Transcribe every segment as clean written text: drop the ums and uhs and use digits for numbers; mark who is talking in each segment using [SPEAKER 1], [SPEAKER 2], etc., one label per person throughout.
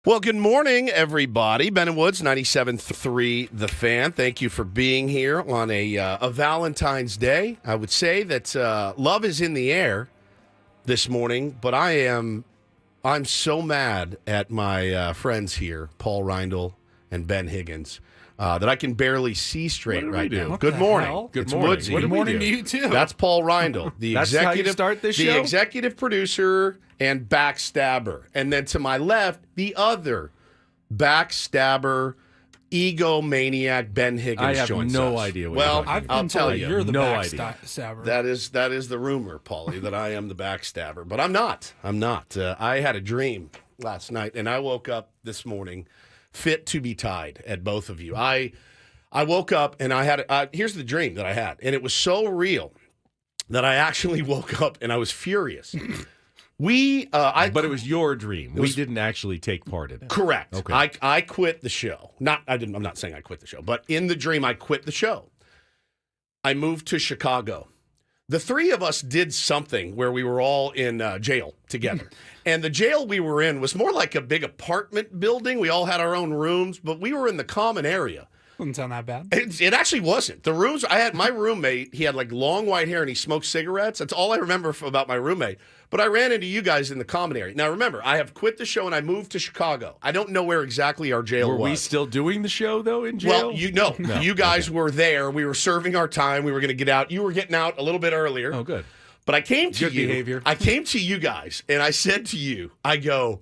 [SPEAKER 1] Well, good morning, everybody. Ben and Woods, 97.3 The Fan. Thank you for being here on a Valentine's Day. I would say that love is in the air this morning, but I'm so mad at my friends here, Paul Ryle and Ben Higgins, that I can barely see straight right now. Good morning.
[SPEAKER 2] Hell? Good
[SPEAKER 1] It's
[SPEAKER 2] morning.
[SPEAKER 1] Woodsy.
[SPEAKER 2] Good morning to you, too.
[SPEAKER 1] That's Paul Ryle, the
[SPEAKER 2] That's
[SPEAKER 1] executive,
[SPEAKER 2] how you start this
[SPEAKER 1] the
[SPEAKER 2] show?
[SPEAKER 1] executive producer and backstabber. And then to my left, the other backstabber, egomaniac Ben Higgins
[SPEAKER 2] I have
[SPEAKER 1] joins
[SPEAKER 2] no
[SPEAKER 1] us.
[SPEAKER 2] idea what
[SPEAKER 1] well,
[SPEAKER 2] you're talking
[SPEAKER 1] I'll tell you.
[SPEAKER 3] You're the
[SPEAKER 2] No
[SPEAKER 3] backstabber.
[SPEAKER 1] That is the rumor, Paulie, that I am the backstabber. But I'm not. I had a dream last night, and I woke up this morning fit to be tied at both of you. I woke up, and I had here's the dream that I had, and it was so real that I actually woke up, and I was furious.
[SPEAKER 2] But it was your dream. We didn't actually take part in it.
[SPEAKER 1] Correct.
[SPEAKER 2] Okay.
[SPEAKER 1] I quit the show. I'm not saying I quit the show, but in the dream, I quit the show. I moved to Chicago. The three of us did something where we were all in jail together. And the jail we were in was more like a big apartment building. We all had our own rooms, but we were in the common area.
[SPEAKER 3] Doesn't sound that bad.
[SPEAKER 1] It actually wasn't. The rooms, I had my roommate, he had like long white hair and he smoked cigarettes. That's all I remember about my roommate. But I ran into you guys in the common area. Now remember, I have quit the show and I moved to Chicago. I don't know where exactly our jail was.
[SPEAKER 2] Were we still doing the show, though, in jail?
[SPEAKER 1] Well, you guys were there. We were serving our time. We were going to get out. You were getting out a little bit earlier.
[SPEAKER 2] Oh, good.
[SPEAKER 1] But I came to
[SPEAKER 2] Good
[SPEAKER 1] you.
[SPEAKER 2] behavior.
[SPEAKER 1] I came to you guys and I said to you, I go,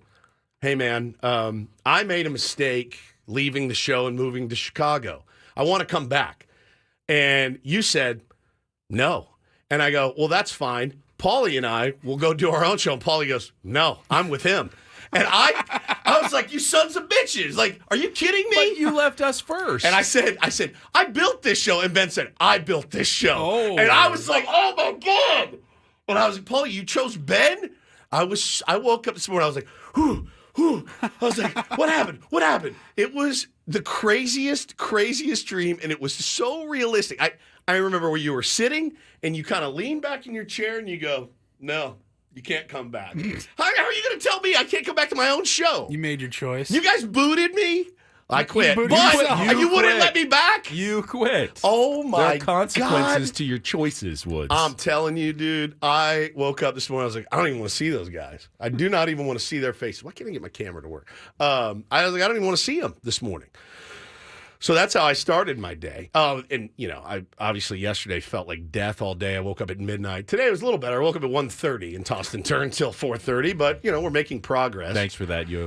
[SPEAKER 1] hey man, I made a mistake leaving the show and moving to Chicago. I want to come back. And you said, no. And I go, well, that's fine. Paulie and I will go do our own show. And Paulie goes, no, I'm with him. And I was like, you sons of bitches. Like, are you kidding me?
[SPEAKER 2] But you left us first.
[SPEAKER 1] And I said, I built this show. And Ben said, I built this show.
[SPEAKER 3] Oh.
[SPEAKER 1] And I was like, oh my God. And I was like, Paulie, you chose Ben? I woke up this morning. I was like, whew. I was like, what happened? What happened? It was the craziest dream, and it was so realistic. I remember where you were sitting, and you kind of lean back in your chair, and you go, no, you can't come back. How are you going to tell me I can't come back to my own show?
[SPEAKER 3] You made your choice.
[SPEAKER 1] You guys booted me? I quit.
[SPEAKER 3] booted
[SPEAKER 1] But
[SPEAKER 3] yourself.
[SPEAKER 1] you wouldn't
[SPEAKER 2] quit.
[SPEAKER 1] let me back?
[SPEAKER 2] You quit.
[SPEAKER 1] Oh, my
[SPEAKER 2] There are consequences
[SPEAKER 1] God.
[SPEAKER 2] to your choices, Woods.
[SPEAKER 1] I'm telling you, dude, I woke up this morning, I was like, I don't even want to see those guys. I do not even want to see their faces. Why can't I get my camera to work? I was like, I don't even want to see them this morning. So that's how I started my day. And, I obviously yesterday felt like death all day. I woke up at midnight. Today it was a little better. I woke up at 1:30 and tossed and turned till 4:30. But, we're making progress.
[SPEAKER 2] Thanks for that. You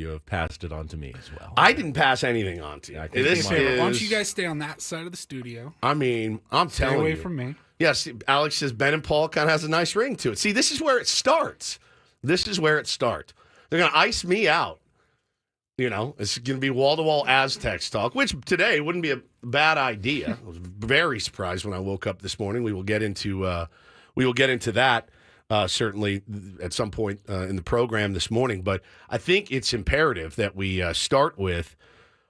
[SPEAKER 2] have passed it on to me as well.
[SPEAKER 1] I didn't pass anything on to you.
[SPEAKER 2] I think
[SPEAKER 1] This
[SPEAKER 2] you might have.
[SPEAKER 1] is,
[SPEAKER 3] Why don't you guys stay on that side of the studio?
[SPEAKER 1] I mean, I'm
[SPEAKER 3] Stay
[SPEAKER 1] telling
[SPEAKER 3] away
[SPEAKER 1] you.
[SPEAKER 3] from me.
[SPEAKER 1] Yes, Alex says Ben and Paul kind of has a nice ring to it. See, this is where it starts. They're going to ice me out. It's going to be wall-to-wall Aztecs talk, which today wouldn't be a bad idea. I was very surprised when I woke up this morning. We will get into that certainly at some point in the program this morning. But I think it's imperative that we start with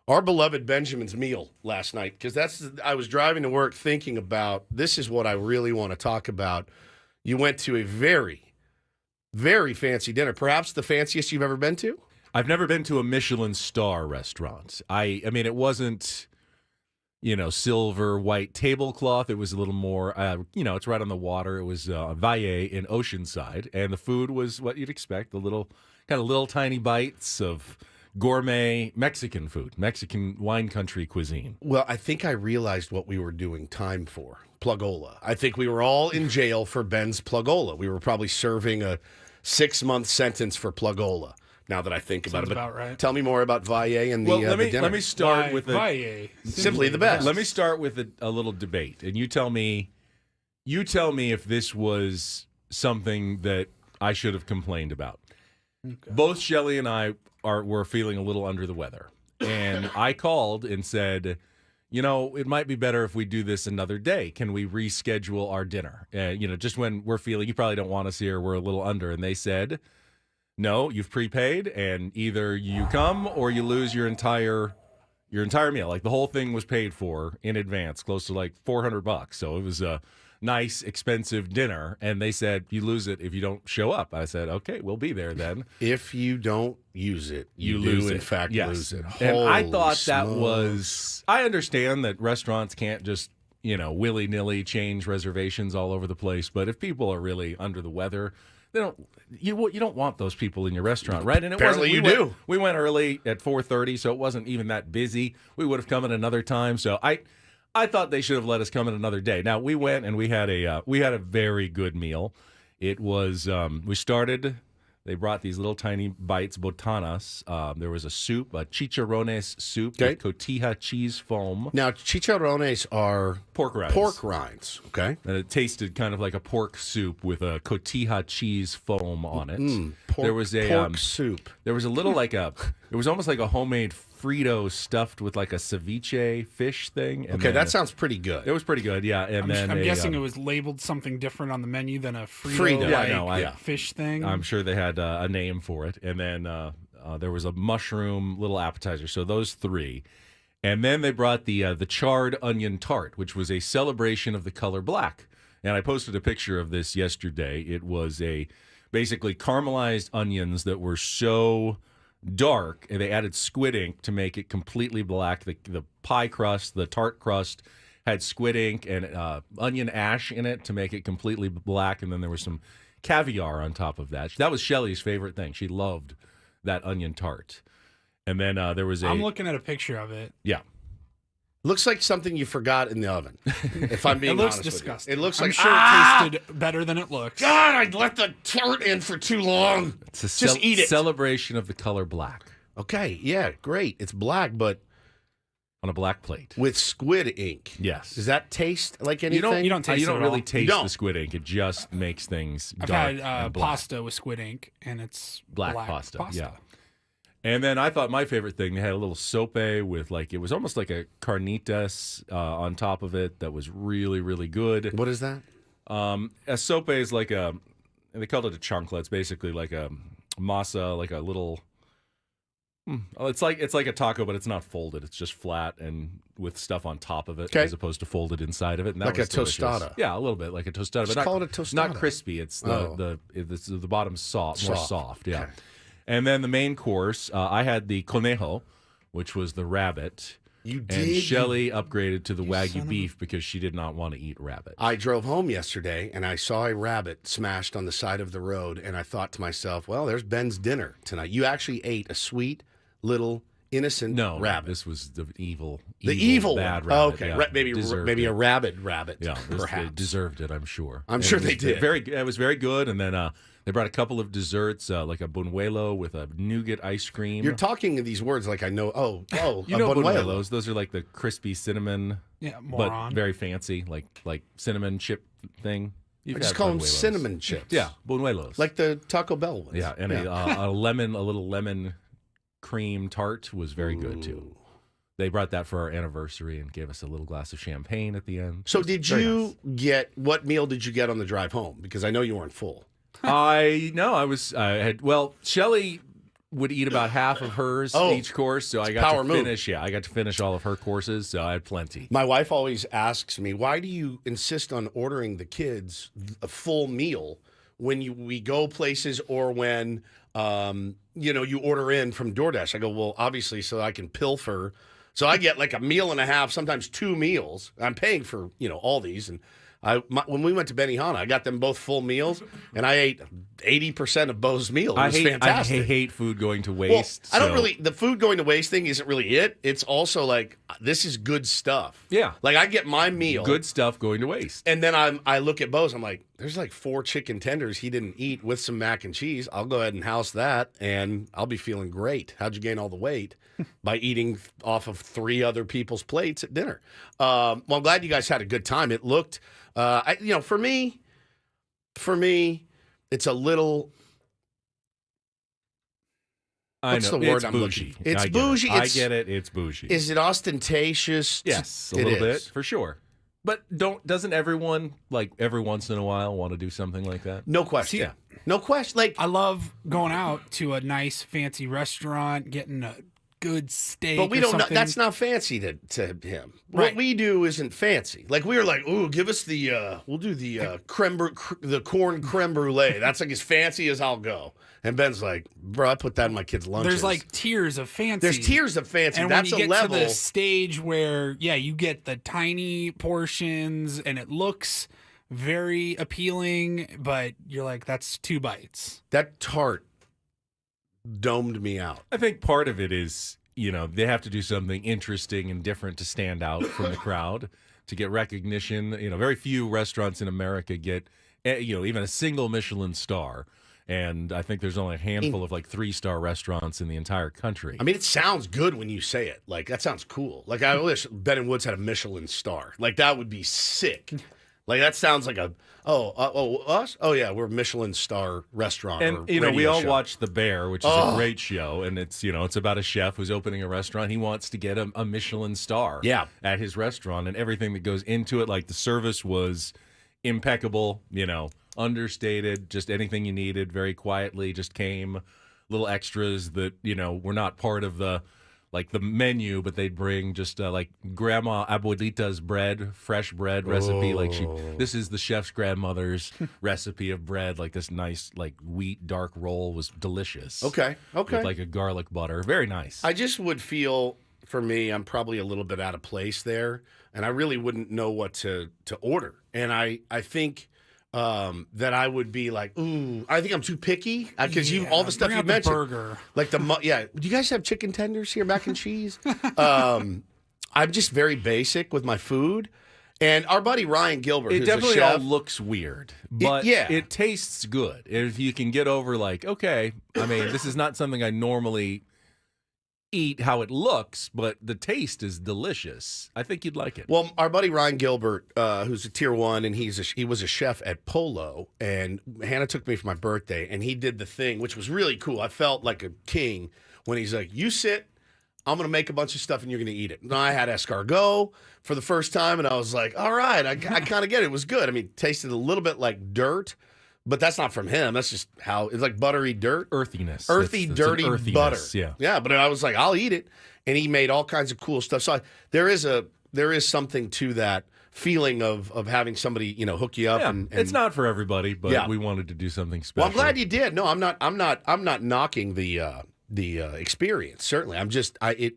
[SPEAKER 1] our beloved Benjamin's meal last night, because I was driving to work thinking about, this is what I really want to talk about. You went to a very, very fancy dinner, perhaps the fanciest you've ever been to?
[SPEAKER 2] I've never been to a Michelin star restaurant. I mean, it wasn't, silver, white tablecloth. It was a little more, it's right on the water. It was Valle in Oceanside, and the food was what you'd expect, the little tiny bites of gourmet Mexican food, Mexican wine country cuisine.
[SPEAKER 1] Well, I think I realized what we were doing time for. Plugola. I think we were all in jail for Ben's Plugola. We were probably serving a 6-month sentence for Plugola. Now that I think about
[SPEAKER 3] Sounds
[SPEAKER 1] it, but
[SPEAKER 3] about right.
[SPEAKER 1] tell me more about Valle and the dinner.
[SPEAKER 2] Let me start with
[SPEAKER 1] Simply the best.
[SPEAKER 2] Let me start with a little debate, and you tell me if this was something that I should have complained about. Okay. Both Shelley and I were feeling a little under the weather, and I called and said, it might be better if we do this another day. Can we reschedule our dinner? Just when we're feeling, you probably don't want us here, we're a little under. And they said, no, you've prepaid, and either you come or you lose your entire meal. Like, the whole thing was paid for in advance, close to like $400. So it was nice, expensive dinner, and they said, you lose it if you don't show up. I said, okay, we'll be there then.
[SPEAKER 1] If you don't use it, you
[SPEAKER 2] lose
[SPEAKER 1] do,
[SPEAKER 2] it.
[SPEAKER 1] in fact,
[SPEAKER 2] Yes.
[SPEAKER 1] lose it.
[SPEAKER 2] And I
[SPEAKER 1] Holy
[SPEAKER 2] thought that
[SPEAKER 1] smokes.
[SPEAKER 2] was, I understand that restaurants can't just, willy-nilly change reservations all over the place, but if people are really under the weather, you don't want those people in your restaurant, right? And
[SPEAKER 1] Apparently you do.
[SPEAKER 2] We went early at 4:30, so it wasn't even that busy. We would have come at another time, so I thought they should have let us come at another day. Now we went and we had a very good meal. It was we started. They brought these little tiny bites, botanas. There was a soup, a chicharrones soup with cotija cheese foam.
[SPEAKER 1] Now, chicharrones are
[SPEAKER 2] Pork rinds.
[SPEAKER 1] Pork rinds, okay?
[SPEAKER 2] And it tasted kind of like a pork soup with a cotija cheese foam on it.
[SPEAKER 1] Pork,
[SPEAKER 2] there was a
[SPEAKER 1] pork soup.
[SPEAKER 2] There was a little it was almost like a homemade Frito stuffed with like a ceviche fish thing. And
[SPEAKER 1] Okay,
[SPEAKER 2] then
[SPEAKER 1] that sounds pretty good.
[SPEAKER 2] it was pretty good, yeah. And
[SPEAKER 3] I'm
[SPEAKER 2] then
[SPEAKER 3] guessing it was labeled something different on the menu than a
[SPEAKER 1] Frito.
[SPEAKER 3] Frito-like
[SPEAKER 2] Yeah, I know,
[SPEAKER 3] fish thing.
[SPEAKER 2] I'm sure they had a name for it. And then there was a mushroom little appetizer. So those three. And then they brought the charred onion tart, which was a celebration of the color black. And I posted a picture of this yesterday. It was basically caramelized onions that were so dark, and they added squid ink to make it completely black. The pie crust, the tart crust, had squid ink and onion ash in it to make it completely black, and then there was some caviar on top of that. That was Shelley's favorite thing. She loved that onion tart. And then there was
[SPEAKER 3] I'm looking at a picture of it.
[SPEAKER 2] Yeah.
[SPEAKER 1] Looks like something you forgot in the oven, if I'm being
[SPEAKER 3] It looks
[SPEAKER 1] honest
[SPEAKER 3] disgusting.
[SPEAKER 1] with you. It looks
[SPEAKER 3] I'm
[SPEAKER 1] like,
[SPEAKER 3] sure it tasted better than it looks.
[SPEAKER 1] God, I let the tart in for too long.
[SPEAKER 2] It's a
[SPEAKER 1] Just eat it.
[SPEAKER 2] celebration of the color black
[SPEAKER 1] Okay, yeah, great. It's black, but
[SPEAKER 2] on a black plate.
[SPEAKER 1] with squid ink.
[SPEAKER 2] Yes.
[SPEAKER 1] Does that taste like anything?
[SPEAKER 3] You don't taste
[SPEAKER 2] you
[SPEAKER 3] it
[SPEAKER 2] don't
[SPEAKER 3] at
[SPEAKER 2] really
[SPEAKER 3] all.
[SPEAKER 2] taste
[SPEAKER 1] You don't.
[SPEAKER 2] the squid ink. It just makes things
[SPEAKER 3] I've
[SPEAKER 2] dark
[SPEAKER 3] had
[SPEAKER 2] and black.
[SPEAKER 3] pasta with squid ink, and it's
[SPEAKER 2] Black pasta. Yeah. And then I thought my favorite thing, they had a little sope with it was almost like a carnitas on top of it that was really, really good.
[SPEAKER 1] What is that?
[SPEAKER 2] A sope is like they called it a chancla. It's basically like a masa, like a little, it's like a taco, but it's not folded. It's just flat and with stuff on top of it
[SPEAKER 1] Okay.
[SPEAKER 2] as opposed to folded inside of it. And that
[SPEAKER 1] Like
[SPEAKER 2] was
[SPEAKER 1] a
[SPEAKER 2] delicious.
[SPEAKER 1] tostada.
[SPEAKER 2] Yeah, a little bit like a tostada.
[SPEAKER 1] Just
[SPEAKER 2] but
[SPEAKER 1] call
[SPEAKER 2] not,
[SPEAKER 1] it a tostada.
[SPEAKER 2] Not crispy. It's the bottom's soft, more soft. Yeah. And then the main course, I had the conejo, which was the rabbit.
[SPEAKER 1] You
[SPEAKER 2] And
[SPEAKER 1] did?
[SPEAKER 2] Shelley upgraded to the
[SPEAKER 3] son
[SPEAKER 2] Wagyu
[SPEAKER 3] of a-
[SPEAKER 2] beef because she did not want to eat rabbit.
[SPEAKER 1] I drove home yesterday and I saw a rabbit smashed on the side of the road, and I thought to myself, well, there's Ben's dinner tonight. You actually ate a sweet little innocent
[SPEAKER 2] No,
[SPEAKER 1] rabbit.
[SPEAKER 2] this was the evil
[SPEAKER 1] one.
[SPEAKER 2] bad rabbit.
[SPEAKER 1] Oh, okay,
[SPEAKER 2] Yeah,
[SPEAKER 1] maybe
[SPEAKER 2] deserved
[SPEAKER 1] a
[SPEAKER 2] it.
[SPEAKER 1] rabid rabbit.
[SPEAKER 2] Yeah, they
[SPEAKER 1] perhaps.
[SPEAKER 2] deserved it, I'm sure.
[SPEAKER 1] I'm
[SPEAKER 2] And
[SPEAKER 1] sure
[SPEAKER 2] it was
[SPEAKER 1] they did.
[SPEAKER 2] It was very good. And then they brought a couple of desserts, like a buñuelo with a nougat ice cream.
[SPEAKER 1] You're talking these words like I know. Oh,
[SPEAKER 2] you know
[SPEAKER 1] buñuelo.
[SPEAKER 2] buñuelos? Those are like the crispy cinnamon,
[SPEAKER 3] Yeah,
[SPEAKER 2] but
[SPEAKER 3] moron.
[SPEAKER 2] very fancy, like cinnamon chip thing. You've
[SPEAKER 1] I just
[SPEAKER 2] had
[SPEAKER 1] call them
[SPEAKER 2] buñuelos.
[SPEAKER 1] cinnamon chips.
[SPEAKER 2] Yeah, buñuelos.
[SPEAKER 1] like the Taco Bell ones.
[SPEAKER 2] Yeah, and a little lemon cream tart was very good too. They brought that for our anniversary and gave us a little glass of champagne at the end.
[SPEAKER 1] So
[SPEAKER 2] It was
[SPEAKER 1] did
[SPEAKER 2] very
[SPEAKER 1] you get what meal did you get on the drive home? Because I know you weren't full.
[SPEAKER 2] Shelley would eat about half of hers each course, so I got
[SPEAKER 1] power
[SPEAKER 2] to
[SPEAKER 1] move.
[SPEAKER 2] finish. Yeah, I got to finish all of her courses, so I had plenty.
[SPEAKER 1] My wife always asks me, why do you insist on ordering the kids a full meal when we go places or when you order in from DoorDash? I go, well, obviously, so I can pilfer. So I get like a meal and a half, sometimes 2 meals. I'm paying for all these, and when we went to Benihana, I got them both full meals, and I ate 80% of Bo's meal. It was fantastic.
[SPEAKER 2] I hate food going to
[SPEAKER 1] Well,
[SPEAKER 2] waste.
[SPEAKER 1] I don't
[SPEAKER 2] so-
[SPEAKER 1] really. The food going to waste thing isn't really it. It's also like this is good stuff.
[SPEAKER 2] Yeah.
[SPEAKER 1] Like I get my meal,
[SPEAKER 2] good stuff going to waste.
[SPEAKER 1] and then I look at Bo's. I'm like, there's like 4 chicken tenders he didn't eat with some mac and cheese. I'll go ahead and house that, and I'll be feeling great. How'd you gain all the weight? By eating off of 3 other people's plates at dinner. Well, I'm glad you guys had a good time. It looked, for me, it's a little. What's the word
[SPEAKER 2] it's
[SPEAKER 1] I'm
[SPEAKER 2] bougie.
[SPEAKER 1] looking? It's
[SPEAKER 2] I get
[SPEAKER 1] bougie.
[SPEAKER 2] It. I
[SPEAKER 1] It's-
[SPEAKER 2] get it. It's bougie.
[SPEAKER 1] Is it ostentatious?
[SPEAKER 2] yes, a
[SPEAKER 1] It
[SPEAKER 2] little
[SPEAKER 1] is.
[SPEAKER 2] bit for sure. But doesn't everyone like every once in a while want to do something like that?
[SPEAKER 1] No question. No question. Like
[SPEAKER 3] I love going out to a nice fancy restaurant, getting a good steak.
[SPEAKER 1] But we
[SPEAKER 3] or
[SPEAKER 1] don't know.
[SPEAKER 3] something.
[SPEAKER 1] That's not fancy to him. What
[SPEAKER 3] Right.
[SPEAKER 1] we do isn't fancy. Like we were like, ooh, give us the we'll do the the corn creme brulee. That's like as fancy as I'll go. And Ben's like, bro, I put that in my kids' lunches.
[SPEAKER 3] There's like tiers of fancy.
[SPEAKER 1] There's tiers of fancy.
[SPEAKER 3] And
[SPEAKER 1] That's
[SPEAKER 3] when you
[SPEAKER 1] a
[SPEAKER 3] get
[SPEAKER 1] level.
[SPEAKER 3] to the stage where, you get the tiny portions and it looks very appealing, but you're like, that's 2 bites.
[SPEAKER 1] That tart domed me out.
[SPEAKER 2] I think part of it is, they have to do something interesting and different to stand out from the crowd, to get recognition. Very few restaurants in America get, even a single Michelin star. And I think there's only a handful of 3-star restaurants in the entire country.
[SPEAKER 1] I mean, it sounds good when you say it. Like, that sounds cool. Like, I wish Ben & Woods had a Michelin star. Like, that would be sick. Like, that sounds like us? Oh, yeah, we're a Michelin star restaurant.
[SPEAKER 2] And,
[SPEAKER 1] or
[SPEAKER 2] we all
[SPEAKER 1] show.
[SPEAKER 2] watch The Bear, which is a great show. And it's, it's about a chef who's opening a restaurant. He wants to get a Michelin star at his restaurant, and everything that goes into it. Like, the service was impeccable, understated, just anything you needed, very quietly, just came. Little extras that, were not part of the menu, but they'd bring just like Grandma Abuelita's bread, fresh bread recipe. This is the chef's grandmother's recipe of bread. Like this nice, wheat dark roll was delicious.
[SPEAKER 1] Okay.
[SPEAKER 2] With a garlic butter. Very nice.
[SPEAKER 1] I just would feel, for me, I'm probably a little bit out of place there, and I really wouldn't know what to order. And I think that I would be like, ooh, I think I'm too picky because all the stuff
[SPEAKER 3] bring
[SPEAKER 1] you
[SPEAKER 3] out the
[SPEAKER 1] mentioned,
[SPEAKER 3] burger.
[SPEAKER 1] like do you guys have chicken tenders here, mac and cheese? I'm just very basic with my food, and our buddy Ryan Gilbert,
[SPEAKER 2] it
[SPEAKER 1] who's
[SPEAKER 2] definitely
[SPEAKER 1] a chef,
[SPEAKER 2] all looks weird, but it tastes good. If you can get over okay, I mean, this is not something I normally eat how it looks, but the taste is delicious. I think you'd like it.
[SPEAKER 1] Well, our buddy Ryan Gilbert, who's a tier 1, and he was a chef at Polo, and Hannah took me for my birthday, and he did the thing, which was really cool. I felt like a king when he's like, you sit, I'm going to make a bunch of stuff, and you're going to eat it. And I had escargot for the first time, and I was like, all right, I kind of get it. It was good. I mean, it tasted a little bit like dirt, but that's not from him. That's just how it's like buttery dirt.
[SPEAKER 2] Earthiness.
[SPEAKER 1] Earthy, dirty butter. Yeah, but I was like, I'll eat it. And he made all kinds of cool stuff. So there is something to that feeling of having somebody, hook you up.
[SPEAKER 2] Yeah,
[SPEAKER 1] and
[SPEAKER 2] it's not for everybody, but we wanted to do something special.
[SPEAKER 1] Well, I'm glad you did. No, I'm not knocking the experience. Certainly.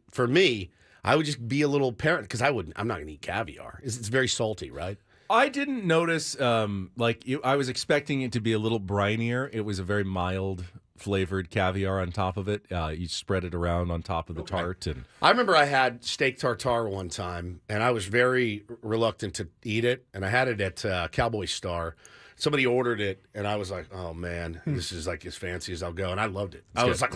[SPEAKER 1] For me, I would just be a little parent because I'm not going to eat caviar. It's very salty, right?
[SPEAKER 2] I didn't notice, I was expecting it to be a little brinier. It was a very mild flavored caviar on top of it. You spread it around on top of the tart. And
[SPEAKER 1] I remember I had steak tartare one time, and I was very reluctant to eat it, and I had it at Cowboy Star. Somebody ordered it, and I was like, oh, man, this is like as fancy as I'll go. And I loved it. I was like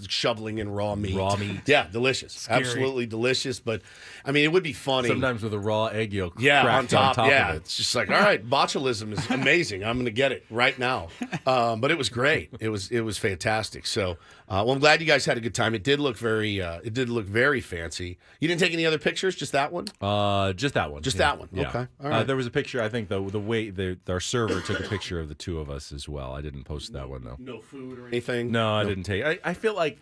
[SPEAKER 1] shoveling in raw meat.
[SPEAKER 2] Raw meat.
[SPEAKER 1] Yeah, delicious.
[SPEAKER 3] Scary.
[SPEAKER 1] Absolutely delicious. But, I mean, it would be funny.
[SPEAKER 2] Sometimes with a raw egg yolk
[SPEAKER 1] on
[SPEAKER 2] cracked
[SPEAKER 1] top
[SPEAKER 2] of
[SPEAKER 1] yeah.
[SPEAKER 2] it.
[SPEAKER 1] It's just like, all right, botulism is amazing. I'm going to get it right now. But it was great. It was fantastic. So, well, I'm glad you guys had a good time. It did look very fancy. You didn't take any other pictures? Just that one?
[SPEAKER 2] Just that one.
[SPEAKER 1] Just that one.
[SPEAKER 2] Yeah.
[SPEAKER 1] Okay. All right.
[SPEAKER 2] There was a picture, I think, the way our server took a picture of the two of us as well. I didn't post that one, though.
[SPEAKER 1] No food or anything?
[SPEAKER 2] No, I didn't take I feel like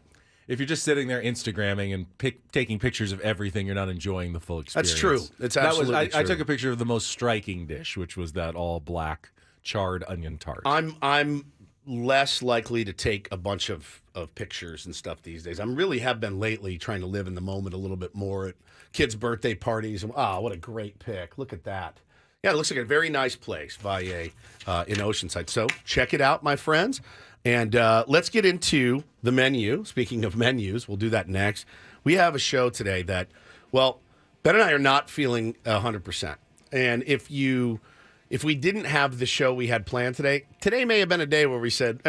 [SPEAKER 2] if you're just sitting there Instagramming and taking pictures of everything, you're not enjoying the full experience.
[SPEAKER 1] That's true. It's absolutely true.
[SPEAKER 2] I took a picture of the most striking dish, which was that all black charred onion tart.
[SPEAKER 1] I'm less likely to take a bunch of pictures and stuff these days. I really have been lately trying to live in the moment a little bit more at kids' birthday parties. What a great pic. Look at that. Yeah, it looks like a very nice place in Oceanside. So check it out, my friends. And let's get into the menu. Speaking of menus, we'll do that next. We have a show today that, well, Ben and I are not feeling 100%. And if we didn't have the show we had planned today may have been a day where we said,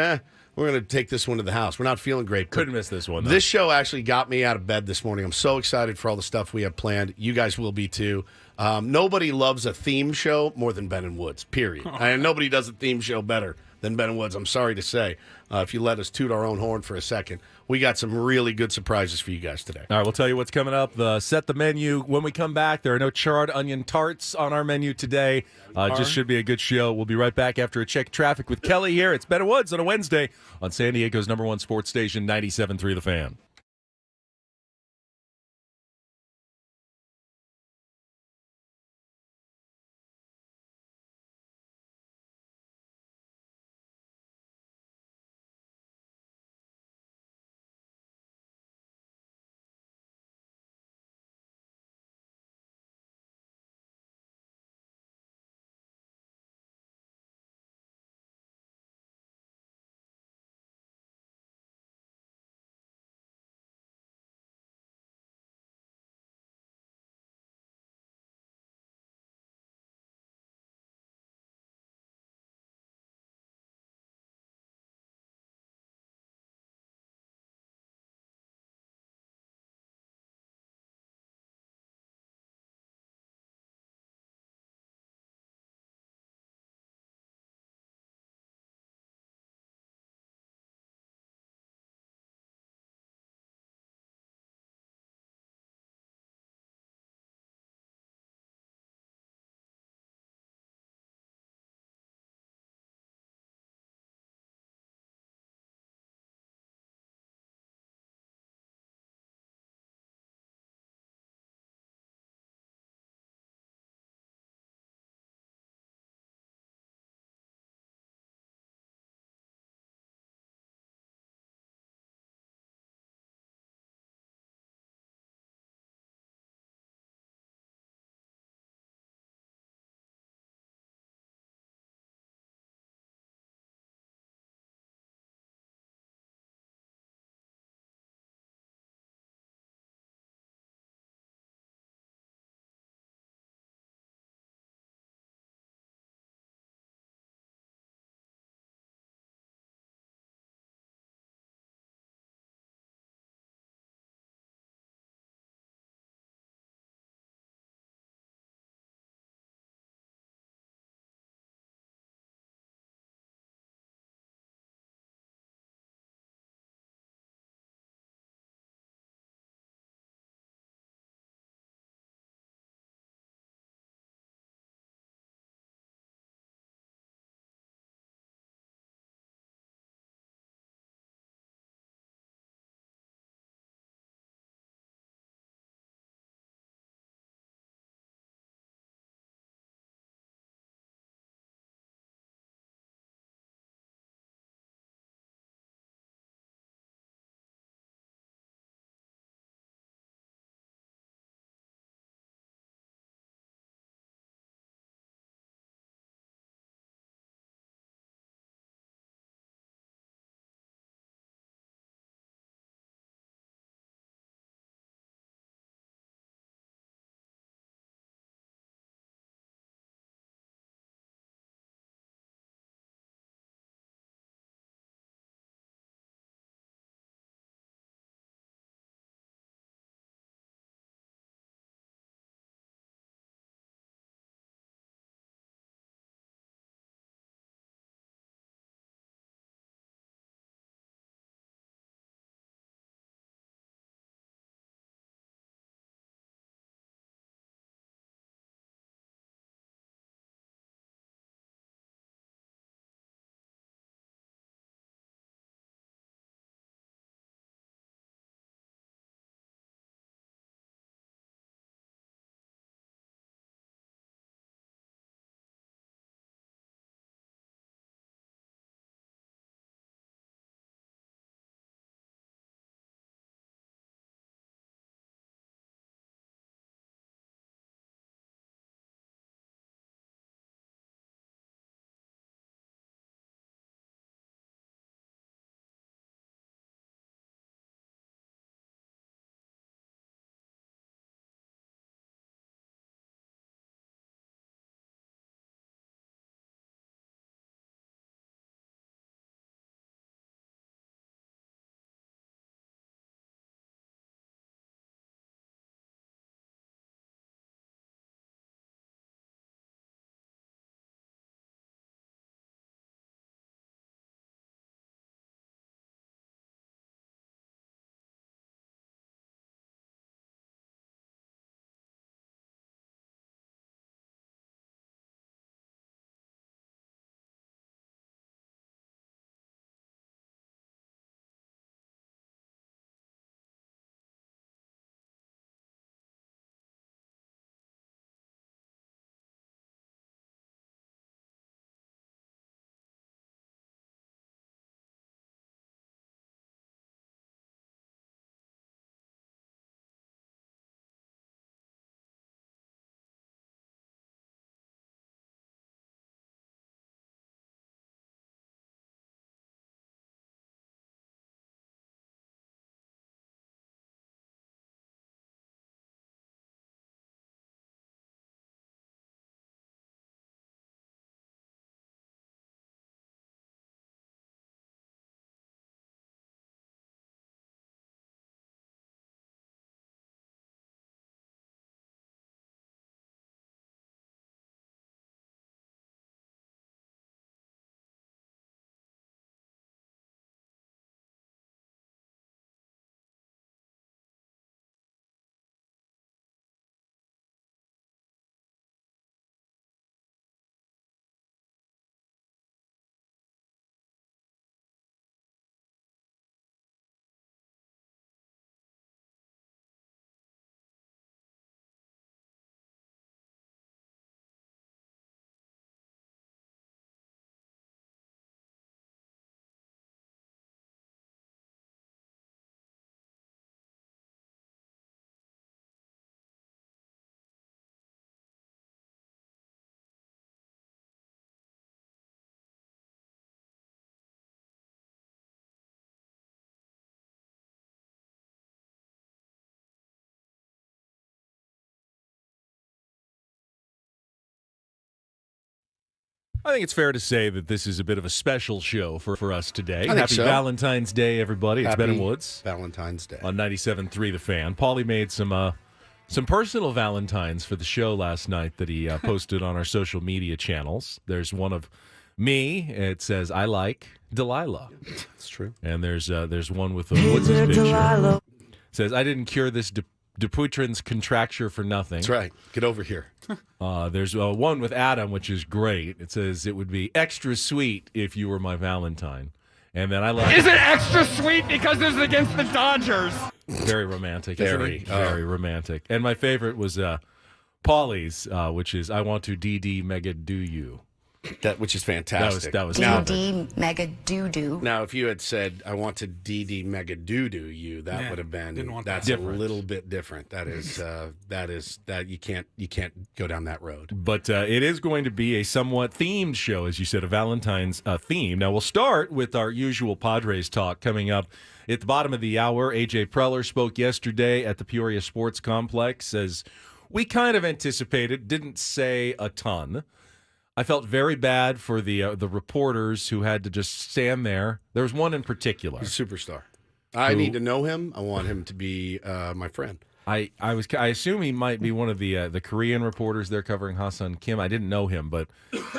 [SPEAKER 1] we're going to take this one to the house. We're not feeling great.
[SPEAKER 2] Couldn't miss this one, though.
[SPEAKER 1] This show actually got me out of bed this morning. I'm so excited for all the stuff we have planned. You guys will be, too. Nobody loves a theme show more than Ben and Woods, period. And nobody does a theme show better than Ben and Woods, I'm sorry to say. If you let us toot our own horn for a second, we got some really good surprises for you guys today.
[SPEAKER 2] All right, we'll tell you what's coming up. Set the menu. When we come back, there are no charred onion tarts on our menu today. Just should be a good show. We'll be right back after a check traffic with Kelly here. It's Ben and Woods on a Wednesday on San Diego's #1 sports station, 97.3 The Fan. I think it's fair to say that this is a bit of a special show for us today.
[SPEAKER 1] think
[SPEAKER 2] Happy
[SPEAKER 1] so.
[SPEAKER 2] Valentine's Day, everybody. It's Ben and
[SPEAKER 1] Happy
[SPEAKER 2] Woods
[SPEAKER 1] Valentine's Day.
[SPEAKER 2] on 97.3 The Fan. Paulie made some personal Valentines for the show last night that he posted on our social media channels. There's one of me. It says, I like Delilah.
[SPEAKER 1] It's true.
[SPEAKER 2] And there's one with the Woods' picture. It says, I didn't cure this Dupuytren's contracture for nothing.
[SPEAKER 1] That's right. Get over here.
[SPEAKER 2] There's one with Adam, which is great. It says, it would be extra sweet if you were my Valentine. And then I like...
[SPEAKER 4] Is it extra sweet because this is against the Dodgers?
[SPEAKER 2] Very romantic.
[SPEAKER 1] Very.
[SPEAKER 2] Very romantic. And my favorite was Paulie's, which is, I want to DD mega do you.
[SPEAKER 1] Which is fantastic.
[SPEAKER 2] That was
[SPEAKER 5] DD mega doo-doo.
[SPEAKER 1] Now, if you had said, I want to DD mega doo-doo you, that would have been,
[SPEAKER 3] didn't want
[SPEAKER 1] that's
[SPEAKER 3] that.
[SPEAKER 1] a little bit different. That is you can't go down that road.
[SPEAKER 2] But it is going to be a somewhat themed show, as you said, a Valentine's theme. Now, we'll start with our usual Padres talk coming up at the bottom of the hour. AJ Preller spoke yesterday at the Peoria Sports Complex, as we kind of anticipated, didn't say a ton. I felt very bad for the reporters who had to just stand there. There was one in particular.
[SPEAKER 1] He's a superstar. I need to know him. I want him to be my friend.
[SPEAKER 2] I assume he might be one of the Korean reporters there covering Hassan Kim. I didn't know him, but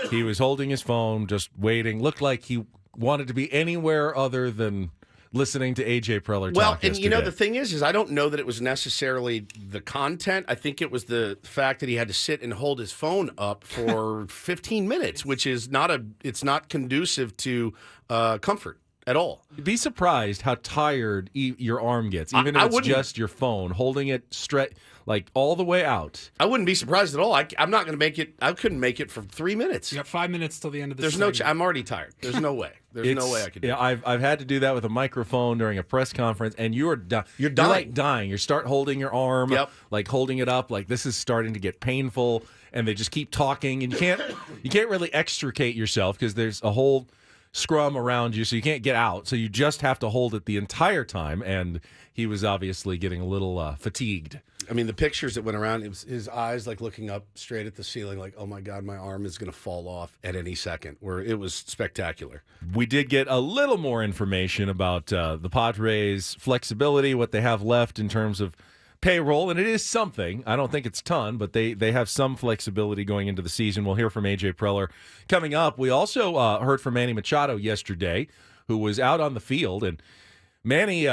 [SPEAKER 2] he was holding his phone, just waiting. Looked like he wanted to be anywhere other than listening to AJ Preller talk
[SPEAKER 1] and
[SPEAKER 2] yesterday.
[SPEAKER 1] the thing is I don't know that it was necessarily the content. I think it was the fact that he had to sit and hold his phone up for 15 minutes, which is it's not conducive to comfort at all.
[SPEAKER 2] Be surprised how tired your arm gets, even if it's just your phone, holding it straight, like all the way out.
[SPEAKER 1] I wouldn't be surprised at all. I'm not going to make it. I couldn't make it for 3 minutes.
[SPEAKER 3] You got 5 minutes till the end of the
[SPEAKER 1] There's
[SPEAKER 3] segment.
[SPEAKER 1] I'm already tired. There's no way. There's no way I could do it.
[SPEAKER 2] I've had to do that with a microphone during a press conference, and you're dying.
[SPEAKER 1] You're
[SPEAKER 2] like dying. You start holding your arm,
[SPEAKER 1] Yep.
[SPEAKER 2] like holding it up, like this is starting to get painful, and they just keep talking, and you can't really extricate yourself because there's a whole scrum around you, so you can't get out. So you just have to hold it the entire time, and he was obviously getting a little fatigued.
[SPEAKER 1] I mean, the pictures that went around, it was his eyes like looking up straight at the ceiling, like, oh my God, my arm is going to fall off at any second. Where it was spectacular.
[SPEAKER 2] We did get a little more information about the Padres' flexibility, what they have left in terms of payroll, and it is something. I don't think it's a ton, but they have some flexibility going into the season. We'll hear from AJ Preller coming up. We also heard from Manny Machado yesterday, who was out on the field, and Manny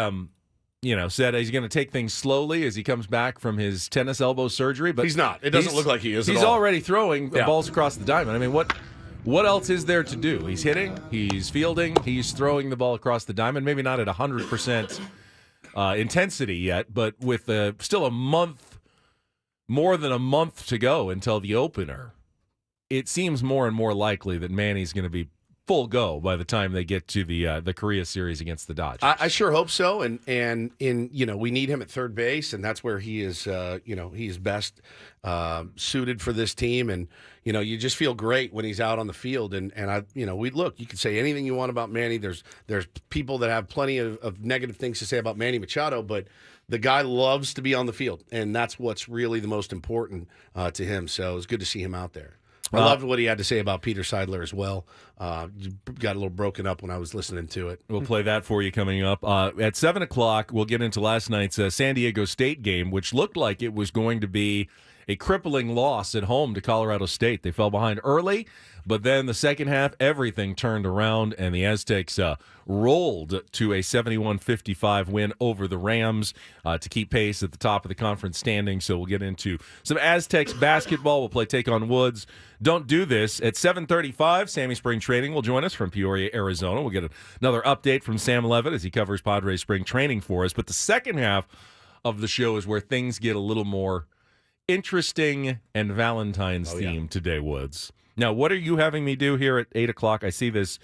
[SPEAKER 2] said he's going to take things slowly as he comes back from his tennis elbow surgery. But
[SPEAKER 1] He's not. It doesn't look like he is at
[SPEAKER 2] He's
[SPEAKER 1] all.
[SPEAKER 2] already throwing balls across the diamond. I mean, what else is there to do? He's hitting, he's fielding, he's throwing the ball across the diamond. Maybe not at 100% intensity yet, but with still more than a month to go until the opener, it seems more and more likely that Manny's going to be full go by the time they get to the Korea series against the Dodgers.
[SPEAKER 1] I sure hope so, and we need him at third base, and that's where he is. He's best suited for this team, and you just feel great when he's out on the field. And you can say anything you want about Manny. There's people that have plenty of negative things to say about Manny Machado, but the guy loves to be on the field, and that's what's really the most important to him. So it's good to see him out there. I loved what he had to say about Peter Seidler as well. Got a little broken up when I was listening to it.
[SPEAKER 2] We'll play that for you coming up. At 7 o'clock, we'll get into last night's San Diego State game, which looked like it was going to be a crippling loss at home to Colorado State. They fell behind early, but then the second half, everything turned around, and the Aztecs rolled to a 71-55 win over the Rams to keep pace at the top of the conference standing. So we'll get into some Aztecs basketball. We'll play Take on Woods. Don't do this. At 7:35, Sammy Spring Training will join us from Peoria, Arizona. We'll get another update from Sam Levit as he covers Padres Spring Training for us. But the second half of the show is where things get a little more interesting and Valentine's themed today, Woods. Now, what are you having me do here at 8 o'clock? I see this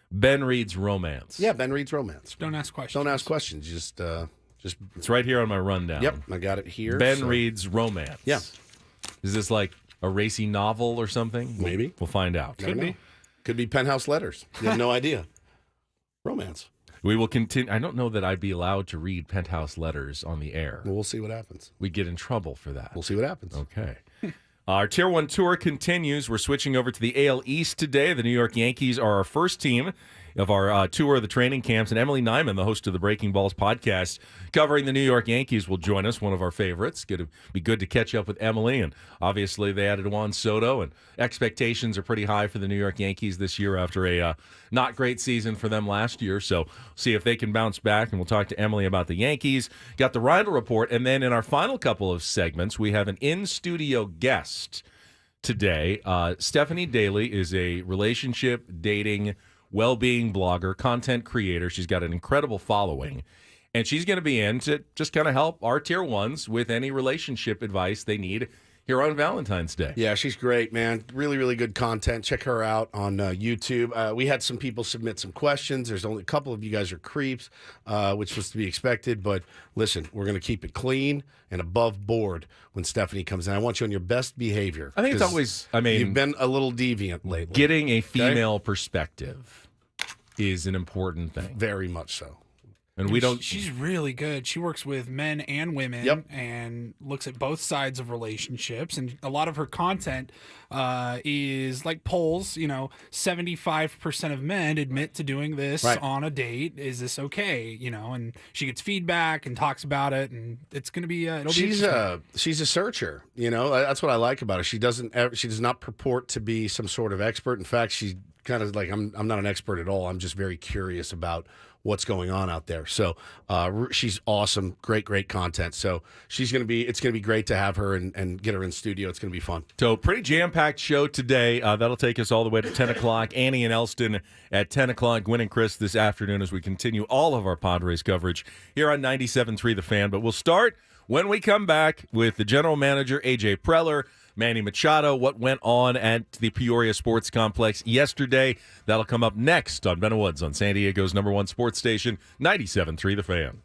[SPEAKER 2] Ben Reed's Romance.
[SPEAKER 1] Yeah, Ben Reed's Romance.
[SPEAKER 3] Don't ask questions.
[SPEAKER 1] Don't ask questions. Just
[SPEAKER 2] It's right here on my rundown.
[SPEAKER 1] Yep, I got it here.
[SPEAKER 2] Ben Reed's Romance.
[SPEAKER 1] Yeah.
[SPEAKER 2] Is this like a racy novel or something?
[SPEAKER 1] Maybe.
[SPEAKER 2] We'll find out.
[SPEAKER 1] Could be Penthouse Letters. You have no idea. Romance.
[SPEAKER 2] We will continue. I don't know that I'd be allowed to read Penthouse Letters on the air.
[SPEAKER 1] Well, we'll see what happens.
[SPEAKER 2] We'd get in trouble for that.
[SPEAKER 1] We'll see what happens.
[SPEAKER 2] Okay. Our Tier 1 tour continues. We're switching over to the AL East today. The New York Yankees are our first team of our tour of the training camps, and Emily Nyman, the host of the Breaking Balls podcast, covering the New York Yankees, will join us, one of our favorites. It'd be good to catch up with Emily, and obviously they added Juan Soto, and expectations are pretty high for the New York Yankees this year after a not great season for them last year, so see if they can bounce back, and we'll talk to Emily about the Yankees. Got the Ryle report, and then in our final couple of segments, we have an in-studio guest today. Stephanie Daly is a relationship, dating, well-being blogger, content creator. She's got an incredible following, and she's going to be in to just kind of help our Tier 1s with any relationship advice they need here on Valentine's Day.
[SPEAKER 1] Yeah, she's great, man. Really, really good content. Check her out on YouTube. We had some people submit some questions. There's only a couple of you guys are creeps, which was to be expected. But listen, we're going to keep it clean and above board when Stephanie comes in. I want you on your best behavior.
[SPEAKER 2] I think it's always,
[SPEAKER 1] you've been a little deviant lately.
[SPEAKER 2] Getting a female perspective is an important thing.
[SPEAKER 1] Very much so.
[SPEAKER 2] And we don't.
[SPEAKER 3] She's really good. She works with men and women and looks at both sides of relationships. And a lot of her content is like polls. 75% of men admit to doing this on a date. Is this okay? And she gets feedback and talks about it. And it's going to be. She's
[SPEAKER 1] a searcher. That's what I like about her. She does not purport to be some sort of expert. In fact, she's kind of like I'm not an expert at all. I'm just very curious about what's going on out there. So she's awesome. Great content. So it's going to be great to have her and get her in studio. It's going to be fun.
[SPEAKER 2] So pretty jam-packed show today. That'll take us all the way to 10 o'clock. Annie and Elston at 10 o'clock. Gwen and Chris this afternoon as we continue all of our Padres coverage here on 97.3 The Fan. But we'll start when we come back with the general manager, AJ Preller, Manny Machado, what went on at the Peoria Sports Complex yesterday. That'll come up next on Ben Woods on San Diego's #1 sports station, 97.3 The Fan.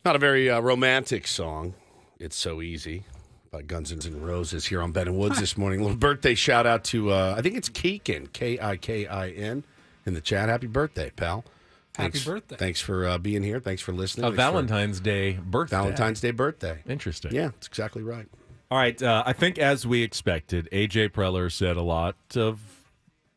[SPEAKER 1] Not a very romantic song. It's So Easy by Guns N' Roses here on Ben and Woods this morning. A little birthday shout out to, I think it's Kikin, Kikin, in the chat. Happy birthday, pal.
[SPEAKER 3] Happy birthday.
[SPEAKER 1] Thanks for being here. Thanks for listening.
[SPEAKER 2] A Valentine's Day birthday.
[SPEAKER 1] Valentine's Day birthday.
[SPEAKER 2] Interesting.
[SPEAKER 1] Yeah, that's exactly right.
[SPEAKER 2] All right. I think as we expected, AJ Preller said a lot of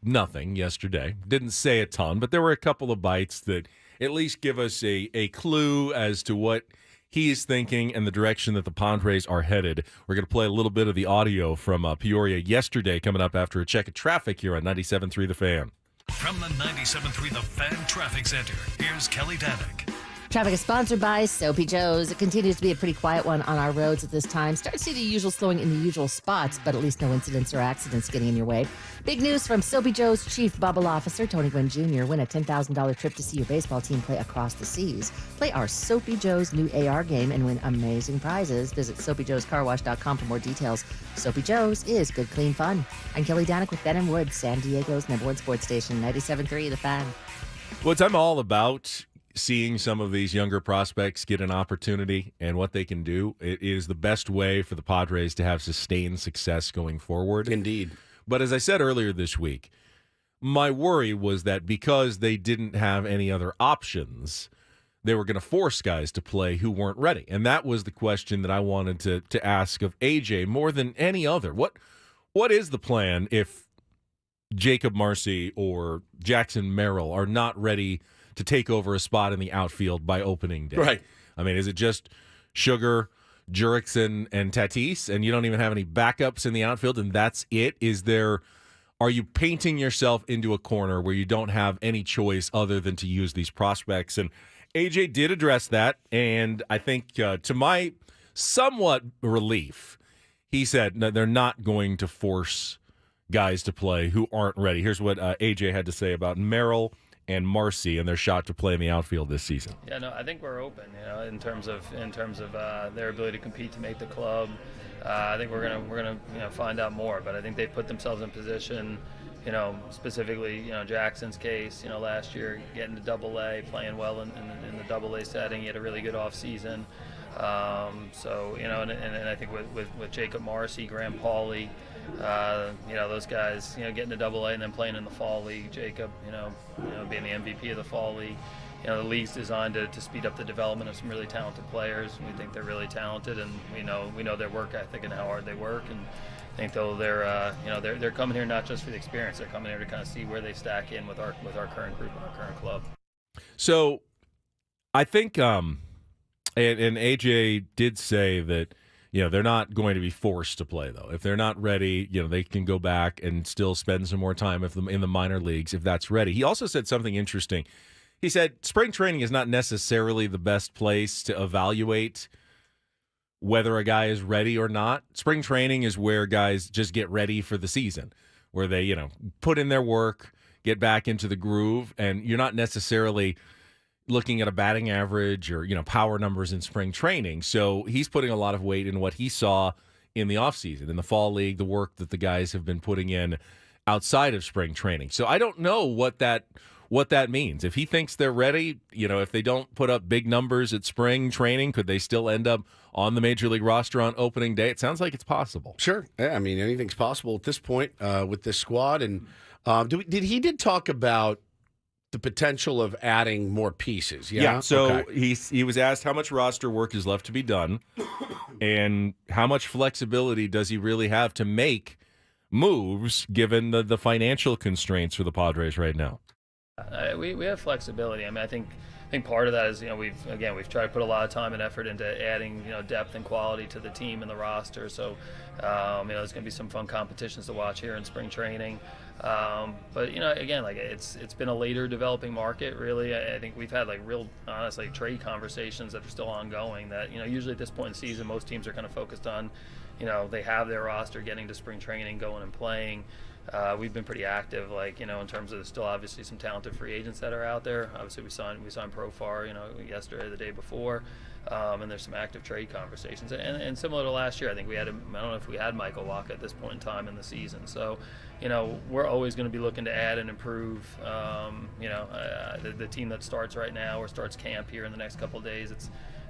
[SPEAKER 2] nothing yesterday. Didn't say a ton, but there were a couple of bites that at least give us a clue as to what he is thinking and the direction that the Padres are headed. We're going to play a little bit of the audio from Peoria yesterday coming up after a check of traffic here on 97.3 The Fan.
[SPEAKER 6] From the 97.3 The Fan Traffic Center, here's Kelly Danick.
[SPEAKER 7] Traffic is sponsored by Soapy Joe's. It continues to be a pretty quiet one on our roads at this time. Start to see the usual slowing in the usual spots, but at least no incidents or accidents getting in your way. Big news from Soapy Joe's Chief Bubble Officer, Tony Gwynn Jr. Win a $10,000 trip to see your baseball team play across the seas. Play our Soapy Joe's new AR game and win amazing prizes. Visit SoapyJoesCarWash.com for more details. Soapy Joe's is good, clean fun. I'm Kelly Danick with Ben and Woods, San Diego's #1 sports station, 97.3 The Fan.
[SPEAKER 2] What I'm all about seeing some of these younger prospects get an opportunity and what they can do. It is the best way for the Padres to have sustained success going forward.
[SPEAKER 1] Indeed.
[SPEAKER 2] But as I said earlier this week, my worry was that because they didn't have any other options, they were going to force guys to play who weren't ready. And that was the question that I wanted to ask of AJ more than any other. What is the plan if Jacob Marcy or Jackson Merrill are not ready to take over a spot in the outfield by opening day?
[SPEAKER 1] Right.
[SPEAKER 2] I mean, is it just Sugar, Jurickson, and Tatis, and you don't even have any backups in the outfield, and that's it? Are you painting yourself into a corner where you don't have any choice other than to use these prospects? And AJ did address that, and I think to my somewhat relief, he said no, they're not going to force guys to play who aren't ready. Here's what AJ had to say about Merrill and Marcy and their shot to play in the outfield this season.
[SPEAKER 8] Yeah, no, I think we're open, in terms of their ability to compete to make the club. I think we're gonna find out more, but I think they've put themselves in position, specifically, Jackson's case, last year getting to Double-A, playing well in the Double-A setting. He had a really good off season. And I think with Jacob Marcy, Graham Pauley, those guys, getting to Double-A and then playing in the fall league. Jacob, being the MVP of the fall league. The league's designed to speed up the development of some really talented players. We think they're really talented, and we know their work ethic and how hard they work. And I think they're coming here not just for the experience. They're coming here to kind of see where they stack in with our current group and our current club.
[SPEAKER 2] So, I think, and AJ did say that, they're not going to be forced to play, though. If they're not ready, they can go back and still spend some more time in the minor leagues if that's ready. He also said something interesting. He said spring training is not necessarily the best place to evaluate whether a guy is ready or not. Spring training is where guys just get ready for the season, where they, put in their work, get back into the groove, and you're not necessarily looking at a batting average or, power numbers in spring training. So he's putting a lot of weight in what he saw in the offseason, in the fall league, the work that the guys have been putting in outside of spring training. So I don't know what that means. If he thinks they're ready, if they don't put up big numbers at spring training, could they still end up on the major league roster on opening day? It sounds like it's possible.
[SPEAKER 1] Sure. Yeah, I mean, anything's possible at this point with this squad. And he did talk about the potential of adding more pieces. Yeah.
[SPEAKER 2] So
[SPEAKER 1] okay.
[SPEAKER 2] he was asked how much roster work is left to be done, and how much flexibility does he really have to make moves given the financial constraints for the Padres right now.
[SPEAKER 8] We have flexibility. I mean, I think part of that is we've tried to put a lot of time and effort into adding depth and quality to the team and the roster. So there's going to be some fun competitions to watch here in spring training. But again, it's been a later developing market. Really, I think we've had real honest trade conversations that are still ongoing. That usually at this point in the season, most teams are kind of focused on they have their roster getting to spring training, going and playing. We've been pretty active, in terms of there's still obviously some talented free agents that are out there. Obviously, we signed Profar, yesterday, the day before, and there's some active trade conversations. And similar to last year, I think I don't know if we had Michael Wacha at this point in time in the season. So, we're always going to be looking to add and improve. The team that starts right now or starts camp here in the next couple of days, it's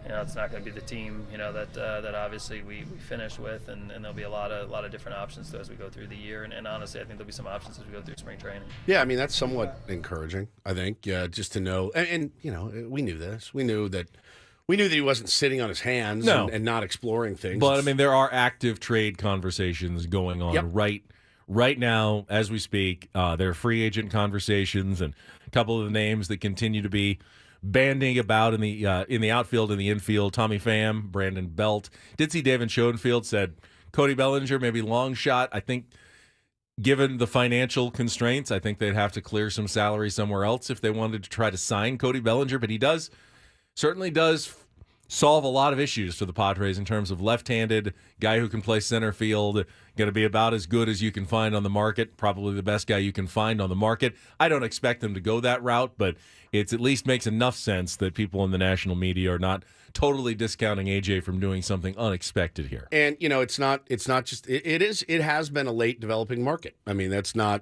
[SPEAKER 8] it's not going to be the team, that obviously we finished with, and there'll be a lot of different options as we go through the year. And honestly, I think there'll be some options as we go through spring training.
[SPEAKER 1] Yeah, I mean, that's somewhat encouraging, I think, just to know. And we knew this. We knew that he wasn't sitting on his hands and not exploring things.
[SPEAKER 2] But, I mean, there are active trade conversations going on right now as we speak. There are free agent conversations, and a couple of the names that continue to be banding about in the outfield and the infield. Tommy Pham, Brandon Belt. Did see David Schoenfield said Cody Bellinger, maybe long shot. I think given the financial constraints, I think they'd have to clear some salary somewhere else if they wanted to try to sign Cody Bellinger. But he certainly does solve a lot of issues for the Padres in terms of left-handed guy who can play center field, going to be about as good as you can find on the market, probably the best guy you can find on the market. I don't expect them to go that route, but it at least makes enough sense that people in the national media are not totally discounting AJ from doing something unexpected here.
[SPEAKER 1] And it's not just it has been a late developing market. I mean, I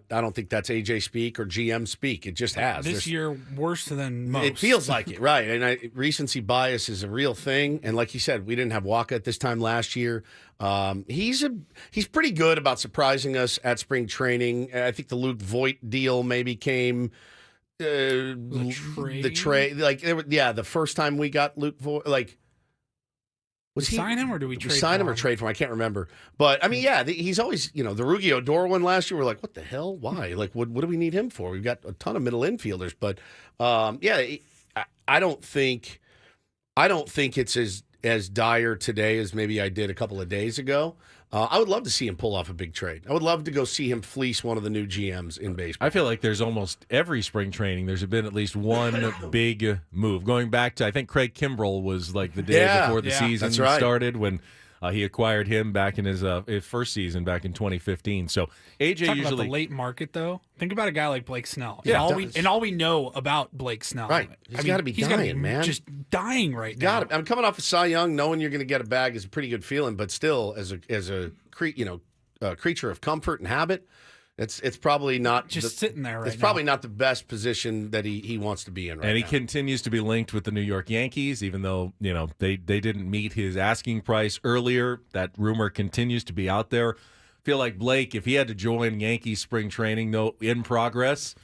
[SPEAKER 1] don't think that's AJ speak or GM speak. It just has.
[SPEAKER 3] This year worse than most.
[SPEAKER 1] It feels like it, right? And recency bias is a real thing. And like you said, we didn't have Waka at this time last year. He's pretty good about surprising us at spring training. I think the Luke Voigt deal maybe came the trade, the first time we got Luke Voigt, was he
[SPEAKER 3] sign him or do we trade
[SPEAKER 1] sign him
[SPEAKER 3] for
[SPEAKER 1] or trade for him? I can't remember. But I mean, he's always, the Rugi Odor one last year. We're like, what the hell? Why? What do we need him for? We've got a ton of middle infielders, but I don't think it's as dire today as maybe I did a couple of days ago. I would love to see him pull off a big trade. I would love to go see him fleece one of the new GMs in baseball.
[SPEAKER 2] I feel like there's almost every spring training, there's been at least one big move. Going back to, I think Craig Kimbrell was like the day before the season started when he acquired him back in his first season back in 2015. So AJ
[SPEAKER 3] Talk
[SPEAKER 2] usually
[SPEAKER 3] about the late market though. Think about a guy like Blake Snell.
[SPEAKER 1] Yeah,
[SPEAKER 3] and all we know about Blake Snell.
[SPEAKER 1] Right, he's got to be dying, man.
[SPEAKER 3] Just dying right now.
[SPEAKER 1] I'm coming off of Cy Young, knowing you're going to get a bag is a pretty good feeling, but still, as a creature of comfort and habit, it's probably not
[SPEAKER 3] sitting there. Right
[SPEAKER 1] it's probably not the best position that he wants to be in right now.
[SPEAKER 2] And he continues to be linked with the New York Yankees, even though they didn't meet his asking price earlier. That rumor continues to be out there. Feel like Blake, if he had to join Yankees spring training, in progress,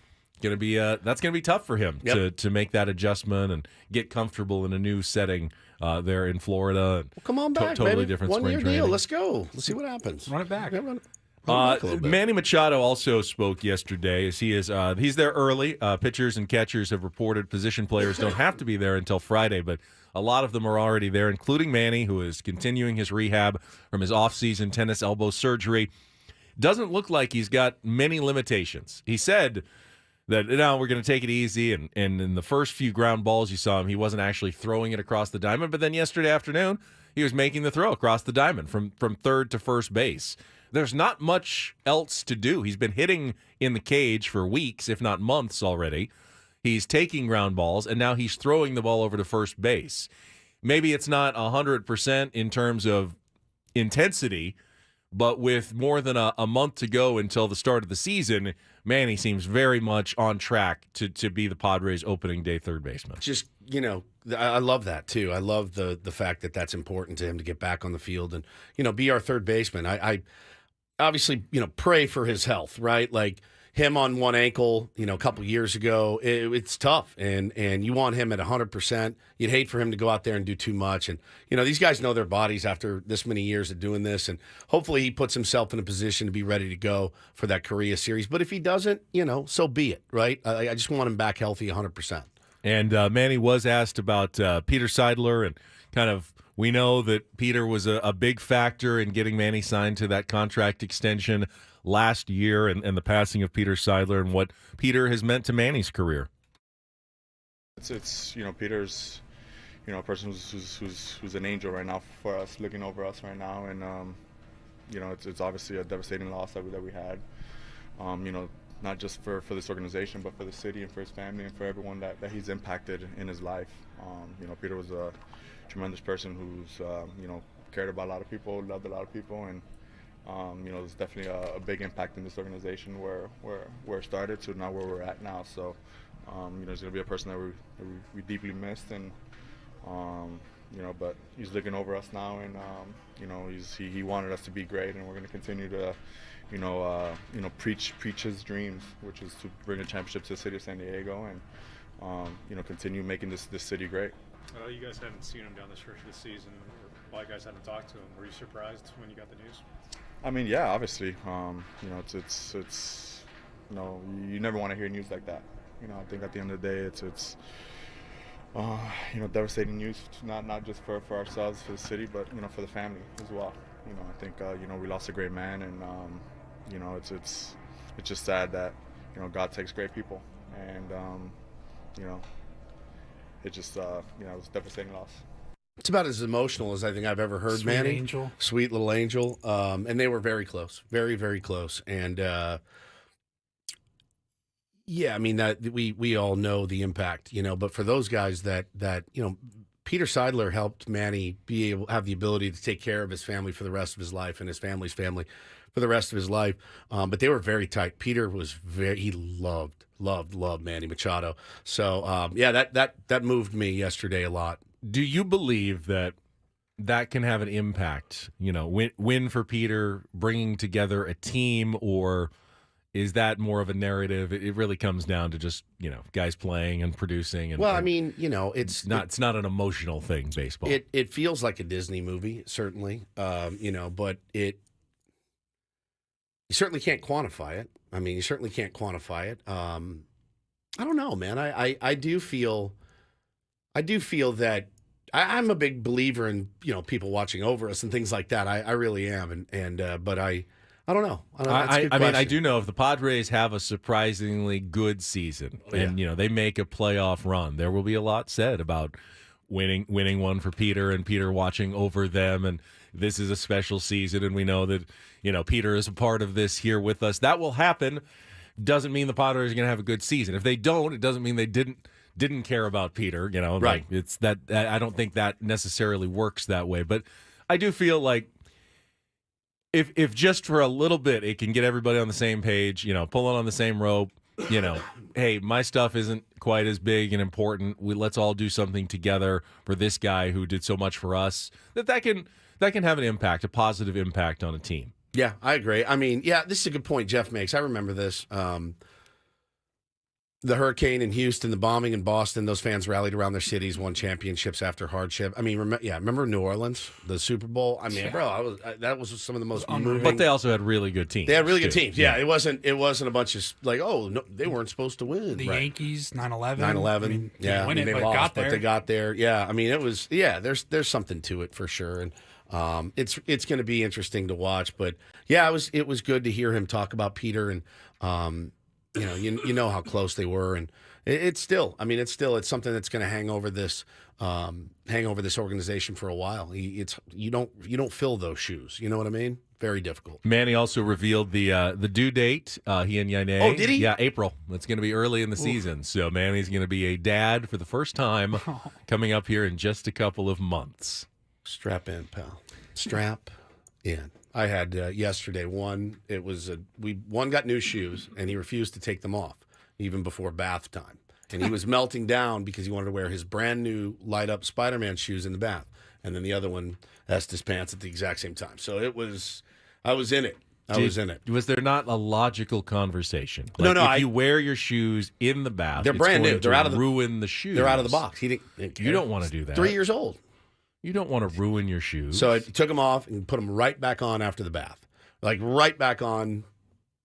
[SPEAKER 2] that's gonna be tough for him to make that adjustment and get comfortable in a new setting there in Florida.
[SPEAKER 1] Well, come on back,
[SPEAKER 2] totally
[SPEAKER 1] baby.
[SPEAKER 2] different
[SPEAKER 1] 1
[SPEAKER 2] spring
[SPEAKER 1] year
[SPEAKER 2] training.
[SPEAKER 1] deal. Let's go. Let's see what happens.
[SPEAKER 3] Run it back.
[SPEAKER 2] Manny Machado also spoke yesterday. As he's there early. Pitchers and catchers have reported position players don't have to be there until Friday, but a lot of them are already there, including Manny, who is continuing his rehab from his off-season tennis elbow surgery. Doesn't look like he's got many limitations. He said that we're going to take it easy, and in the first few ground balls you saw him, he wasn't actually throwing it across the diamond, but then yesterday afternoon he was making the throw across the diamond from third to first base. There's not much else to do. He's been hitting in the cage for weeks, if not months already. He's taking ground balls, and now he's throwing the ball over to first base. Maybe it's not 100% in terms of intensity, but with more than a month to go until the start of the season, Manny seems very much on track to be the Padres' opening day third baseman.
[SPEAKER 1] Just, I love that too. I love the fact that that's important to him to get back on the field and, be our third baseman. I obviously, pray for his health, right? Like him on one ankle, a couple years ago, it's tough. And you want him at 100%. You'd hate for him to go out there and do too much. And, these guys know their bodies after this many years of doing this. And hopefully he puts himself in a position to be ready to go for that Korea series. But if he doesn't, so be it, right? I just want him back healthy 100%.
[SPEAKER 2] And Manny was asked about Peter Seidler and kind of, we know that Peter was a big factor in getting Manny signed to that contract extension last year and the passing of Peter Seidler and what Peter has meant to Manny's career.
[SPEAKER 9] It's Peter's a person who's an angel right now for us, looking over us right now, and it's obviously a devastating loss that we had. Not just for this organization, but for the city and for his family and for everyone that he's impacted in his life. Peter was a tremendous person who's cared about a lot of people, loved a lot of people, and there's definitely a big impact in this organization where it started to now where we're at now. So he's going to be a person that we deeply missed, and but he's looking over us now, and he wanted us to be great, and we're going to continue to preach his dreams, which is to bring a championship to the city of San Diego, and continue making this city great.
[SPEAKER 10] I know you guys haven't seen him down the stretch of the season. A lot of guys haven't talked to him. Were you surprised when you got the news?
[SPEAKER 9] I mean, yeah, obviously. It's you never want to hear news like that. I think at the end of the day, it's devastating news, not just for ourselves, for the city, but for the family as well. I think we lost a great man, and it's just sad that God takes great people, and it just it was a devastating loss.
[SPEAKER 1] It's about as emotional as I think I've ever heard,
[SPEAKER 3] Sweet
[SPEAKER 1] Manny.
[SPEAKER 3] angel.
[SPEAKER 1] Sweet little angel. And they were very close. Very, very close. And yeah, I mean, that we all know the impact, but for those guys that Peter Seidler helped Manny have the ability to take care of his family for the rest of his life and his family's family for the rest of his life. But they were very tight. Peter was he loved Manny Machado. So yeah, that moved me yesterday a lot.
[SPEAKER 2] Do you believe that can have an impact? Win for Peter, bringing together a team, or is that more of a narrative? It really comes down to just guys playing and producing. And,
[SPEAKER 1] well, I mean, it's
[SPEAKER 2] not an emotional thing. Baseball.
[SPEAKER 1] It feels like a Disney movie, certainly. But you certainly can't quantify it. I mean, you certainly can't quantify it. I don't know, man. I do feel that I'm a big believer in people watching over us and things like that. I really am, but I don't know.
[SPEAKER 2] I mean, I do know if the Padres have a surprisingly good season and they make a playoff run, there will be a lot said about winning one for Peter and Peter watching over them, and this is a special season, and we know that Peter is a part of this here with us. That will happen. Doesn't mean the Padres are going to have a good season. If they don't, it doesn't mean they didn't care about Peter, right? Like it's that I don't think that necessarily works that way, but I do feel like if just for a little bit it can get everybody on the same page, pulling on the same rope, hey, my stuff isn't quite as big and important. Let's all do something together for this guy who did so much for us. That can have an impact, a positive impact on a team.
[SPEAKER 1] Yeah, I agree. I mean, yeah, this is a good point Jeff makes. I remember this. The hurricane in Houston, the bombing in Boston, those fans rallied around their cities, won championships after hardship. I mean, remember New Orleans, the Super Bowl? I mean, bro, that was some of the most moving.
[SPEAKER 2] But they also had really good teams.
[SPEAKER 1] They had really good teams. Yeah, it wasn't a bunch of no, they weren't supposed to win.
[SPEAKER 3] The Yankees, 9/11.
[SPEAKER 1] 9/11.
[SPEAKER 3] I mean,
[SPEAKER 1] they lost, but they got there. Yeah, I mean, it was. Yeah, there's something to it for sure, and it's going to be interesting to watch. But yeah, it was good to hear him talk about Peter and. You know how close they were, and it's something that's going to hang over this organization for a while. You don't fill those shoes. You know what I mean? Very difficult.
[SPEAKER 2] Manny also revealed the due date. He and Yane.
[SPEAKER 1] Oh, did he?
[SPEAKER 2] Yeah, April. It's going to be early in the season, so Manny's going to be a dad for the first time coming up here in just a couple of months.
[SPEAKER 1] Strap in, pal. Strap in. I had yesterday one got new shoes and he refused to take them off even before bath time. And he was melting down because he wanted to wear his brand new light up Spider-Man shoes in the bath. And then the other one asked his pants at the exact same time. So I was in it. Was
[SPEAKER 2] there not a logical conversation?
[SPEAKER 1] Like
[SPEAKER 2] no. If you wear your shoes in the bath,
[SPEAKER 1] they're brand new. They're out of
[SPEAKER 2] ruin the shoes.
[SPEAKER 1] They're out of the box. He didn't care.
[SPEAKER 2] You don't want to do that.
[SPEAKER 1] 3 years old.
[SPEAKER 2] You don't want to ruin your shoes.
[SPEAKER 1] So I took them off and put them right back on after the bath. Like right back on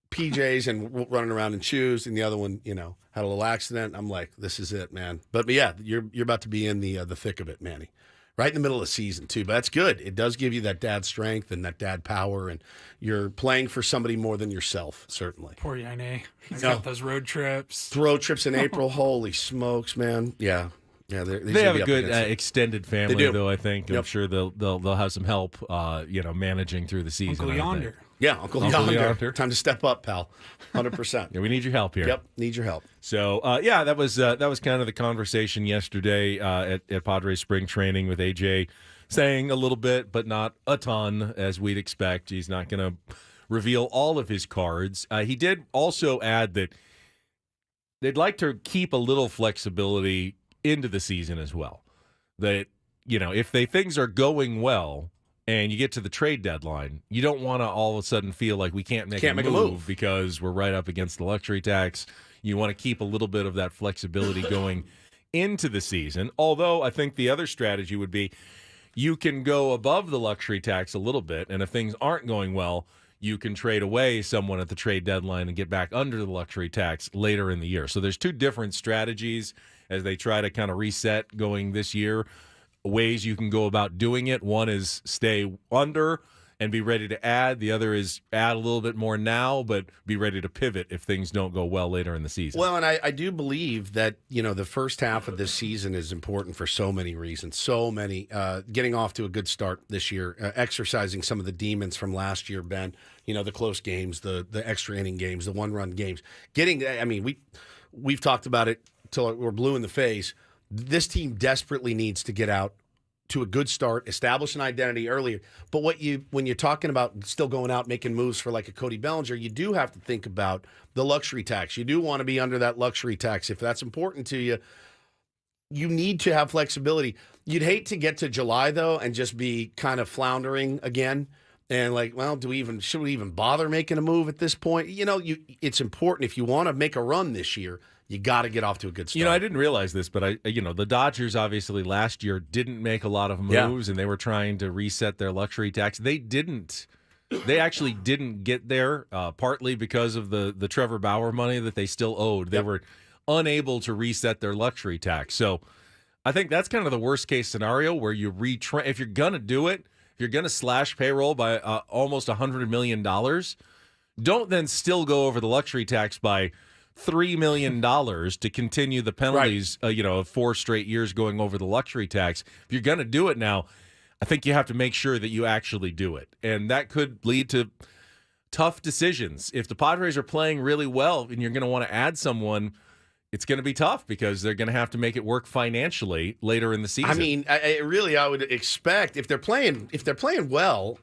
[SPEAKER 1] PJs and running around in shoes. And the other one, had a little accident. I'm like, this is it, man. But yeah, you're about to be in the thick of it, Manny. Right in the middle of the season, too. But that's good. It does give you that dad strength and that dad power. And you're playing for somebody more than yourself, certainly.
[SPEAKER 3] Poor Yane. He's got those road trips.
[SPEAKER 1] Road trips in April. Holy smokes, man. Yeah. Yeah,
[SPEAKER 2] they have a good extended family, though. I think
[SPEAKER 1] Yep.
[SPEAKER 2] I'm sure they'll have some help, managing through the season.
[SPEAKER 3] Uncle Yonder.
[SPEAKER 1] Yeah, Uncle Yonder. Time to step up, pal. 100%.
[SPEAKER 2] Yeah, we need your help here.
[SPEAKER 1] Yep, need your help.
[SPEAKER 2] So that was kind of the conversation yesterday at Padres spring training with AJ, saying a little bit, but not a ton, as we'd expect. He's not going to reveal all of his cards. He did also add that they'd like to keep a little flexibility into the season as well. That if things are going well and you get to the trade deadline, you don't want to all of a sudden feel like we can't make a move because we're right up against the luxury tax. You want to keep a little bit of that flexibility going into the season. Although I think the other strategy would be you can go above the luxury tax a little bit, and if things aren't going well, you can trade away someone at the trade deadline and get back under the luxury tax later in the year. So there's two different strategies as they try to kind of reset going this year. Ways you can go about doing it. One is stay under and be ready to add. The other is add a little bit more now, but be ready to pivot if things don't go well later in the season.
[SPEAKER 1] Well, and I do believe that, the first half of this season is important for so many reasons. So many. Getting off to a good start this year, exercising some of the demons from last year, Ben, the close games, the extra inning games, the one-run games. We've talked about it till we're blue in the face. This team desperately needs to get out to a good start, establish an identity earlier. But when you're talking about still going out making moves for like a Cody Bellinger, you do have to think about the luxury tax. You do want to be under that luxury tax. If that's important to you, you need to have flexibility. You'd hate to get to July, though, and just be kind of floundering again. And should we even bother making a move at this point? It's important if you want to make a run this year. You got to get off to a good start.
[SPEAKER 2] I didn't realize this, but the Dodgers obviously last year didn't make a lot of moves, and they were trying to reset their luxury tax. They didn't. They actually didn't get there, partly because of the Trevor Bauer money that they still owed. They were unable to reset their luxury tax. So I think that's kind of the worst case scenario where you if you're gonna do it, if you're gonna slash payroll by almost $100 million, don't then still go over the luxury tax by $3 million to continue the penalties, of 4 straight years going over the luxury tax. If you're going to do it now, I think you have to make sure that you actually do it. And that could lead to tough decisions. If the Padres are playing really well and you're going to want to add someone, it's going to be tough because they're going to have to make it work financially later in the season.
[SPEAKER 1] I would expect if they're playing well,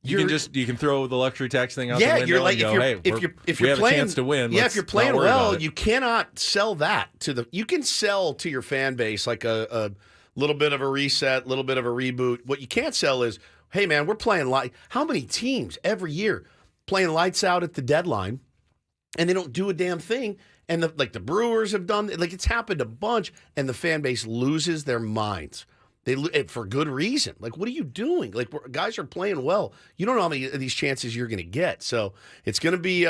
[SPEAKER 2] you can throw the luxury tax thing out the window
[SPEAKER 1] you're like,
[SPEAKER 2] and go,
[SPEAKER 1] if
[SPEAKER 2] we
[SPEAKER 1] you're
[SPEAKER 2] have
[SPEAKER 1] playing,
[SPEAKER 2] a chance to win.
[SPEAKER 1] Yeah, if you're playing
[SPEAKER 2] not worry
[SPEAKER 1] well,
[SPEAKER 2] about it.
[SPEAKER 1] you cannot sell that you can sell to your fan base like a little bit of a reset, a little bit of a reboot. What you can't sell is, hey man, we're playing light. How many teams every year playing lights out at the deadline and they don't do a damn thing? And the Brewers have done, it's happened a bunch, and the fan base loses their minds. For good reason. What are you doing? Guys are playing well. You don't know how many of these chances you're going to get. So it's going to be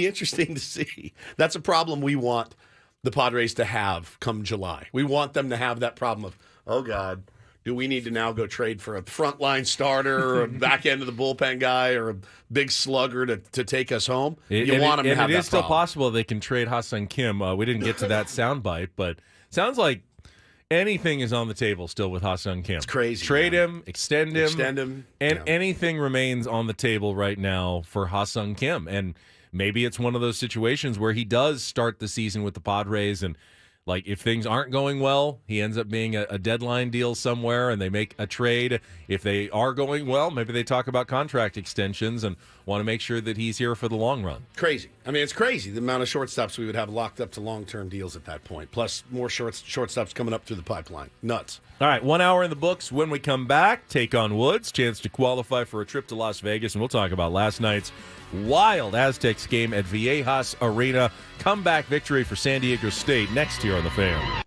[SPEAKER 1] interesting to see. That's a problem we want the Padres to have come July. We want them to have that problem of, oh God, do we need to now go trade for a frontline starter or a back end of the bullpen guy or a big slugger to take us home? You want them to have that
[SPEAKER 2] it is still
[SPEAKER 1] problem.
[SPEAKER 2] possible they can trade Ha-Seong Kim. We didn't get to that soundbite, but sounds like anything is on the table still with Ha-Seong Kim.
[SPEAKER 1] It's crazy.
[SPEAKER 2] Trade him, extend him. And
[SPEAKER 1] Yeah.
[SPEAKER 2] anything remains on the table right now for Ha-Seong Kim. And maybe it's one of those situations where he does start the season with the Padres and if things aren't going well, he ends up being a deadline deal somewhere and they make a trade. If they are going well, maybe they talk about contract extensions and want to make sure that he's here for the long run.
[SPEAKER 1] Crazy. It's crazy the amount of shortstops we would have locked up to long-term deals at that point. Plus more shortstops coming up through the pipeline. Nuts.
[SPEAKER 2] All right, 1 hour in the books. When we come back, take on Woods, chance to qualify for a trip to Las Vegas, and we'll talk about last night's wild Aztecs game at Viejas Arena. Comeback victory for San Diego State next year on The Fan.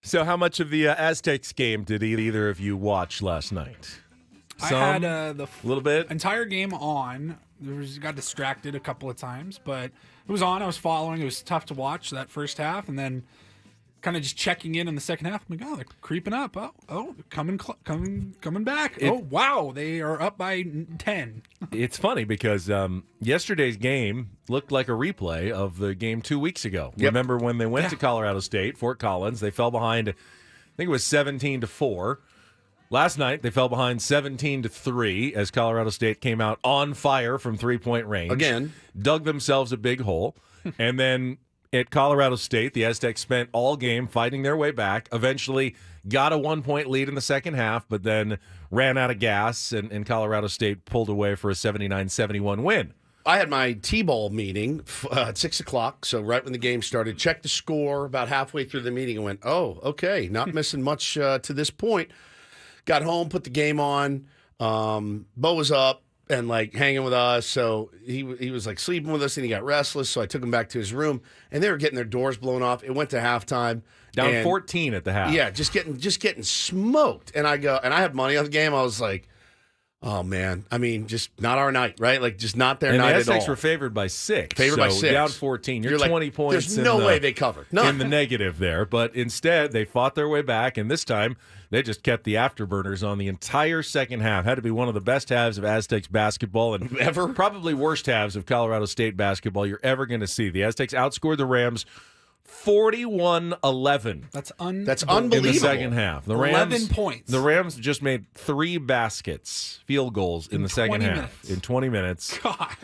[SPEAKER 2] So how much of the Aztecs game did either of you watch last night?
[SPEAKER 3] I had the
[SPEAKER 2] little bit
[SPEAKER 3] entire game on. Got distracted a couple of times, but it was on. I was following. It was tough to watch that first half, and then kind of just checking in the second half. I'm like, oh, they're creeping up. Oh, coming back. Oh, wow, they are up by 10.
[SPEAKER 2] It's funny because yesterday's game looked like a replay of the game 2 weeks ago.
[SPEAKER 1] Yep.
[SPEAKER 2] Remember when they went to Colorado State, Fort Collins? They fell behind. I think it was 17-4. Last night, they fell behind 17-3 as Colorado State came out on fire from three-point range.
[SPEAKER 1] Again.
[SPEAKER 2] Dug themselves a big hole. And then at Colorado State, the Aztecs spent all game fighting their way back, eventually got a 1-point lead in the second half, but then ran out of gas, and Colorado State pulled away for a 79-71 win.
[SPEAKER 1] I had my T-ball meeting at 6 o'clock, so right when the game started, checked the score about halfway through the meeting and went, oh, okay, not missing much to this point. Got home, put the game on. Bo was up and like hanging with us, so he was like sleeping with us, and he got restless. So I took him back to his room, and they were getting their doors blown off. It went to halftime,
[SPEAKER 2] down 14 at the half.
[SPEAKER 1] Yeah, just getting smoked. And I go, and I had money on the game. I was like, oh man, I mean, just not our night, right? Like just not their night at all.
[SPEAKER 2] The Aztecs were favored by 6.
[SPEAKER 1] By 6.
[SPEAKER 2] Down 14. You're
[SPEAKER 1] like,
[SPEAKER 2] 20 points.
[SPEAKER 1] There's no way they covered. None.
[SPEAKER 2] In the negative there, but instead they fought their way back, and this time they just kept the afterburners on the entire second half. Had to be one of the best halves of Aztecs basketball and
[SPEAKER 1] ever.
[SPEAKER 2] Probably worst halves of Colorado State basketball you're ever going to see. The Aztecs outscored the Rams 41-11.
[SPEAKER 3] That's
[SPEAKER 1] unbelievable.
[SPEAKER 2] In the second half. The Rams,
[SPEAKER 3] 11 points.
[SPEAKER 2] The Rams just made 3 baskets, field goals in the second half in 20 minutes.
[SPEAKER 3] God.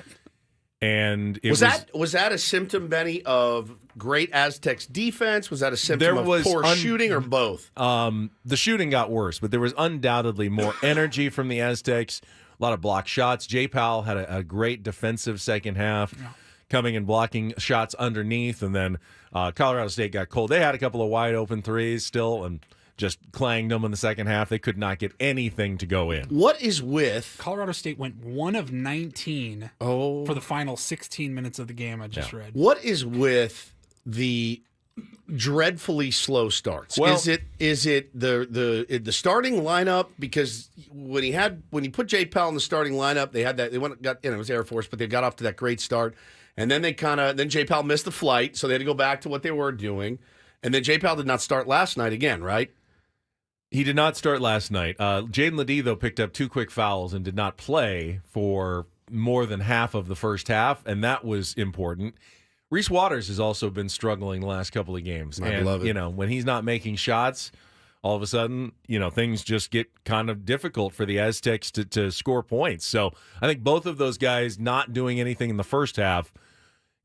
[SPEAKER 2] And
[SPEAKER 1] was that a symptom, Benny, of great Aztecs defense? Was that a symptom of poor shooting, or both?
[SPEAKER 2] The shooting got worse, but there was undoubtedly more energy from the Aztecs. A lot of block shots. J. Powell had a great defensive second half, coming and blocking shots underneath, and then Colorado State got cold. They had a couple of wide open threes still, and just clanged them in the second half. They could not get anything to go in.
[SPEAKER 1] What is with
[SPEAKER 3] Colorado State went 1 of 19 for the final 16 minutes of the game I just read.
[SPEAKER 1] What is with the dreadfully slow starts?
[SPEAKER 2] Well,
[SPEAKER 1] is it the starting lineup? Because when he put J. Powell in the starting lineup, it was Air Force, but they got off to that great start, and then then J. Powell missed the flight, so they had to go back to what they were doing, and then J. Powell did not start last night again, right?
[SPEAKER 2] He did not start last night. Jaden Ledee, though, picked up 2 quick fouls and did not play for more than half of the first half, and that was important. Reese Waters has also been struggling the last couple of games.
[SPEAKER 1] I love it.
[SPEAKER 2] When he's not making shots, all of a sudden, things just get kind of difficult for the Aztecs to score points. So I think both of those guys not doing anything in the first half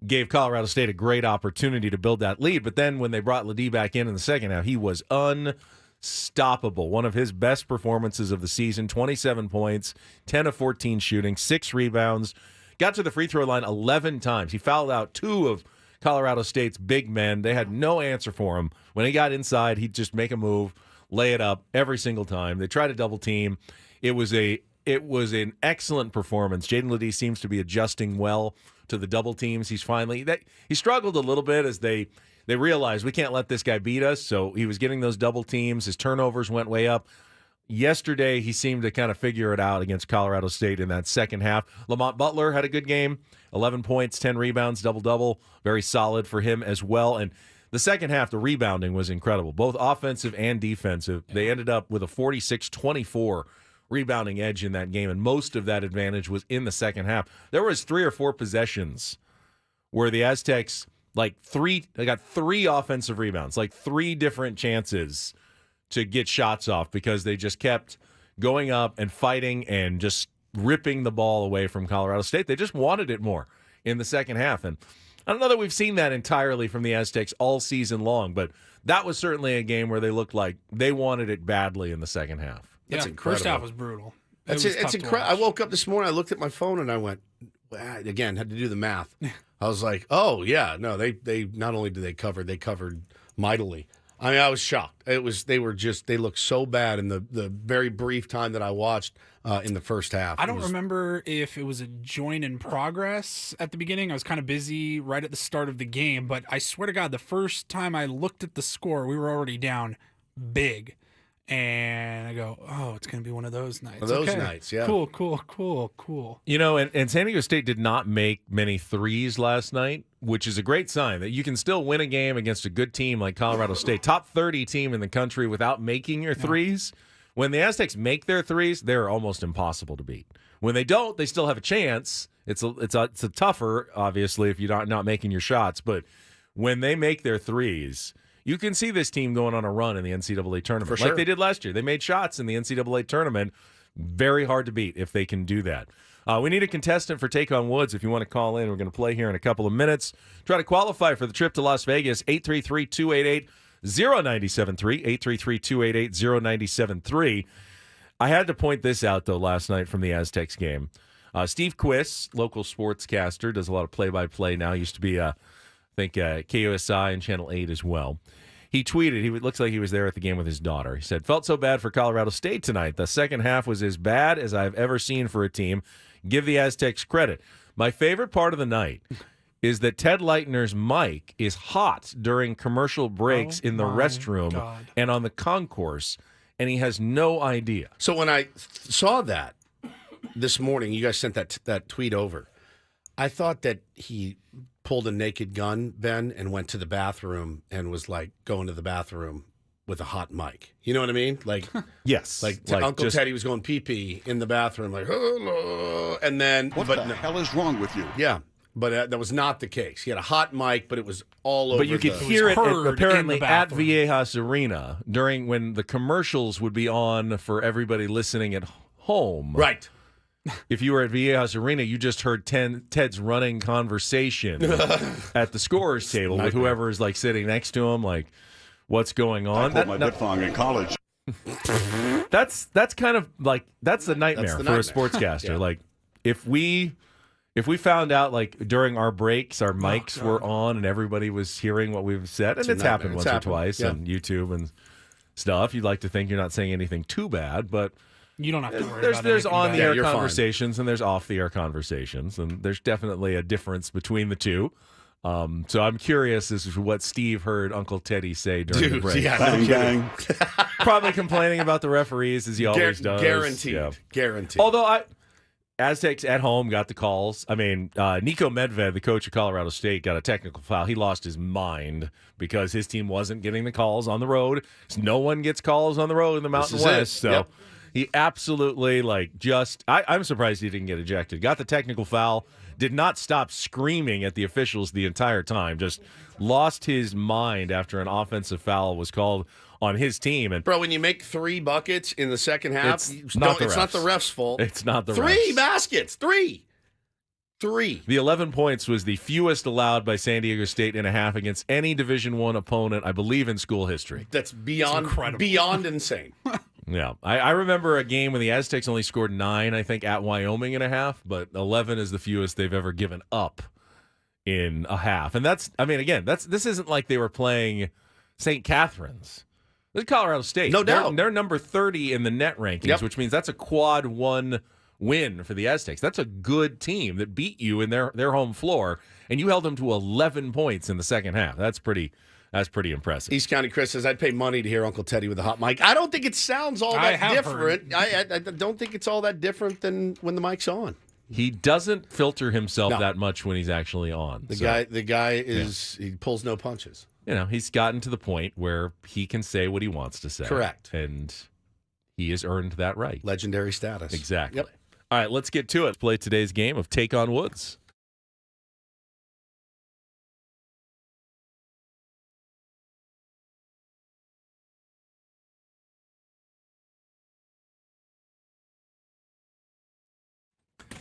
[SPEAKER 2] gave Colorado State a great opportunity to build that lead. But then when they brought Ledee back in the second half, he was unstoppable. One of his best performances of the season, 27 points, 10 of 14 shooting, 6 rebounds, got to the free throw line 11 times. He fouled out 2 of Colorado State's big men. They had no answer for him. When he got inside, he'd just make a move, lay it up every single time. They tried to double team. It was an excellent performance. Jaden Ledee seems to be adjusting well to the double teams. He struggled a little bit as they realized we can't let this guy beat us, so he was getting those double teams. His turnovers went way up. Yesterday, he seemed to kind of figure it out against Colorado State in that second half. Lamont Butler had a good game, 11 points, 10 rebounds, double-double. Very solid for him as well. And the second half, the rebounding was incredible, both offensive and defensive. They ended up with a 46-24 rebounding edge in that game, and most of that advantage was in the second half. There was 3 or 4 possessions where the Aztecs they got 3 offensive rebounds, 3 different chances to get shots off because they just kept going up and fighting and just ripping the ball away from Colorado State. They just wanted it more in the second half. And I don't know that we've seen that entirely from the Aztecs all season long, but that was certainly a game where they looked like they wanted it badly in the second half.
[SPEAKER 1] That's incredible.
[SPEAKER 3] First half was brutal.
[SPEAKER 1] It's incredible. I woke up this morning, I looked at my phone, and I went, again, had to do the math. I was like, oh, yeah, no, they not only did they covered mightily. I mean, I was shocked. They looked so bad in the very brief time that I watched in the first half.
[SPEAKER 3] I don't remember if it was a join in progress at the beginning. I was kind of busy right at the start of the game, but I swear to God, the first time I looked at the score, we were already down big. And I go, oh, it's going to be one of those nights.
[SPEAKER 1] Those nights, yeah.
[SPEAKER 3] Cool.
[SPEAKER 2] You know, and San Diego State did not make many threes last night, which is a great sign that you can still win a game against a good team like Colorado State, top 30 team in the country, without making your threes. When the Aztecs make their threes, they're almost impossible to beat. When they don't, they still have a chance. It's a tougher, obviously, if you're not making your shots. But when they make their threes, you can see this team going on a run in the NCAA tournament.
[SPEAKER 1] For sure.
[SPEAKER 2] Like they did last year. They made shots in the NCAA tournament. Very hard to beat if they can do that. We need a contestant for Take on Woods. If you want to call in, we're going to play here in a couple of minutes. Try to qualify for the trip to Las Vegas, 833-288-0973, 833-288-0973. I had to point this out, though, last night from the Aztecs game. Steve Quiss, local sportscaster, does a lot of play-by-play now. Used to be, I think, KUSI and Channel 8 as well. He tweeted, looks like he was there at the game with his daughter. He said, felt so bad for Colorado State tonight. The second half was as bad as I've ever seen for a team. Give the Aztecs credit. My favorite part of the night is that Ted Leitner's mic is hot during commercial breaks in the restroom and on the concourse, and he has no idea.
[SPEAKER 1] So when I saw that this morning, you guys sent that tweet over, I thought that he pulled a naked gun, Ben, and went to the bathroom and was like going to the bathroom with a hot mic. You know what I mean? Like,
[SPEAKER 2] yes,
[SPEAKER 1] like Uncle Teddy was going pee-pee in the bathroom, like, hello, and then
[SPEAKER 11] what the hell is wrong with you?
[SPEAKER 1] Yeah, but that was not the case. He had a hot mic, but it was all over.
[SPEAKER 2] But you could hear it apparently at Viejas Arena during when the commercials would be on for everybody listening at home.
[SPEAKER 1] Right.
[SPEAKER 2] If you were at Viejas Arena, you just heard Ted's running conversation at the scorer's table with whoever is like sitting next to him, like, what's going on?
[SPEAKER 11] I pulled my diphthong in college.
[SPEAKER 2] That's kind of like that's a nightmare for a sportscaster. Yeah. Like if we found out like during our breaks our mics were on and everybody was hearing what we've said, and it's happened once or twice on YouTube and stuff. You'd like to think you're not saying anything too bad, but
[SPEAKER 3] you don't have to worry about
[SPEAKER 2] there's on the air conversations and there's off the air conversations, and there's definitely a difference between the two. So I'm curious as to what Steve heard Uncle Teddy say during the break.
[SPEAKER 1] Yeah,
[SPEAKER 11] bang, bang.
[SPEAKER 2] Probably complaining about the referees as he always does.
[SPEAKER 1] Guaranteed.
[SPEAKER 2] Yeah.
[SPEAKER 1] Guaranteed.
[SPEAKER 2] Although Aztecs at home got the calls. I mean, Nico Medved, the coach of Colorado State, got a technical foul. He lost his mind because his team wasn't getting the calls on the road. No one gets calls on the road in the Mountain West. So he absolutely I'm surprised he didn't get ejected. Got the technical foul. Did not stop screaming at the officials the entire time. Just lost his mind after an offensive foul was called on his team. And
[SPEAKER 1] bro, when you make 3 buckets in the second half,
[SPEAKER 2] it's not the refs' fault.
[SPEAKER 1] It's not the
[SPEAKER 2] 3
[SPEAKER 1] refs. Baskets. 3.
[SPEAKER 2] The 11 points was the fewest allowed by San Diego State in a half against any Division I opponent, I believe, in school history.
[SPEAKER 1] That's beyond insane.
[SPEAKER 2] Yeah, I remember a game when the Aztecs only scored 9, I think, at Wyoming in a half, but 11 is the fewest they've ever given up in a half. And this isn't like they were playing St. Catherine's. This is Colorado State.
[SPEAKER 1] No doubt.
[SPEAKER 2] They're number 30 in the net rankings, which means that's a quad 1 win for the Aztecs. That's a good team that beat you in their home floor, and you held them to 11 points in the second half. That's pretty impressive.
[SPEAKER 1] East County Chris says, I'd pay money to hear Uncle Teddy with a hot mic. I don't think it sounds all that different. I don't think it's all that different than when the mic's on.
[SPEAKER 2] He doesn't filter himself that much when he's actually on.
[SPEAKER 1] The guy is he pulls no punches.
[SPEAKER 2] You know, he's gotten to the point where he can say what he wants to say.
[SPEAKER 1] Correct.
[SPEAKER 2] And he has earned that right.
[SPEAKER 1] Legendary status.
[SPEAKER 2] Exactly.
[SPEAKER 1] Yep.
[SPEAKER 2] All right, let's get to it. Play today's game of Take on Woods.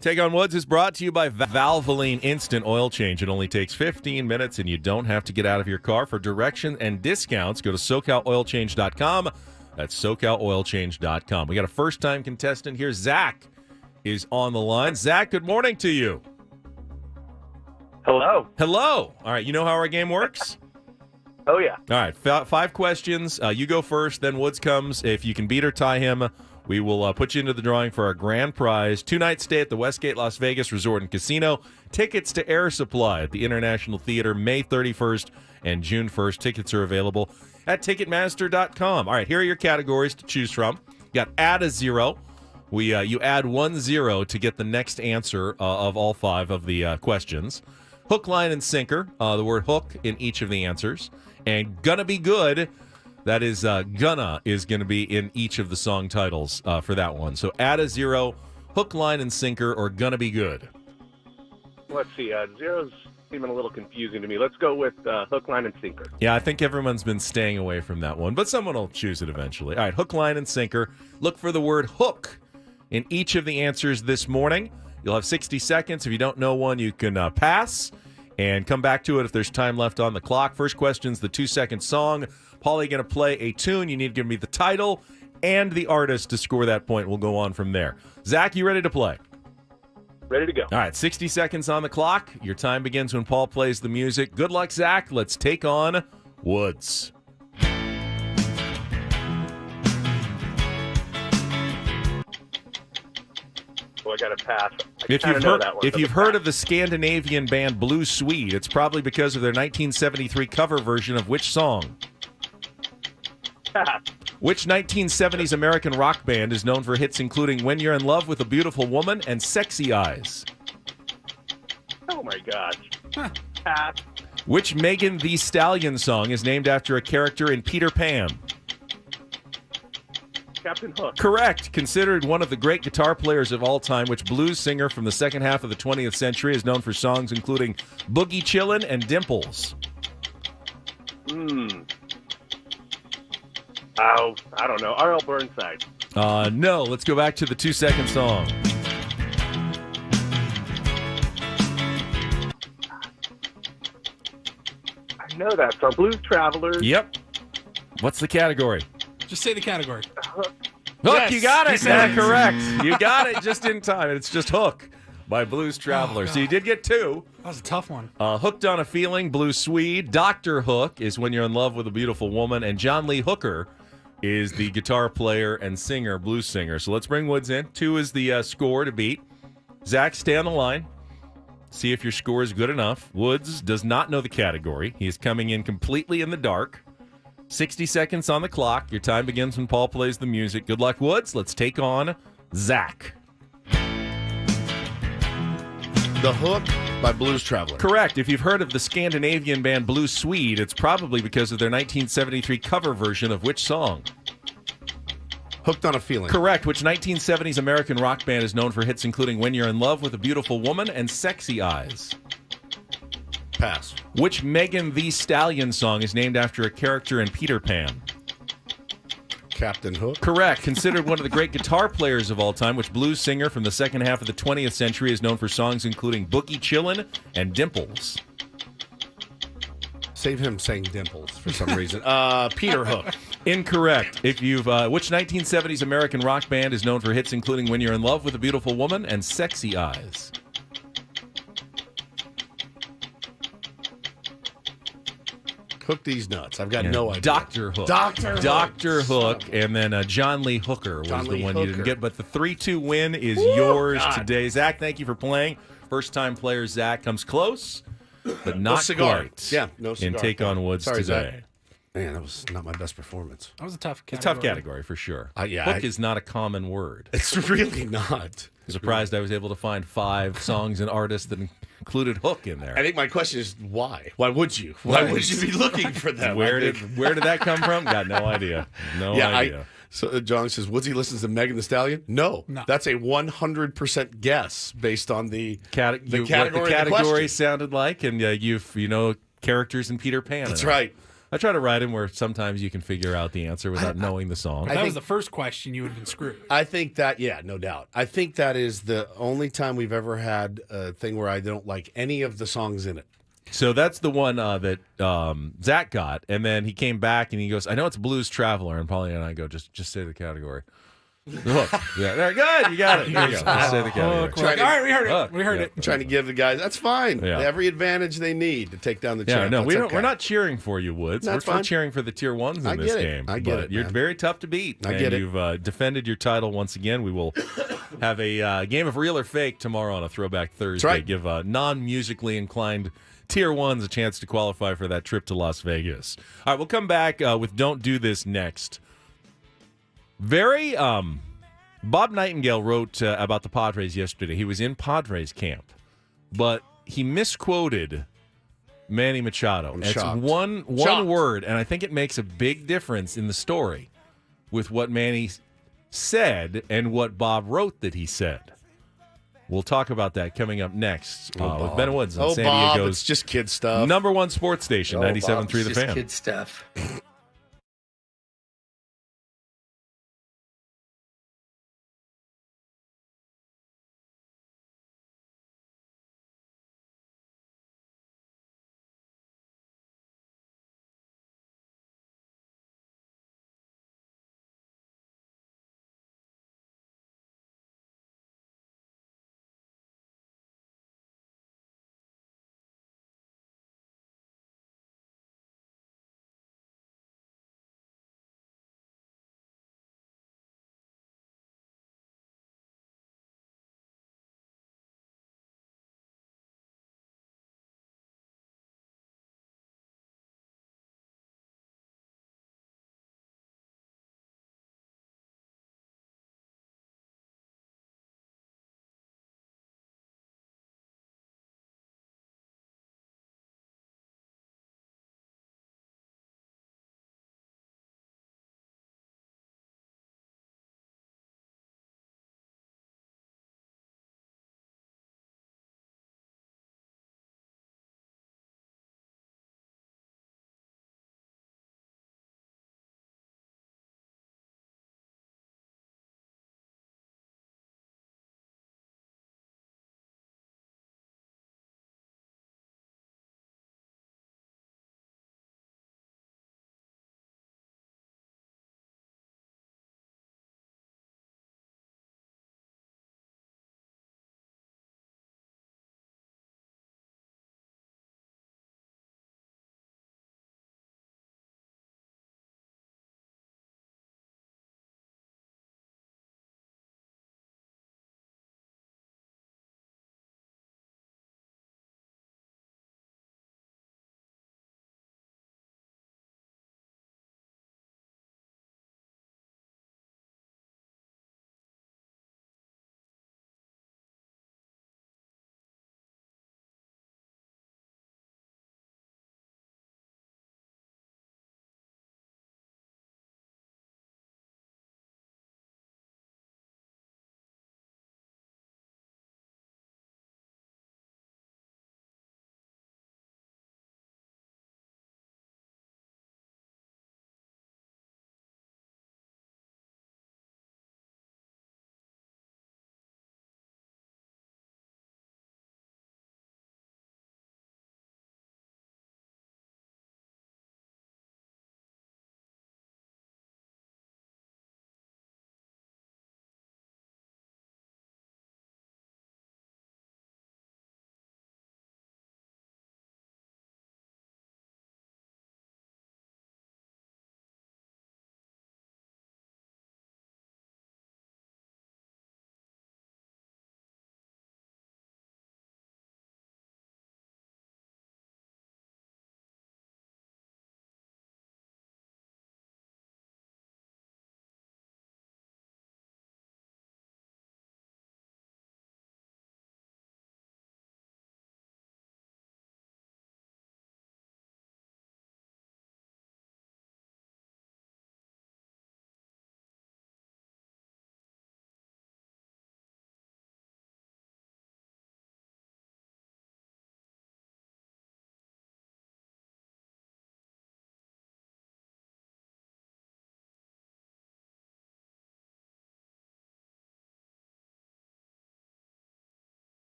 [SPEAKER 2] Take on Woods is brought to you by Valvoline Instant Oil Change. It only takes 15 minutes, and you don't have to get out of your car. For direction and discounts, go to SoCalOilChange.com. That's SoCalOilChange.com. We got a first-time contestant here. Zach is on the line. Zach, good morning to you.
[SPEAKER 12] Hello.
[SPEAKER 2] Hello. All right, you know how our game works?
[SPEAKER 12] Oh, yeah.
[SPEAKER 2] All right, 5 questions. You go first, then Woods comes. If you can beat or tie him, We will put you into the drawing for our grand prize, 2-night stay at the Westgate Las Vegas Resort and Casino, tickets to Air Supply at the International Theater May 31st and June 1st. Tickets are available at Ticketmaster.com. All right, here are your categories to choose from. You got add a zero. You add 1 0 to get the next answer of all 5 of the questions. Hook, line, and sinker. The word hook in each of the answers. And gonna be good. That is gonna is going to be in each of the song titles for that one. So add a 0, hook, line, and sinker, or gonna be good.
[SPEAKER 12] Let's see. Zero's seeming a little confusing to me. Let's go with hook, line, and sinker.
[SPEAKER 2] Yeah, I think everyone's been staying away from that one, but someone will choose it eventually. All right, hook, line, and sinker. Look for the word hook in each of the answers this morning. You'll have 60 seconds. If you don't know one, you can pass and come back to it if there's time left on the clock. First question's the 2-second song. Paulie going to play a tune. You need to give me the title and the artist to score that point. We'll go on from there. Zach, you ready to play?
[SPEAKER 12] Ready to go.
[SPEAKER 2] All right, 60 seconds on the clock. Your time begins when Paul plays the music. Good luck, Zach. Let's take on Woods.
[SPEAKER 12] Oh, I got to pass.
[SPEAKER 2] If you've heard of the Scandinavian band Blue Swede, it's probably because of their 1973 cover version of which song?
[SPEAKER 12] Pass.
[SPEAKER 2] Which 1970s American rock band is known for hits including When You're in Love with a Beautiful Woman and Sexy Eyes?
[SPEAKER 12] Oh, my gosh. Pass.
[SPEAKER 2] Which Megan Thee Stallion song is named after a character in Peter Pan?
[SPEAKER 12] Captain Hook.
[SPEAKER 2] Correct. Considered one of the great guitar players of all time, which blues singer from the second half of the 20th century is known for songs including Boogie Chillin' and Dimples?
[SPEAKER 12] Oh, I don't know. R.L. Burnside.
[SPEAKER 2] No. Let's go back to the 2-second song.
[SPEAKER 12] I know that song. Blues Travelers.
[SPEAKER 2] Yep. What's the category?
[SPEAKER 3] Just say the category.
[SPEAKER 2] Hook,
[SPEAKER 3] Yes,
[SPEAKER 2] you got it.
[SPEAKER 3] he said it.
[SPEAKER 2] Correct. You got it just in time. It's just Hook by Blues Traveler. So you did get 2.
[SPEAKER 3] That was a tough one.
[SPEAKER 2] Hooked on a Feeling, Blue Swede. Dr. Hook is When You're in Love with a Beautiful Woman. And John Lee Hooker is the guitar player and singer, blues singer. So let's bring Woods in. 2 is the score to beat. Zach, stay on the line. See if your score is good enough. Woods does not know the category. He is coming in completely in the dark. 60 seconds on the clock. Your time begins when Paul plays the music. Good luck, Woods. Let's take on Zach.
[SPEAKER 1] The Hook by Blues Traveler.
[SPEAKER 2] Correct. If you've heard of the Scandinavian band Blue Swede, it's probably because of their 1973 cover version of which song?
[SPEAKER 1] Hooked on a Feeling.
[SPEAKER 2] Correct. Which 1970s American rock band is known for hits including When You're in Love with a Beautiful Woman and Sexy Eyes?
[SPEAKER 1] Pass.
[SPEAKER 2] Which Megan Thee Stallion song is named after a character in Peter Pan?
[SPEAKER 1] Captain Hook.
[SPEAKER 2] Correct. Considered one of the great guitar players of all time, which blues singer from the second half of the 20th century is known for songs including Boogie Chillin' and Dimples?
[SPEAKER 1] Save him saying Dimples for some reason. Peter Hook.
[SPEAKER 2] Incorrect. If you've which 1970s American rock band is known for hits including When You're in Love with a Beautiful Woman and Sexy Eyes?
[SPEAKER 1] Hook these nuts. I've got no idea.
[SPEAKER 2] Dr. Hook. Dr. Hook. And then John Lee Hooker was
[SPEAKER 1] John
[SPEAKER 2] the
[SPEAKER 1] Lee
[SPEAKER 2] one you
[SPEAKER 1] Hooker.
[SPEAKER 2] didn't get. But the 3-2 win is yours
[SPEAKER 1] God.
[SPEAKER 2] today. Zach, thank you for playing. First-time player Zach comes close, but
[SPEAKER 1] No
[SPEAKER 2] not
[SPEAKER 1] cigar.
[SPEAKER 2] quite.
[SPEAKER 1] Yeah, no cigar.
[SPEAKER 2] And take on Woods
[SPEAKER 1] Sorry,
[SPEAKER 2] today.
[SPEAKER 1] Zach. Man, that was not my best performance.
[SPEAKER 3] That was a tough
[SPEAKER 2] It's
[SPEAKER 3] category.
[SPEAKER 2] a tough category for sure.
[SPEAKER 1] Yeah,
[SPEAKER 2] Hook is not a common word.
[SPEAKER 1] It's really not.
[SPEAKER 2] I'm surprised I was able to find 5 songs and artists that included Hook in there.
[SPEAKER 1] I think my question is why? Why would you? Why would you be looking for them?
[SPEAKER 2] Where did that come from? Got no idea. No idea.
[SPEAKER 1] So John says, Woodsy listens to Megan Thee Stallion? No. That's a 100% guess based on the category.
[SPEAKER 2] What the
[SPEAKER 1] in
[SPEAKER 2] category
[SPEAKER 1] question.
[SPEAKER 2] sounded like, and you characters in Peter Pan.
[SPEAKER 1] That's right.
[SPEAKER 2] I try to write them where sometimes you can figure out the answer without knowing the song.
[SPEAKER 3] If that was the first question, you would have been screwed.
[SPEAKER 1] I think that, yeah, no doubt. I think that is the only time we've ever had a thing where I don't like any of the songs in it.
[SPEAKER 2] So that's the one that Zach got, and then he came back and he goes, "I know it's Blues Traveler," and Paulie and I go, "Just say the category." Hook. Yeah, there, good. You got it. There you go. Let's say the category.
[SPEAKER 3] All right, we heard it.
[SPEAKER 2] Hook.
[SPEAKER 3] We heard
[SPEAKER 2] Yeah.
[SPEAKER 3] it.
[SPEAKER 1] I'm trying to give the guys. That's fine.
[SPEAKER 2] Yeah.
[SPEAKER 1] Every advantage they need to take down the
[SPEAKER 2] Yeah,
[SPEAKER 1] champ.
[SPEAKER 2] no,
[SPEAKER 1] That's
[SPEAKER 2] we don't.
[SPEAKER 1] okay.
[SPEAKER 2] We're not cheering for you, Woods.
[SPEAKER 1] That's
[SPEAKER 2] we're
[SPEAKER 1] fine.
[SPEAKER 2] cheering for the tier ones
[SPEAKER 1] I
[SPEAKER 2] in this
[SPEAKER 1] get it.
[SPEAKER 2] game.
[SPEAKER 1] I get
[SPEAKER 2] But
[SPEAKER 1] it,
[SPEAKER 2] You're
[SPEAKER 1] man.
[SPEAKER 2] very tough to beat.
[SPEAKER 1] I get it.
[SPEAKER 2] You've defended your title once again. We will have a game of real or fake tomorrow on a Throwback Thursday.
[SPEAKER 1] right.
[SPEAKER 2] Give non-musically inclined tier ones a chance to qualify for that trip to Las Vegas. All right, we'll come back with Don't Do This next. Bob Nightingale wrote about the Padres yesterday. He was in Padres camp, but he misquoted Manny Machado.
[SPEAKER 1] I'm
[SPEAKER 2] It's
[SPEAKER 1] shocked.
[SPEAKER 2] one
[SPEAKER 1] Shocked.
[SPEAKER 2] word, and I think it makes a big difference in the story with what Manny said and what Bob wrote that he said. We'll talk about that coming up next with Ben Woods on San
[SPEAKER 1] Bob,
[SPEAKER 2] Diego's
[SPEAKER 1] it's just kid stuff.
[SPEAKER 2] #1 sports station, 97.3 The Fan.
[SPEAKER 13] Kid stuff.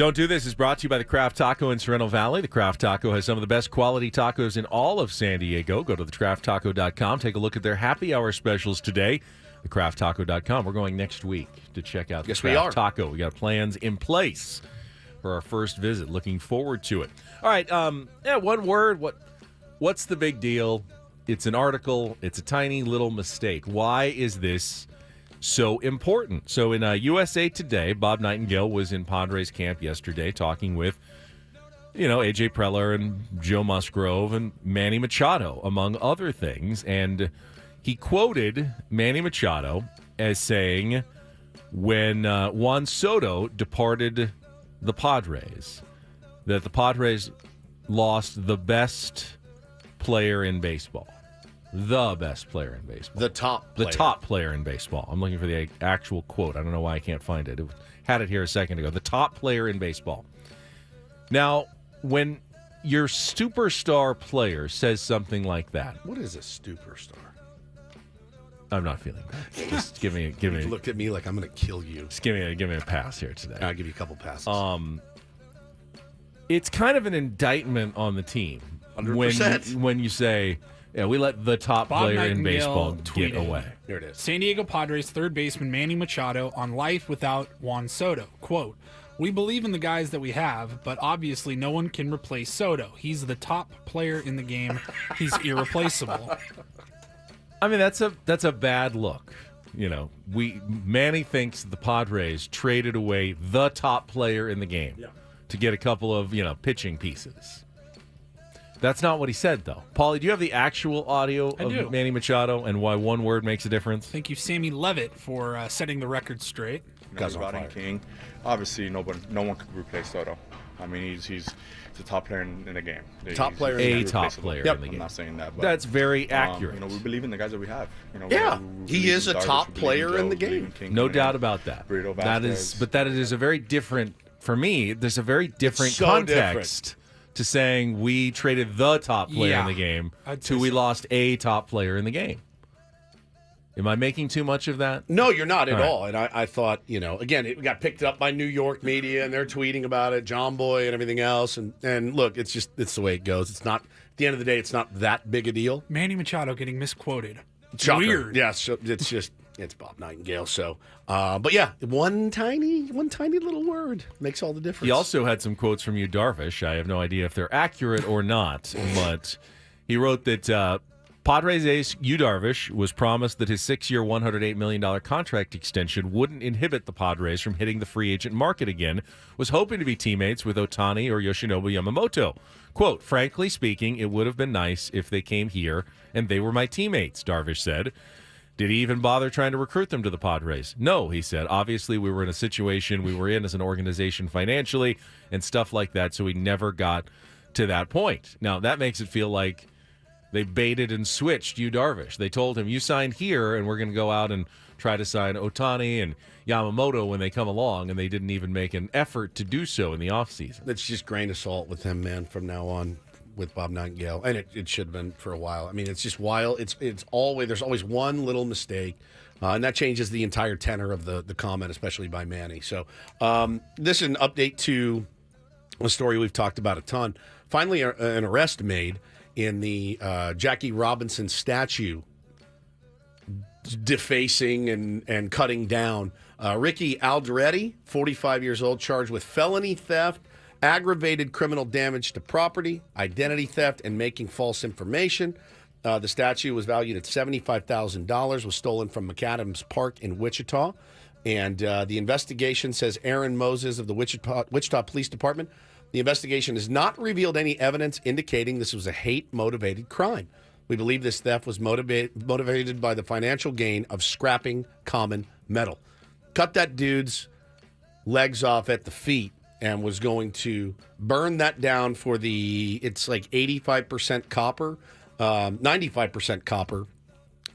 [SPEAKER 2] Don't Do This is brought to you by the Craft Taco in Sorrento Valley. The Craft Taco has some of the best quality tacos in all of San Diego. Go to thecrafttaco.com. Take a look at their happy hour specials today. Thecrafttaco.com. We're going next week to check out the Craft Taco. We got plans in place for our first visit. Looking forward to it. All right. One word. What's the big deal? It's an article. It's a tiny little mistake. Why is this so important? So in USA Today, Bob Nightingale was in Padres camp yesterday talking with, AJ Preller and Joe Musgrove and Manny Machado, among other things. And he quoted Manny Machado as saying, when Juan Soto departed the Padres, that the Padres lost the best player in baseball. The best player in baseball.
[SPEAKER 1] The top player
[SPEAKER 2] in baseball. I'm looking for the actual quote. I don't know why I can't find it. Had it here a second ago. The top player in baseball. Now, when your superstar player says something like that.
[SPEAKER 1] What is a superstar?
[SPEAKER 2] I'm not feeling that. Just give me.
[SPEAKER 1] You looked at me like I'm going to kill you.
[SPEAKER 2] Just give me a pass here today.
[SPEAKER 1] I'll give you a couple passes.
[SPEAKER 2] It's kind of an indictment on the team
[SPEAKER 1] 100%.
[SPEAKER 2] when you say, yeah, we let the top player in baseball get away.
[SPEAKER 1] Here it is.
[SPEAKER 3] San Diego Padres third baseman Manny Machado on life without Juan Soto. Quote, "We believe in the guys that we have, but obviously no one can replace Soto. He's the top player in the game. He's irreplaceable."
[SPEAKER 2] I mean, that's a bad look. Manny thinks the Padres traded away the top player in the game to get a couple of, pitching pieces. That's not what he said, though. Paulie, do you have the actual audio of Manny Machado and why one word makes a difference?
[SPEAKER 3] Thank you, Sammy Levit, for setting the record straight.
[SPEAKER 9] Guys brought in King. Obviously, no one could replace Soto. I mean, he's the top player in the game.
[SPEAKER 1] Top player in the game.
[SPEAKER 9] I'm not saying that. But,
[SPEAKER 2] that's very accurate.
[SPEAKER 9] We believe in the guys that we have.
[SPEAKER 1] He is a top player in the game.
[SPEAKER 2] No doubt about that. That is a very different. For me, there's a very different context to saying we traded the top player in the game to we lost a top player in the game. Am I making too much of that?
[SPEAKER 1] No, you're not at all. And I thought, again, it got picked up by New York media, and they're tweeting about it, John Boy and everything else. And look, it's the way it goes. It's not, at the end of the day, it's not that big a deal.
[SPEAKER 3] Manny Machado getting misquoted.
[SPEAKER 1] Shocker.
[SPEAKER 3] Weird.
[SPEAKER 1] Yeah, so it's Bob Nightingale. So, but yeah, one tiny little word makes all the difference.
[SPEAKER 2] He also had some quotes from Yu Darvish. I have no idea if they're accurate or not, but he wrote that Padres ace Yu Darvish was promised that his 6-year, $108 million contract extension wouldn't inhibit the Padres from hitting the free agent market again, was hoping to be teammates with Ohtani or Yoshinobu Yamamoto. Quote, "Frankly speaking, it would have been nice if they came here and they were my teammates," Darvish said. Did he even bother trying to recruit them to the Padres? No, he said. Obviously, we were in a situation we were in as an organization financially and stuff like that, so we never got to that point. Now, that makes it feel like they baited and switched Yu Darvish. They told him, you signed here, and we're going to go out and try to sign Ohtani and Yamamoto when they come along, and they didn't even make an effort to do so in the offseason.
[SPEAKER 1] It's just grain of salt with him, man, from now on with Bob Nightingale. And it should have been for a while. I mean, it's just wild. There's always one little mistake, and that changes the entire tenor of the comment, especially by Manny. So this is an update to a story we've talked about a ton. Finally, an arrest made in the Jackie Robinson statue defacing and cutting down. Ricky Alderetti, 45 years old, charged with felony theft, aggravated criminal damage to property, identity theft, and making false information. The statue was valued at $75,000, was stolen from McAdams Park in Wichita. And the investigation, says Aaron Moses of the Wichita Police Department, the investigation has not revealed any evidence indicating this was a hate-motivated crime. We believe this theft was motivated by the financial gain of scrapping common metal. Cut that dude's legs off at the feet and was going to burn that down for it's like 85% copper, 95% copper.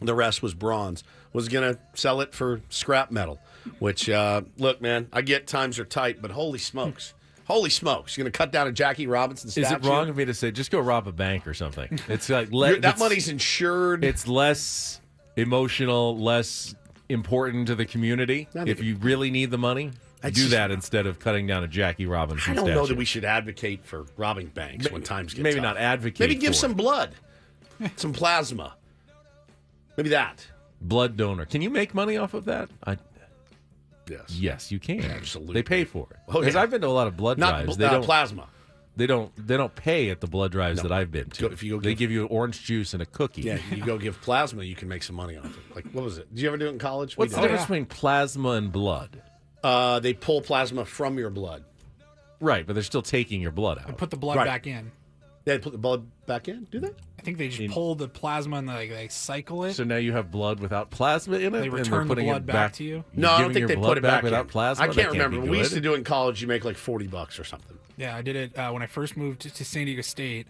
[SPEAKER 1] The rest was bronze. Was going to sell it for scrap metal, which, look, man, I get times are tight, but holy smokes. Holy smokes! You're going to cut down a Jackie Robinson statue?
[SPEAKER 2] Is it wrong of me to say just go rob a bank or something? It's like
[SPEAKER 1] that money's insured.
[SPEAKER 2] It's less emotional, less important to the community if you really need the money. do that instead of cutting down a Jackie Robinson
[SPEAKER 1] I don't know
[SPEAKER 2] statue.
[SPEAKER 1] that we should advocate for robbing banks when times get
[SPEAKER 2] Maybe
[SPEAKER 1] tough.
[SPEAKER 2] not advocate.
[SPEAKER 1] Maybe give
[SPEAKER 2] for
[SPEAKER 1] some
[SPEAKER 2] it.
[SPEAKER 1] blood, some plasma. Maybe that.
[SPEAKER 2] Blood donor. Can you make money off of that?
[SPEAKER 1] Yes.
[SPEAKER 2] Yes, you can.
[SPEAKER 1] Absolutely.
[SPEAKER 2] They pay for it.
[SPEAKER 1] Oh,
[SPEAKER 2] Because
[SPEAKER 1] yeah.
[SPEAKER 2] I've been to a lot of blood
[SPEAKER 1] Not
[SPEAKER 2] drives. They don't
[SPEAKER 1] plasma.
[SPEAKER 2] They don't pay at the blood drives that I've been to.
[SPEAKER 1] If you go
[SPEAKER 2] they give you orange juice and a cookie.
[SPEAKER 1] Yeah, you go give plasma, you can make some money off it. Like, what was it? Did you ever do it in college?
[SPEAKER 2] What's the difference between plasma and blood?
[SPEAKER 1] They pull plasma from your blood.
[SPEAKER 2] Right, but they're still taking your blood out.
[SPEAKER 3] They put the blood back in.
[SPEAKER 1] They put the blood back in? Do they?
[SPEAKER 3] I think they just pull the plasma and they cycle it.
[SPEAKER 2] So now you have blood without plasma in it?
[SPEAKER 3] They
[SPEAKER 2] and
[SPEAKER 3] return
[SPEAKER 2] they're
[SPEAKER 3] the
[SPEAKER 2] putting
[SPEAKER 3] blood
[SPEAKER 2] it
[SPEAKER 3] back to you?
[SPEAKER 1] No, I don't
[SPEAKER 2] giving
[SPEAKER 1] think
[SPEAKER 2] your
[SPEAKER 1] they
[SPEAKER 2] blood
[SPEAKER 1] put it back
[SPEAKER 2] without
[SPEAKER 1] in.
[SPEAKER 2] plasma?
[SPEAKER 1] I
[SPEAKER 2] That
[SPEAKER 1] can't
[SPEAKER 2] be
[SPEAKER 1] remember. When we used to
[SPEAKER 2] good.
[SPEAKER 1] do it in college, you make like $40 or something.
[SPEAKER 3] Yeah, I did it when I first moved to San Diego State.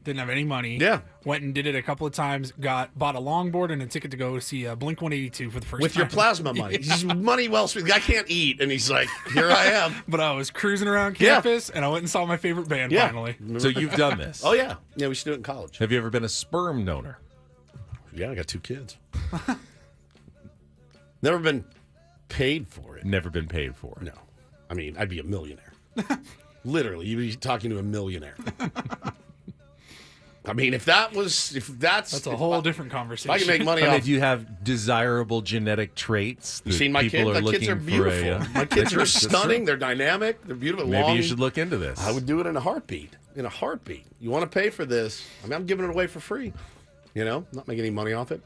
[SPEAKER 3] Didn't have any money.
[SPEAKER 1] Yeah.
[SPEAKER 3] Went and did it a couple of times. Bought a longboard and a ticket to go see Blink 182 for the first
[SPEAKER 1] With
[SPEAKER 3] time.
[SPEAKER 1] your plasma money. He's money well spent. The guy can't eat, and he's like, here I am.
[SPEAKER 3] But I was cruising around campus, and I went and saw my favorite band finally.
[SPEAKER 2] So you've done this?
[SPEAKER 1] Oh, yeah. Yeah, we used to do it in college.
[SPEAKER 2] Have you ever been a sperm donor?
[SPEAKER 1] Yeah, I got 2 kids. Never been paid for it.
[SPEAKER 2] Never been paid for it.
[SPEAKER 1] No. I mean, I'd be a millionaire. Literally, you'd be talking to a millionaire. I mean, if that's
[SPEAKER 3] a whole different conversation.
[SPEAKER 1] If I can make money
[SPEAKER 2] I mean,
[SPEAKER 1] off.
[SPEAKER 2] if you have desirable genetic traits,
[SPEAKER 1] You
[SPEAKER 2] that
[SPEAKER 1] seen my
[SPEAKER 2] people
[SPEAKER 1] kids?
[SPEAKER 2] are
[SPEAKER 1] My
[SPEAKER 2] looking
[SPEAKER 1] kids are
[SPEAKER 2] for
[SPEAKER 1] beautiful. My kids are stunning. They're dynamic. They're beautiful.
[SPEAKER 2] Maybe
[SPEAKER 1] long.
[SPEAKER 2] you should look into this.
[SPEAKER 1] I would do it in a heartbeat. In a heartbeat. You want to pay for this? I mean, I'm giving it away for free. You know, not making any money off it.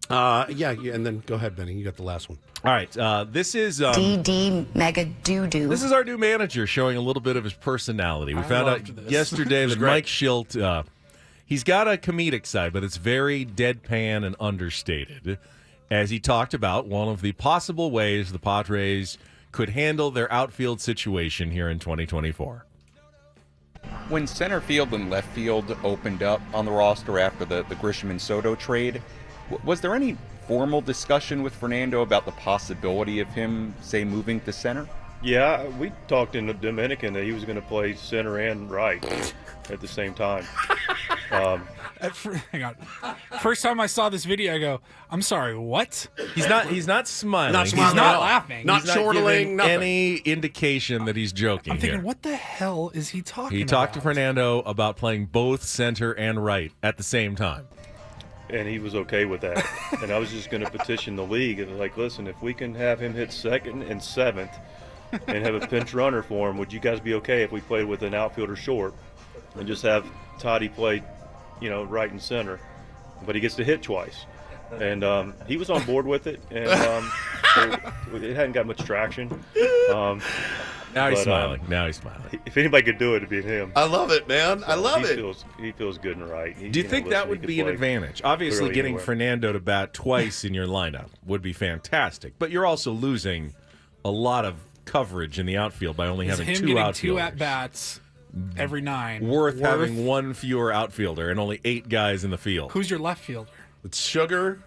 [SPEAKER 1] Yeah, and then go ahead, Benny. You got the last one.
[SPEAKER 2] All right, this is
[SPEAKER 5] DD Mega Doo-Doo.
[SPEAKER 2] This is our new manager showing a little bit of his personality. We found out
[SPEAKER 3] loved this.
[SPEAKER 2] yesterday that
[SPEAKER 1] great.
[SPEAKER 2] Mike Schilt, he's got a comedic side, but it's very deadpan and understated, as he talked about one of the possible ways the Padres could handle their outfield situation here in 2024.
[SPEAKER 13] When center field and left field opened up on the roster after the Grisham and Soto trade, was there any formal discussion with Fernando about the possibility of him, say, moving to center?
[SPEAKER 14] Yeah, we talked in the Dominican that he was going to play center and right at the same time.
[SPEAKER 3] Hang on. First time I saw this video, I go, "I'm sorry, what?"
[SPEAKER 2] He's not smiling.
[SPEAKER 1] Not
[SPEAKER 3] He's
[SPEAKER 1] smiling
[SPEAKER 3] not
[SPEAKER 1] at all.
[SPEAKER 3] laughing.
[SPEAKER 1] Not
[SPEAKER 2] He's not
[SPEAKER 1] chortling,
[SPEAKER 2] giving
[SPEAKER 1] nothing.
[SPEAKER 2] any indication that he's joking
[SPEAKER 3] I'm thinking,
[SPEAKER 2] here.
[SPEAKER 3] what the hell is he talking
[SPEAKER 2] He
[SPEAKER 3] about?
[SPEAKER 2] talked to Fernando about playing both center and right at the same time.
[SPEAKER 14] And he was okay with that. And I was just going to petition the league and like, listen, if we can have him hit second and seventh and have a pinch runner for him, would you guys be okay if we played with an outfielder short and just have Toddy play, right and center? But he gets to hit twice. And he was on board with it, and so it hadn't got much traction.
[SPEAKER 2] Now he's smiling. Now he's smiling.
[SPEAKER 14] If anybody could do it, it'd be him.
[SPEAKER 1] I love it, man. I love it.
[SPEAKER 14] He feels good and right.
[SPEAKER 2] Do you think that would be an advantage? Obviously, getting Fernando to bat twice in your lineup would be fantastic, but you're also losing a lot of coverage in the outfield by only having
[SPEAKER 3] him
[SPEAKER 2] two
[SPEAKER 3] getting
[SPEAKER 2] outfielders.
[SPEAKER 3] 2 at-bats every 9.
[SPEAKER 2] Worth having one fewer outfielder and only 8 guys in the field.
[SPEAKER 3] Who's your left fielder?
[SPEAKER 1] It's Sugar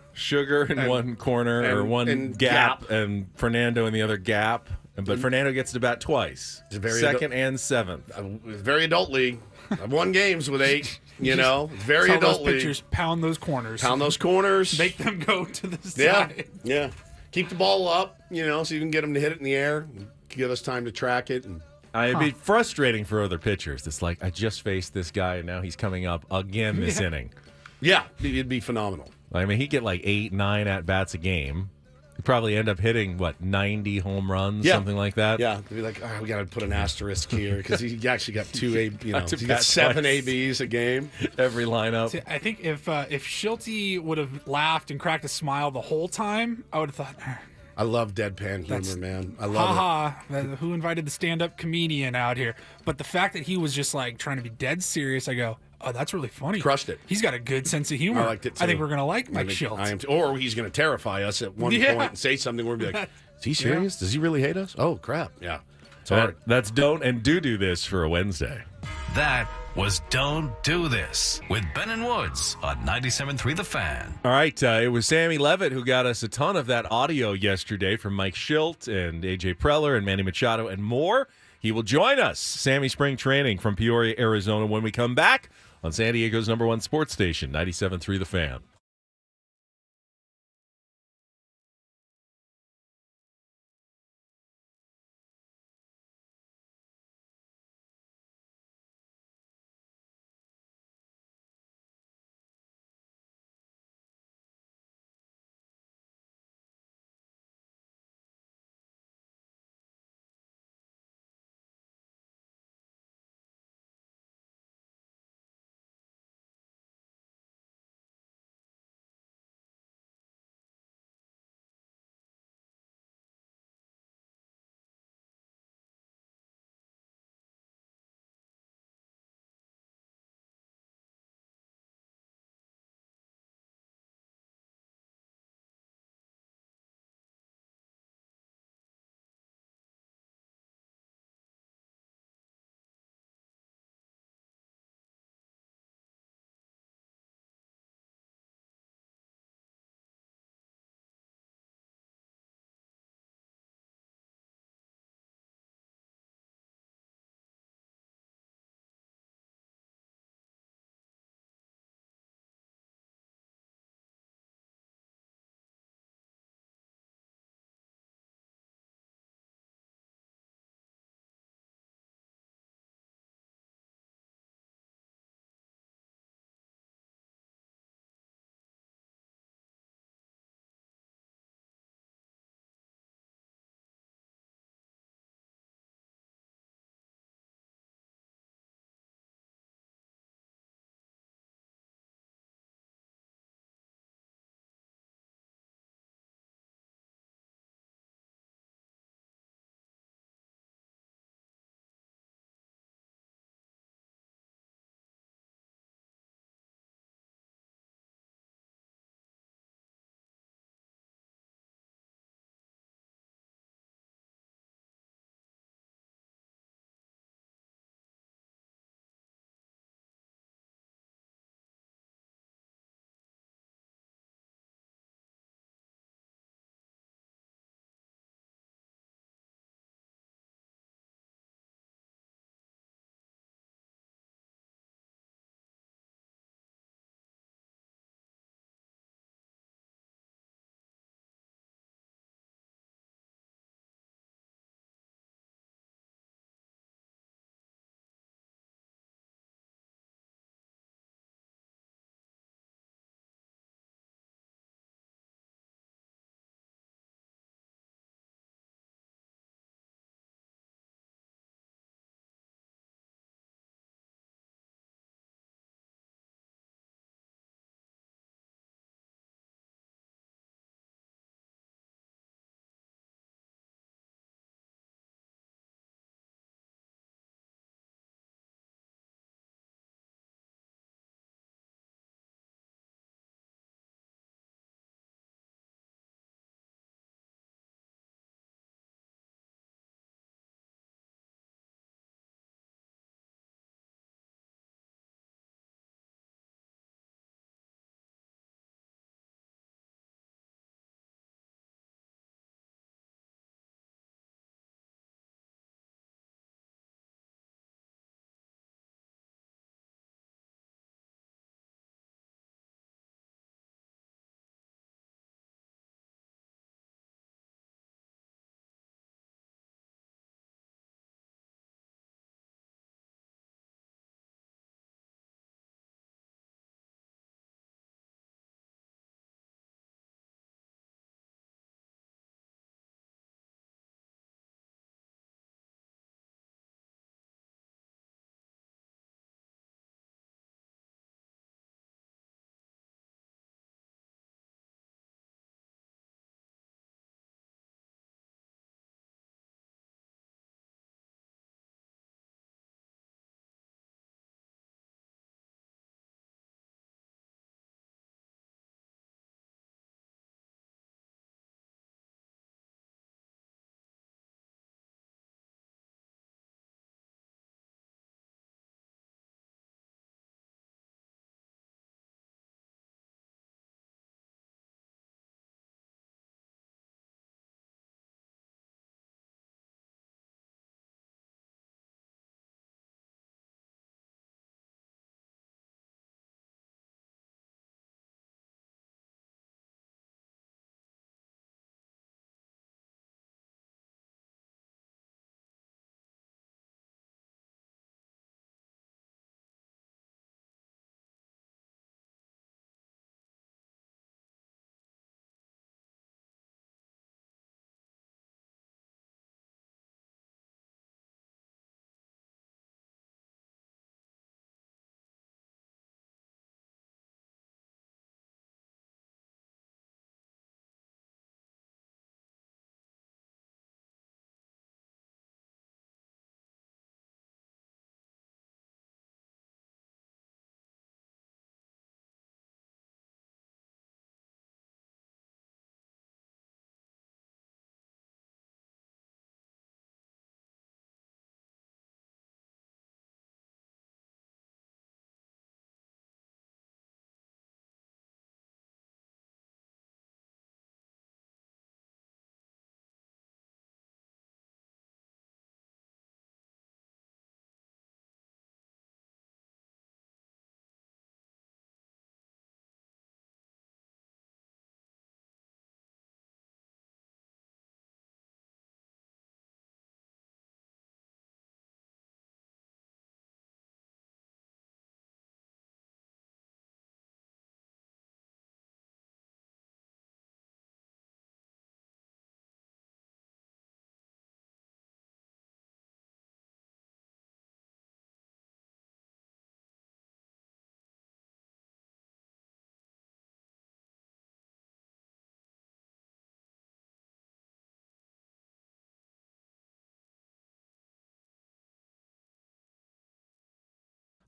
[SPEAKER 2] in one corner or one
[SPEAKER 1] and
[SPEAKER 2] gap,
[SPEAKER 1] gap.
[SPEAKER 2] and Fernando in the other gap. But Fernando gets to bat twice, second and seventh.
[SPEAKER 1] Very adult league. I've won games with 8. It's very
[SPEAKER 3] Tell
[SPEAKER 1] adult
[SPEAKER 3] those
[SPEAKER 1] league.
[SPEAKER 3] pitchers pound those corners.
[SPEAKER 1] Pound those corners.
[SPEAKER 3] Make them go to the
[SPEAKER 1] Yeah,
[SPEAKER 3] side.
[SPEAKER 1] yeah. Keep the ball up, so you can get them to hit it in the air. And give us time to track it. And
[SPEAKER 2] It'd be frustrating for other pitchers. It's like, I just faced this guy, and now he's coming up again this inning.
[SPEAKER 1] Yeah, it'd be phenomenal.
[SPEAKER 2] I mean, he'd get like 8, 9 at-bats a game. He'd probably end up hitting, 90 home runs, something like that?
[SPEAKER 1] Yeah, they'd be like, we got to put an asterisk here because he actually got 2 A, he
[SPEAKER 2] to
[SPEAKER 1] got
[SPEAKER 2] bat
[SPEAKER 1] 7
[SPEAKER 2] twice.
[SPEAKER 1] ABs a game.
[SPEAKER 2] Every lineup.
[SPEAKER 3] See, I think if Schulte would have laughed and cracked a smile the whole time, I would have thought,
[SPEAKER 1] I love deadpan humor, man. I love
[SPEAKER 3] haha, who invited the stand-up comedian out here? But the fact that he was just trying to be dead serious, I go, oh, that's really funny.
[SPEAKER 1] Crushed it.
[SPEAKER 3] He's got a good sense of humor.
[SPEAKER 1] I liked it too.
[SPEAKER 3] I think we're gonna like Mike Schilt.
[SPEAKER 1] I am too. Or he's going to terrify us at one point and say something where we'll be like, is he serious? Does he really hate us? Oh, crap. Yeah. It's hard.
[SPEAKER 2] That's Don't and Do This for a Wednesday.
[SPEAKER 6] That was Don't Do This with Ben and Woods on 97.3 The Fan.
[SPEAKER 2] All right, it was Sammy Levit who got us a ton of that audio yesterday from Mike Schilt and AJ Preller and Manny Machado and more. He will join us, Sammy Spring Training from Peoria, Arizona, when we come back on San Diego's #1 sports station, 97.3 The Fan.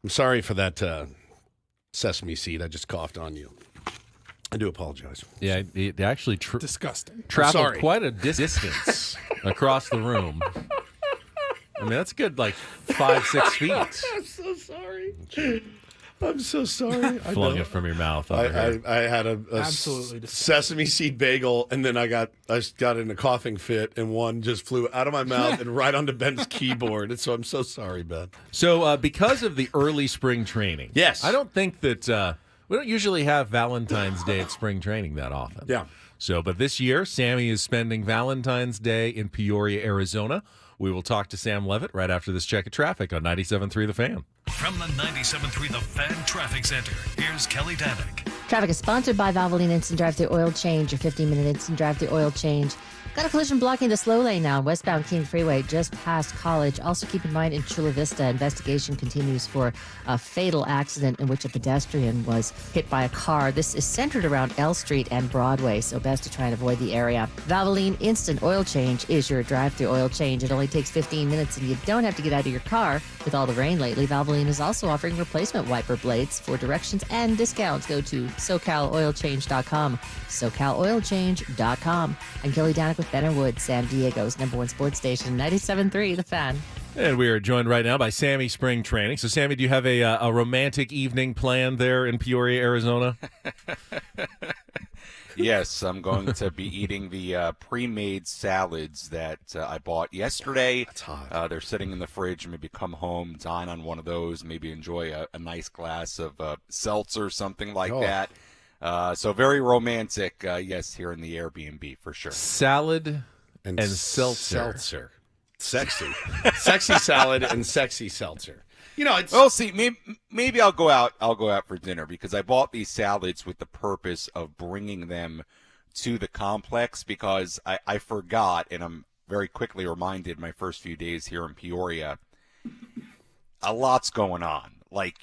[SPEAKER 1] I'm sorry for that sesame seed I just coughed on you. I do apologize.
[SPEAKER 2] Yeah, it actually
[SPEAKER 3] disgusting.
[SPEAKER 2] Traveled quite a distance across the room. I mean, that's good, like 5-6 feet.
[SPEAKER 1] I'm so sorry. I'm so sorry.
[SPEAKER 2] Flung it from your mouth.
[SPEAKER 1] I had a
[SPEAKER 3] Absolutely
[SPEAKER 1] sesame seed bagel, and then I got in a coughing fit, and one just flew out of my mouth and right onto Ben's keyboard. And so I'm so sorry, Ben.
[SPEAKER 2] So because of the early spring training,
[SPEAKER 1] yes,
[SPEAKER 2] I don't think that we don't usually have Valentine's Day at spring training that often.
[SPEAKER 1] Yeah.
[SPEAKER 2] So, but this year, Sammy is spending Valentine's Day in Peoria, Arizona. We will talk to Sam Levit right after this check of traffic on 97.3 The Fan.
[SPEAKER 6] From the 97.3 The Fan Traffic Center, here's Kelly Danick.
[SPEAKER 7] Traffic is sponsored by Valvoline Instant Drive-Thru Oil Change, your 15-minute instant drive-thru oil change. Got a collision blocking the slow lane now, westbound King Freeway, just past College. Also keep in mind in Chula Vista, investigation continues for a fatal accident in which a pedestrian was hit by a car. This is centered around L Street and Broadway, so best to try and avoid the area. Valvoline Instant Oil Change is your drive-thru oil change. It only takes 15 minutes, and you don't have to get out of your car. With all the rain lately, Valvoline is also offering replacement wiper blades. For directions and discounts, go to SoCalOilChange.com. SoCalOilChange.com. I'm Kelly Danick with Ben and Wood, San Diego's #1 sports station, 97.3 The Fan.
[SPEAKER 2] And we are joined right now by Sammy Spring Training. So, Sammy, do you have a romantic evening planned there in Peoria, Arizona?
[SPEAKER 13] Yes, I'm going to be eating the pre-made salads that I bought yesterday.
[SPEAKER 1] That's hot.
[SPEAKER 13] They're sitting in the fridge. Maybe come home, dine on one of those, maybe enjoy a nice glass of seltzer, something like that. So very romantic, yes, here in the Airbnb for sure.
[SPEAKER 2] Salad and seltzer.
[SPEAKER 1] Sexy. Sexy salad and sexy seltzer. You know, it's...
[SPEAKER 13] Well, see, maybe I'll go out. I'll go out for dinner because I bought these salads with the purpose of bringing them to the complex because I forgot, and I'm very quickly reminded my first few days here in Peoria, a lot's going on. Like,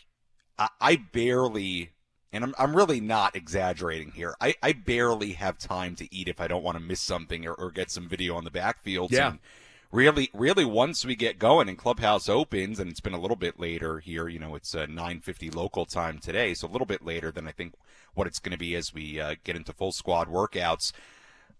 [SPEAKER 13] I barely... And I'm really not exaggerating here. I barely have time to eat if I don't want to miss something or get some video on the backfield.
[SPEAKER 1] Yeah.
[SPEAKER 13] And really, once we get going and Clubhouse opens, and it's been a little bit later here, you know, it's 9:50 local time today, so a little bit later than I think what it's going to be as we get into full squad workouts.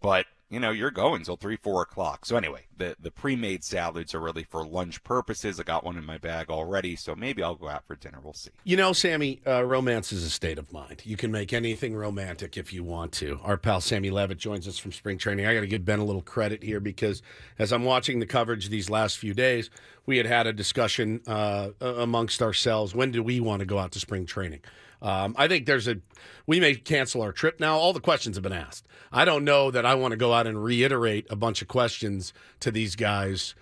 [SPEAKER 13] But, you know, you're going till 3, 4 o'clock. So anyway, the pre-made salads are really for lunch purposes. I got one in my bag already, so maybe I'll go out for dinner. We'll see.
[SPEAKER 1] You know, Sammy, romance is a state of mind. You can make anything romantic if you want to. Our pal Sammy Levit joins us from spring training. I got to give Ben a little credit here because as I'm watching the coverage these last few days, we had a discussion amongst ourselves. When do we want to go out to spring training? I think we may cancel our trip now. All the questions have been asked. I don't know that I want to go out and reiterate a bunch of questions to these guys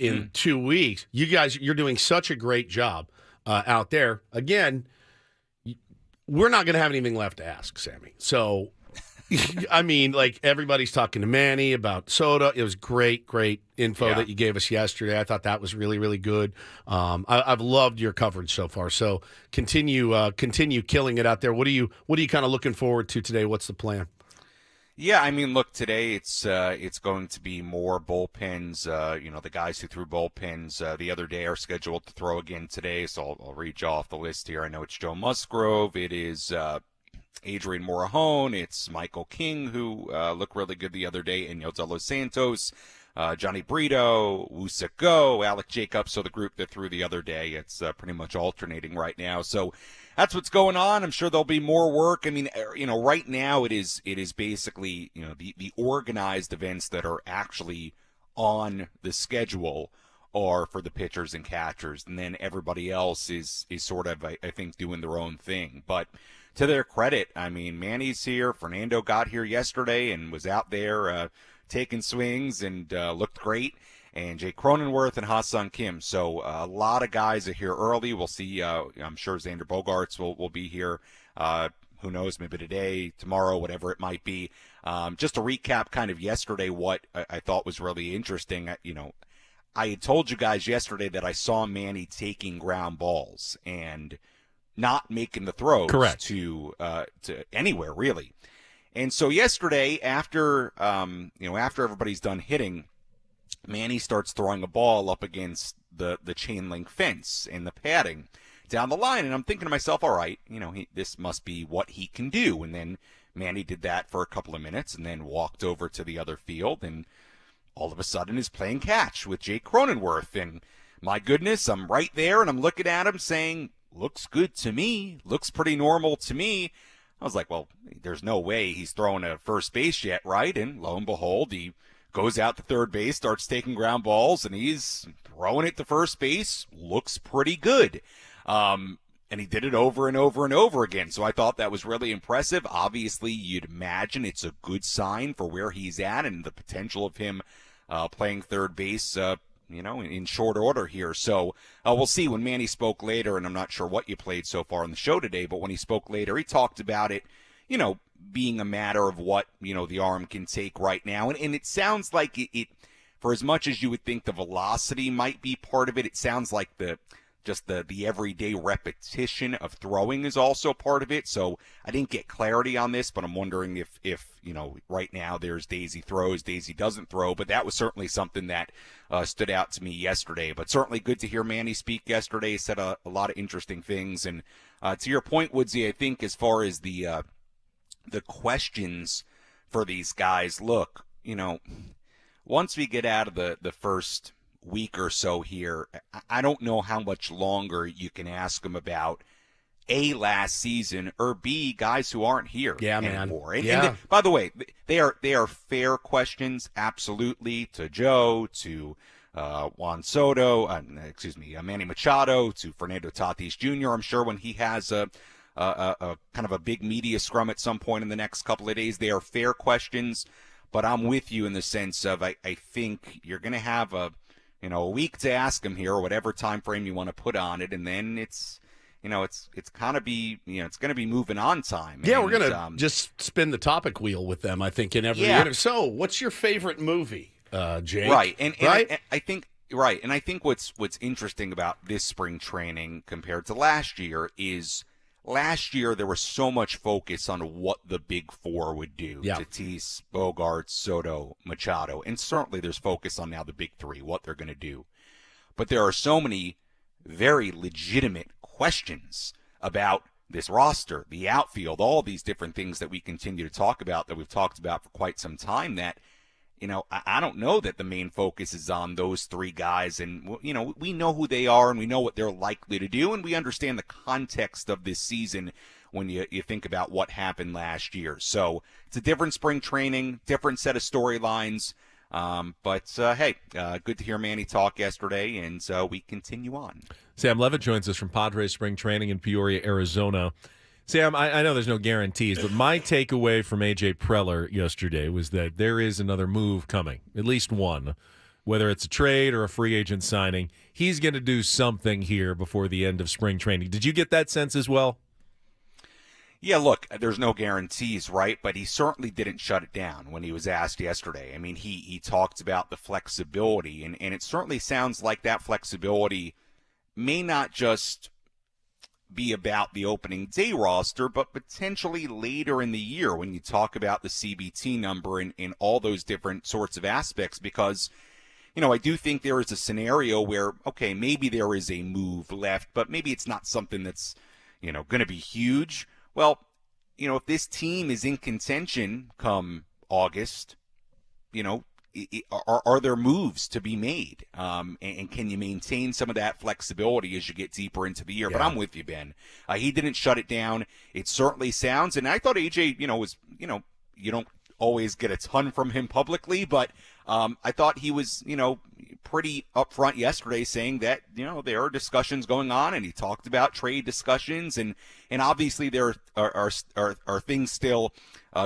[SPEAKER 1] in 2 weeks. You guys, you're doing such a great job out there. Again, we're not going to have anything left to ask, Sammy. So, I mean, like everybody's talking to Manny about soda. It was great info that you gave us yesterday. I thought that was really, really good. I've loved your coverage so far. So continue killing it out there. What are you kind of looking forward to today? What's the plan?
[SPEAKER 13] Yeah, I mean, look, today it's going to be more bullpens. You know, the guys who threw bullpens the other day are scheduled to throw again today. So I'll read you off the list here. I know it's Joe Musgrove. It is Adrian Morajón. It's Michael King, who looked really good the other day, and De Los Santos, Johnny Brito, Woosa Go, Alec Jacobs. So the group that threw the other day, it's pretty much alternating right now. So that's what's going on. I'm sure there'll be more work. I mean, you know, right now it is basically, you know, the organized events that are actually on the schedule are for the pitchers and catchers, and then everybody else is sort of, I think, doing their own thing. But to their credit, I mean, Manny's here. Fernando got here yesterday and was out there taking swings and looked great. And Jake Cronenworth and Ha-Sung Kim. So a lot of guys are here early. We'll see. I'm sure Xander Bogaerts will be here. Who knows, maybe today, tomorrow, whatever it might be. Just to recap kind of yesterday, what I thought was really interesting. You know, I had told you guys yesterday that I saw Manny taking ground balls and not making the throws to anywhere really. And so yesterday, after everybody's done hitting, Manny starts throwing a ball up against the chain link fence and the padding down the line. And I'm thinking to myself, all right, this must be what he can do. And then Manny did that for a couple of minutes and then walked over to the other field and all of a sudden is playing catch with Jake Cronenworth. And my goodness, I'm right there and I'm looking at him saying, looks good to me, looks pretty normal to me. I was like, well, there's no way he's throwing a first base yet, right? And lo and behold, he goes out to third base, starts taking ground balls, and he's throwing it to first base. Looks pretty good. And he did it over and over and over again. So I thought that was really impressive. Obviously, you'd imagine it's a good sign for where he's at and the potential of him playing third base, in short order here. So we'll see when Manny spoke later, and I'm not sure what you played so far on the show today, but when he spoke later, he talked about it, being a matter of what, the arm can take right now. And it sounds like it, for as much as you would think the velocity might be part of it, it sounds like the everyday repetition of throwing is also part of it. So I didn't get clarity on this, but I'm wondering if right now there's days he throws, days he doesn't throw. But that was certainly something that stood out to me yesterday. But certainly good to hear Manny speak yesterday. He said a lot of interesting things. And to your point, Woodsy, I think as far as the questions for these guys, look, once we get out of the first week or so here, I don't know how much longer you can ask them about A, last season, or B, guys who aren't here anymore.
[SPEAKER 1] Man.
[SPEAKER 13] And by the way, they are fair questions, absolutely, to Joe, to Juan Soto, Manny Machado, to Fernando Tatis Jr. I'm sure when he has a kind of a big media scrum at some point in the next couple of days, they are fair questions. But I'm with you in the sense of I think you're going to have a week to ask him here, or whatever time frame you want to put on it, and then it's kind of be it's going to be moving on time.
[SPEAKER 1] Yeah,
[SPEAKER 13] and,
[SPEAKER 1] we're going to just spin the topic wheel with them, I think, in every interview. So, what's your favorite movie, Jake?
[SPEAKER 13] Right, and I think right, and I think what's interesting about this spring training compared to last year is last year there was so much focus on what the big four would do.
[SPEAKER 1] Yeah.
[SPEAKER 13] Tatis, Bogaerts, Soto, Machado. And certainly there's focus on now the big three, what they're going to do. But there are so many very legitimate questions about this roster, the outfield, all these different things that we continue to talk about, that we've talked about for quite some time, that I don't know that the main focus is on those three guys. And, we know who they are and we know what they're likely to do. And we understand the context of this season when you think about what happened last year. So it's a different spring training, different set of storylines. Hey, good to hear Manny talk yesterday, and we continue on.
[SPEAKER 2] Sam Levit joins us from Padres spring training in Peoria, Arizona. Sam, I know there's no guarantees, but my takeaway from AJ Preller yesterday was that there is another move coming, at least one, whether it's a trade or a free agent signing. He's going to do something here before the end of spring training. Did you get that sense as well?
[SPEAKER 13] Yeah, look, there's no guarantees, right? But he certainly didn't shut it down when he was asked yesterday. I mean, he talked about the flexibility, and it certainly sounds like that flexibility may not just be about the opening day roster, but potentially later in the year when you talk about the CBT number and all those different sorts of aspects, because, I do think there is a scenario where, okay, maybe there is a move left, but maybe it's not something that's, going to be huge. Well, if this team is in contention come August, are there moves to be made? And can you maintain some of that flexibility as you get deeper into the year? Yeah. But I'm with you, Ben. He didn't shut it down. It certainly sounds, and I thought AJ, was, you don't always get a ton from him publicly, but I thought he was, pretty upfront yesterday saying that, there are discussions going on, and he talked about trade discussions, and obviously there are things still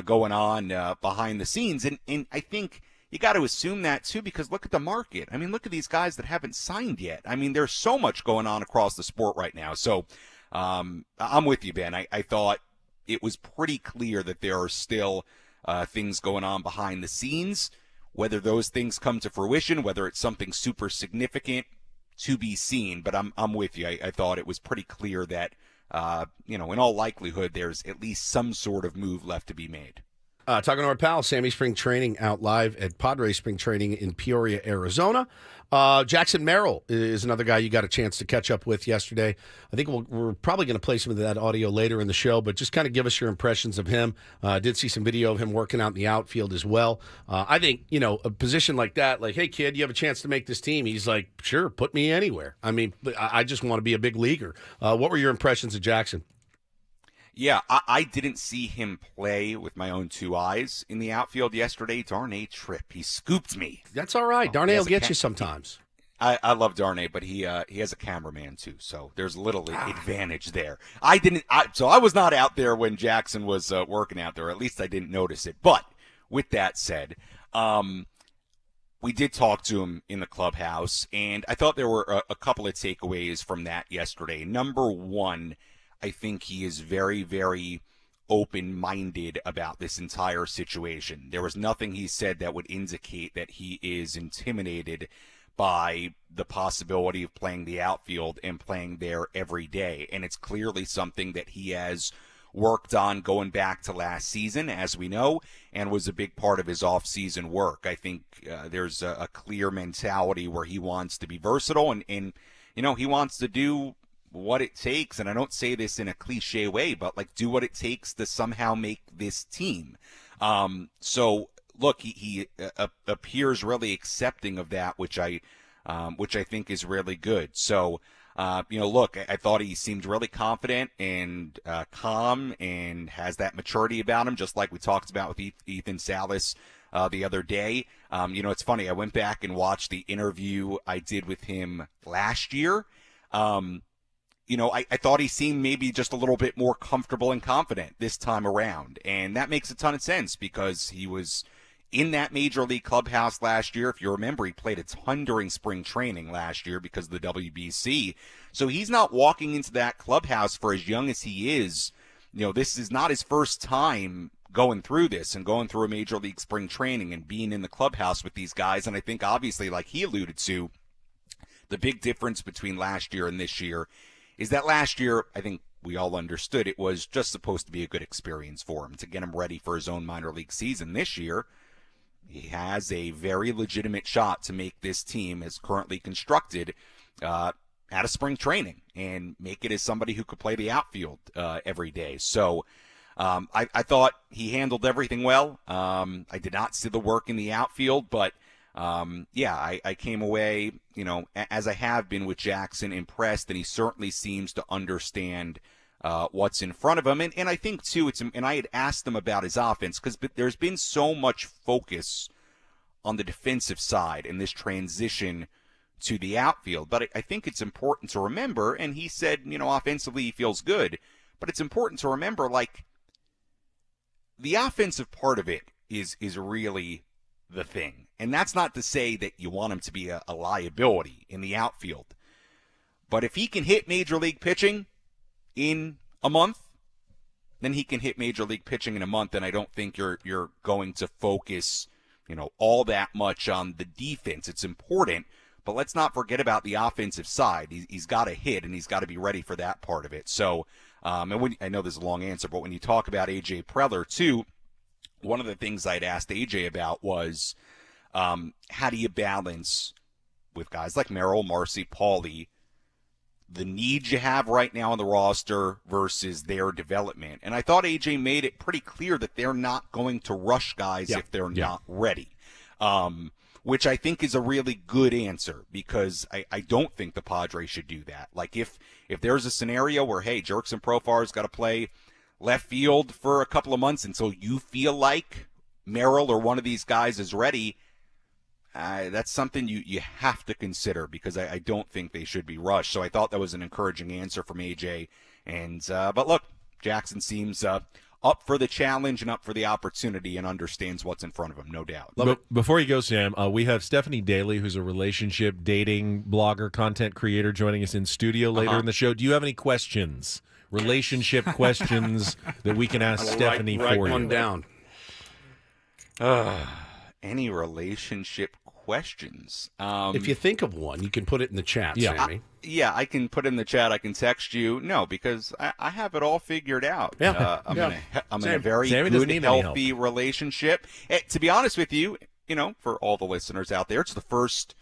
[SPEAKER 13] going on behind the scenes. And I think you got to assume that too, because look at the market. I mean, look at these guys that haven't signed yet. I mean, there's so much going on across the sport right now. So I'm with you, Ben. I thought it was pretty clear that there are still things going on behind the scenes. Whether those things come to fruition, whether it's something super significant, to be seen. But I'm with you. I thought it was pretty clear that, in all likelihood, there's at least some sort of move left to be made.
[SPEAKER 1] Talking to our pal, Sammy Spring Training out live at Padres Spring Training in Peoria, Arizona. Jackson Merrill is another guy you got a chance to catch up with yesterday. I think we're probably going to play some of that audio later in the show, but just kind of give us your impressions of him. Did see some video of him working out in the outfield as well. I think, a position like that, like, hey, kid, you have a chance to make this team. He's like, sure, put me anywhere. I mean, I just want to be a big leaguer. What were your impressions of Jackson?
[SPEAKER 13] Yeah, I didn't see him play with my own two eyes in the outfield yesterday. Darnay Tripp, he scooped me.
[SPEAKER 1] That's all right. Darnay will get you sometimes.
[SPEAKER 13] I love Darnay, but he has a cameraman too, so there's a little advantage there. So I was not out there when Jackson was working out there. At least I didn't notice it. But with that said, we did talk to him in the clubhouse, and I thought there were a couple of takeaways from that yesterday. Number one, I think he is very, very open-minded about this entire situation. There was nothing he said that would indicate that he is intimidated by the possibility of playing the outfield and playing there every day. And it's clearly something that he has worked on going back to last season, as we know, and was a big part of his off-season work. I think there's a clear mentality where he wants to be versatile and he wants to do what it takes, and I don't say this in a cliche way, but like do what it takes to somehow make this team. So look, he appears really accepting of that, which I think is really good. So look, I thought he seemed really confident and calm and has that maturity about him, just like we talked about with Ethan Salas the other day. It's funny, I went back and watched the interview I did with him last year. I thought he seemed maybe just a little bit more comfortable and confident this time around. And that makes a ton of sense because he was in that major league clubhouse last year. If you remember, he played a ton during spring training last year because of the WBC. So he's not walking into that clubhouse for as young as he is. This is not his first time going through this and going through a major league spring training and being in the clubhouse with these guys. And I think obviously, like he alluded to, the big difference between last year and this year is that last year, I think we all understood it was just supposed to be a good experience for him to get him ready for his own minor league season. This year, he has a very legitimate shot to make this team as currently constructed out of spring training and make it as somebody who could play the outfield every day. So I thought he handled everything well. I did not see the work in the outfield, but I came away, as I have been with Jackson, impressed, and he certainly seems to understand what's in front of him. And I think, too, and I had asked him about his offense because there's been so much focus on the defensive side in this transition to the outfield. But I think it's important to remember, and he said, offensively he feels good, but it's important to remember, like, the offensive part of it is really the thing. And that's not to say that you want him to be a liability in the outfield. But if he can hit major league pitching in a month, then he can hit major league pitching in a month, and I don't think you're going to focus, all that much on the defense. It's important, but let's not forget about the offensive side. He's got to hit, and he's got to be ready for that part of it. So, I know this is a long answer, but when you talk about AJ Preller too, one of the things I'd asked AJ about was how do you balance with guys like Merrill, Marcy, Paulie, the needs you have right now on the roster versus their development. And I thought AJ made it pretty clear that they're not going to rush guys if they're not ready, which I think is a really good answer because I don't think the Padres should do that. Like if there's a scenario where, hey, Jerks and Profar's got to play left field for a couple of months until you feel like Merrill or one of these guys is ready, that's something you have to consider because I don't think they should be rushed. So I thought that was an encouraging answer from AJ. And but look, Jackson seems up for the challenge and up for the opportunity and understands what's in front of him, no doubt.
[SPEAKER 2] Before you go, Sam, we have Stephanie Daly, who's a relationship dating blogger, content creator, joining us in studio later in the show. Do you have any questions, relationship questions that we can ask Stephanie for you?
[SPEAKER 1] Write one down.
[SPEAKER 13] Any relationship questions.
[SPEAKER 1] If you think of one, you can put it in the chat, Sammy.
[SPEAKER 13] I can put it in the chat. I can text you. No, because I have it all figured out. I'm in a very good, healthy relationship. To be honest with you, for all the listeners out there, it's the first,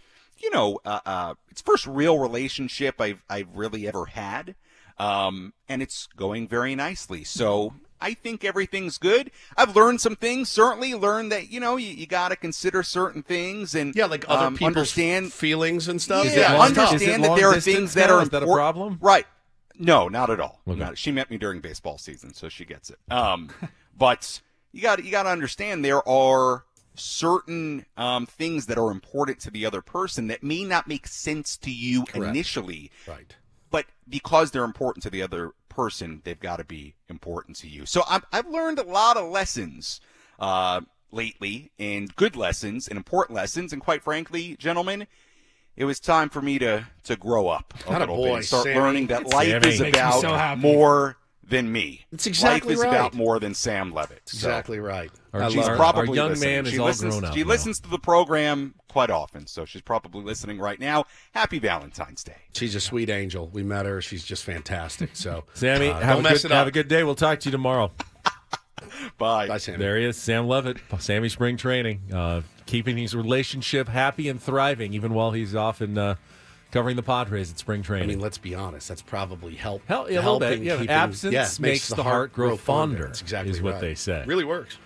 [SPEAKER 13] it's first real relationship I've really ever had, and it's going very nicely. So I think everything's good. I've learned some things. Certainly learned that you got to consider certain things and
[SPEAKER 1] like other people's
[SPEAKER 13] understand
[SPEAKER 1] feelings and stuff.
[SPEAKER 13] Understand that there are things that are
[SPEAKER 2] important. Is that a problem?
[SPEAKER 13] Right. No, not at all.
[SPEAKER 2] Okay.
[SPEAKER 13] She met me during baseball season, so she gets it. But you got to understand there are certain things that are important to the other person that may not make sense to you initially.
[SPEAKER 1] Right.
[SPEAKER 13] But because they're important to the other person, they've got to be important to you. So I've learned a lot of lessons lately, and good lessons and important lessons. And quite frankly, gentlemen, it was time for me to grow up a little bit and start learning that life is about more than me.
[SPEAKER 1] It's exactly
[SPEAKER 13] life is
[SPEAKER 1] right.
[SPEAKER 13] about more than Sam Levit.
[SPEAKER 1] Exactly right.
[SPEAKER 13] She's probably
[SPEAKER 2] our young
[SPEAKER 13] listening.
[SPEAKER 2] man is all grown up.
[SPEAKER 13] She listens to the program quite often, so she's probably listening right now. Happy Valentine's Day.
[SPEAKER 1] She's a sweet angel. We met her. She's just fantastic. So,
[SPEAKER 2] Sammy, have a good day. We'll talk to you tomorrow.
[SPEAKER 13] Bye.
[SPEAKER 1] Bye, Sammy.
[SPEAKER 2] There he is, Sam Levit, Sammy Spring Training, keeping his relationship happy and thriving even while he's off and covering the Padres at spring training.
[SPEAKER 1] I mean, let's be honest. That's probably
[SPEAKER 2] a little bit. Absence makes the heart grow fonder.
[SPEAKER 1] That's exactly
[SPEAKER 2] is what they say.
[SPEAKER 1] Really works.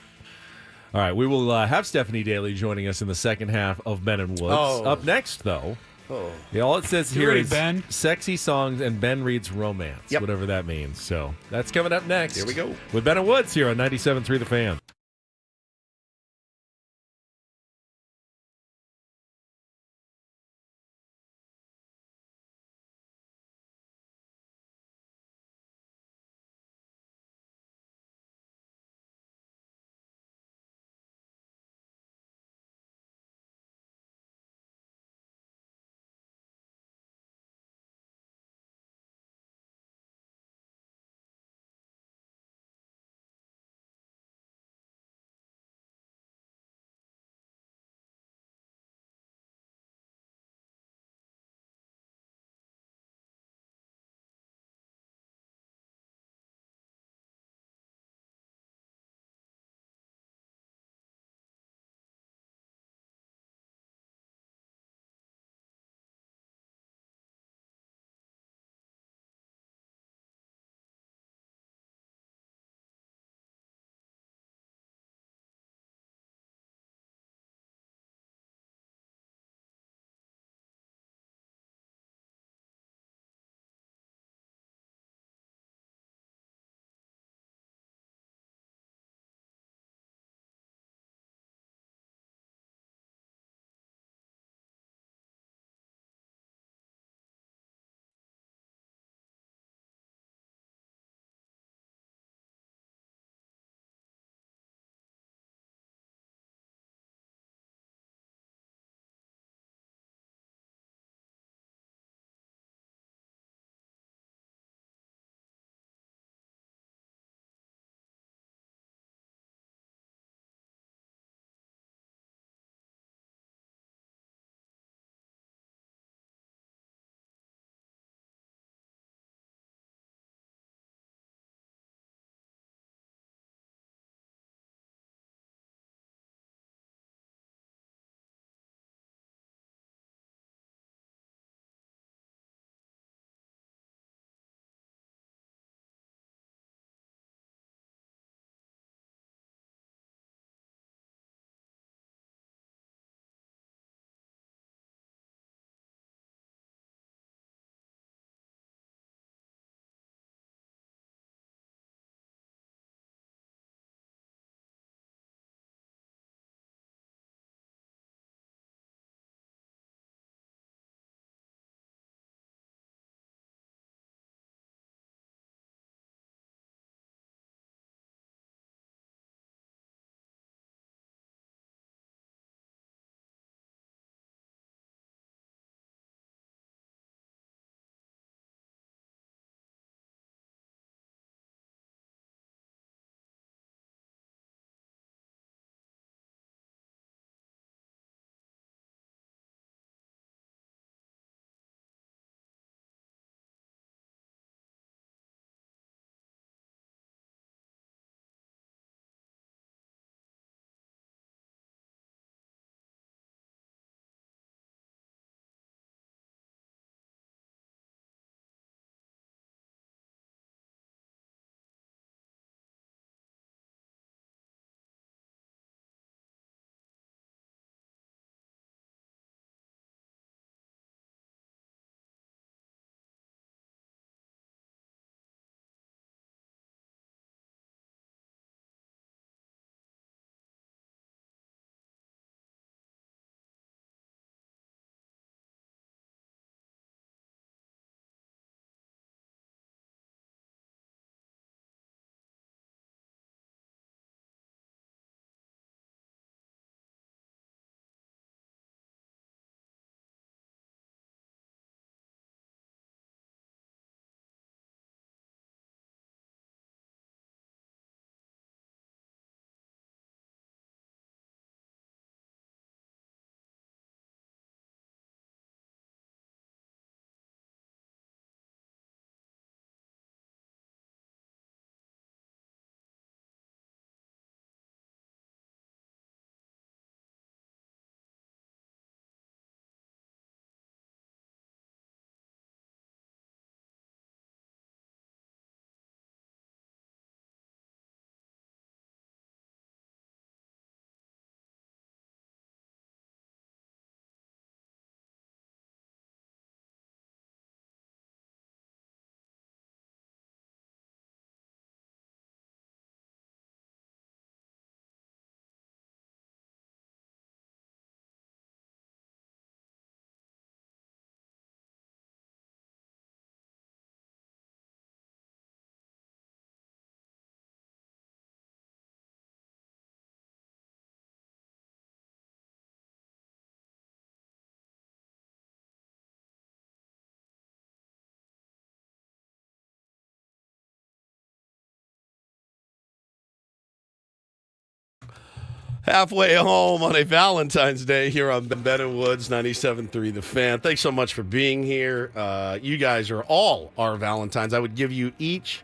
[SPEAKER 2] All right, we will have Stephanie Daly joining us in the second half of Ben and Woods. Up next, though, all it says here is sexy songs and Ben reads romance, whatever that means. So that's coming up next.
[SPEAKER 1] Here we go.
[SPEAKER 2] With Ben and Woods here on 97.3 The Fan.
[SPEAKER 1] Halfway home on a Valentine's Day here on Ben and Woods, 97.3 The Fan. Thanks so much for being here. You guys are all our Valentines. I would give you each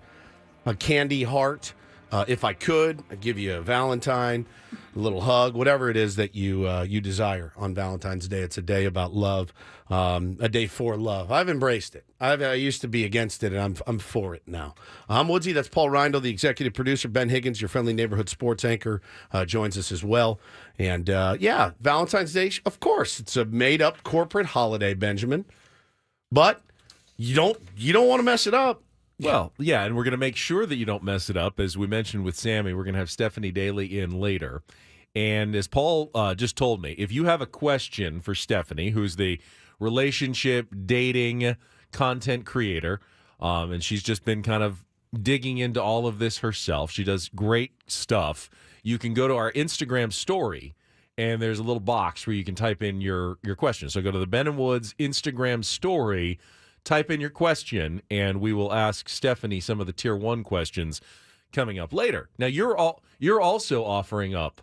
[SPEAKER 1] a candy heart. If I could, I'd give you a Valentine, a little hug, whatever it is that you desire on Valentine's Day. It's a day about love, a day for love. I've embraced it. I used to be against it, and I'm for it now. I'm Woodsy. That's Paul Rindle, the executive producer. Ben Higgins, your friendly neighborhood sports anchor, joins us as well. And, yeah, Valentine's Day, of course, it's a made-up corporate holiday, Benjamin. But you don't want to mess it up.
[SPEAKER 2] Well, yeah, and we're going to make sure that you don't mess it up. As we mentioned with Sammy, we're going to have Stephanie Daly in later. And as Paul just told me, if you have a question for Stephanie, who's the relationship, dating, content creator, and she's just been kind of digging into all of this herself. She does great stuff. You can go to our Instagram story, and there's a little box where you can type in your question. So go to the Ben and Woods Instagram story, type in your question, and we will ask Stephanie some of the Tier 1 questions coming up later. Now, you're also offering up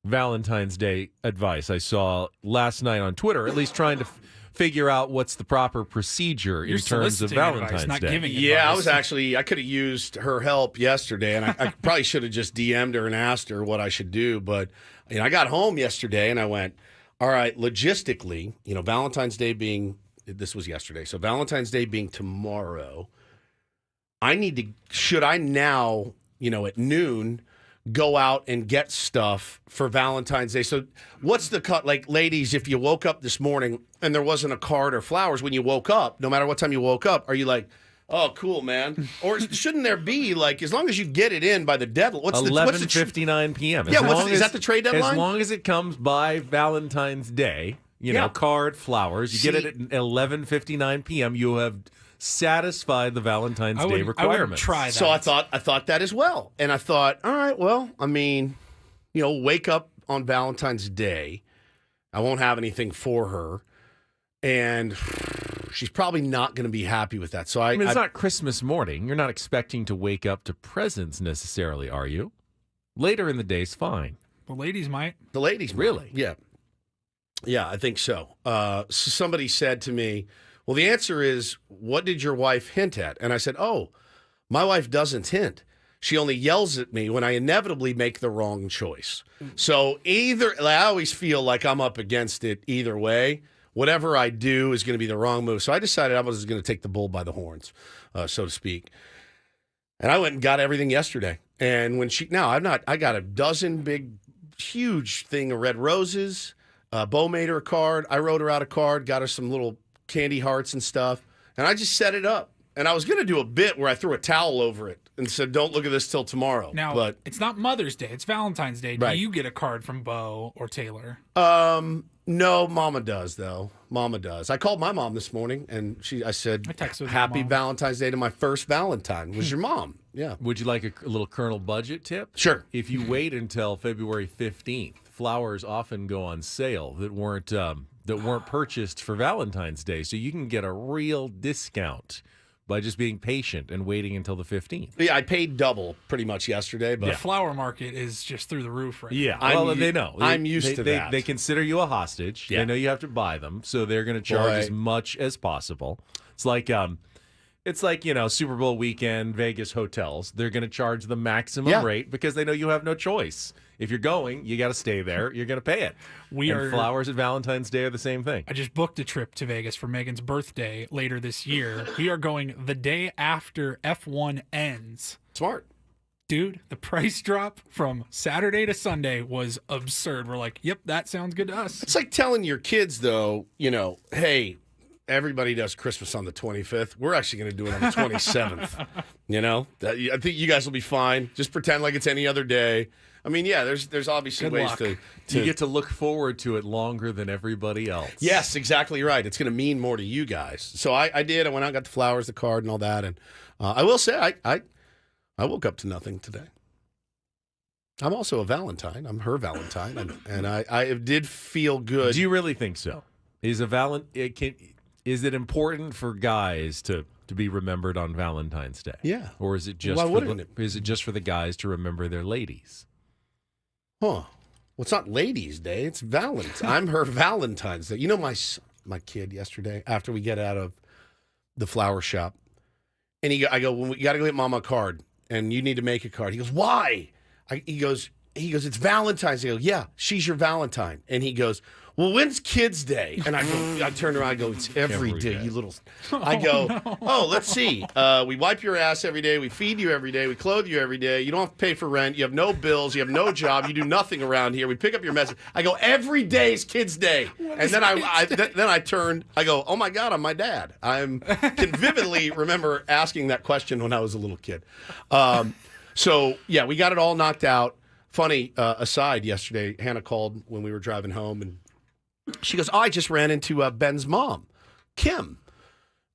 [SPEAKER 2] Valentine's Day advice. I saw last night on Twitter, at least trying to figure out what's the proper procedure in terms of Valentine's
[SPEAKER 3] not
[SPEAKER 2] Day.
[SPEAKER 3] giving
[SPEAKER 1] Yeah,
[SPEAKER 3] advice.
[SPEAKER 1] I could have used her help yesterday, and I probably should have just DM'd her and asked her what I should do. But I got home yesterday, and I went, all right, logistically, Valentine's Day being... This was yesterday. So Valentine's Day being tomorrow, should I now, at noon, go out and get stuff for Valentine's Day? So what's the cut? Like, ladies, if you woke up this morning and there wasn't a card or flowers when you woke up, no matter what time you woke up, are you like, oh, cool, man? Or shouldn't there be, like, as long as you get it in by the deadline?
[SPEAKER 2] 11:59 p.m.
[SPEAKER 1] Is that the trade deadline?
[SPEAKER 2] As long as it comes by Valentine's Day, card, flowers, you get it at 11:59 p.m., you have satisfied the Valentine's Day requirements.
[SPEAKER 3] I would try that.
[SPEAKER 1] So I thought that as well. And I thought, all right, well, wake up on Valentine's Day. I won't have anything for her. And she's probably not going to be happy with that. So
[SPEAKER 2] it's not Christmas morning. You're not expecting to wake up to presents necessarily, are you? Later in the day's fine.
[SPEAKER 3] The ladies might.
[SPEAKER 1] The ladies might.
[SPEAKER 2] Really?
[SPEAKER 1] Yeah. Yeah, I think so. Somebody said to me, well, the answer is, what did your wife hint at? And I said, oh, my wife doesn't hint. She only yells at me when I inevitably make the wrong choice. So I always feel like I'm up against it either way. Whatever I do is going to be the wrong move. So I decided I was going to take the bull by the horns, so to speak. And I went and got everything yesterday. And when I got a dozen huge thing of red roses. Bo made her a card. I wrote her out a card, got her some little candy hearts and stuff. And I just set it up. And I was going to do a bit where I threw a towel over it and said, don't look at this till tomorrow.
[SPEAKER 3] Now, it's not Mother's Day. It's Valentine's Day.
[SPEAKER 1] Right.
[SPEAKER 3] Do you get a card from Bo or Taylor?
[SPEAKER 1] No, Mama does, though. Mama does. I called my mom this morning, and I said, happy Valentine's Day to my first Valentine. Was your mom? Yeah.
[SPEAKER 2] Would you like a little Colonel budget tip?
[SPEAKER 1] Sure.
[SPEAKER 2] If you wait until February 15th, flowers often go on sale that weren't purchased for Valentine's Day, so you can get a real discount by just being patient and waiting until the 15th.
[SPEAKER 1] Yeah, I paid double pretty much yesterday. But
[SPEAKER 3] the flower market is just through the roof right
[SPEAKER 2] now.
[SPEAKER 3] Well,
[SPEAKER 2] they know.
[SPEAKER 1] I'm used to that.
[SPEAKER 2] They consider you a hostage. Yeah. They know you have to buy them, so they're going to charge as much as possible. It's like Super Bowl weekend, Vegas hotels. They're going to charge the maximum rate because they know you have no choice. If you're going, you got to stay there. You're going to pay it. Flowers at Valentine's Day are the same thing.
[SPEAKER 3] I just booked a trip to Vegas for Megan's birthday later this year. We are going the day after F1 ends.
[SPEAKER 1] Smart.
[SPEAKER 3] Dude, the price drop from Saturday to Sunday was absurd. We're like, yep, that sounds good to us.
[SPEAKER 1] It's like telling your kids, though, hey, everybody does Christmas on the 25th. We're actually going to do it on the 27th. I think you guys will be fine. Just pretend like it's any other day. I mean, yeah, there's obviously ways to
[SPEAKER 2] you get to look forward to it longer than everybody else.
[SPEAKER 1] Yes, exactly right. It's going to mean more to you guys. So I did. I went out and got the flowers, the card, and all that. And I will say, I woke up to nothing today. I'm also a Valentine. I'm her Valentine, and I did feel good.
[SPEAKER 2] Do you really think so? Is it important for guys to be remembered on Valentine's Day?
[SPEAKER 1] Yeah.
[SPEAKER 2] Or is it just is it just for the guys to remember their ladies?
[SPEAKER 1] Huh. Well, it's not Ladies' Day. It's Valentine's. I'm her Valentine's Day. You know, my kid yesterday, after we get out of the flower shop, and I go, well, we got to go get Mama a card, and you need to make a card. He goes, why? He goes, it's Valentine's Day. I go, yeah, she's your Valentine. And he goes, well, when's Kids Day? And I turn around, I go, it's every day, you little. I go, let's see. We wipe your ass every day. We feed you every day. We clothe you every day. You don't have to pay for rent. You have no bills. You have no job. You do nothing around here. We pick up your message. I go, every day is Kids Day. And then I turned, I go, oh my God, I'm my dad. Can vividly remember asking that question when I was a little kid. So, yeah, we got it all knocked out. Funny aside, yesterday, Hannah called when we were driving home, and she goes, I just ran into Ben's mom, Kim.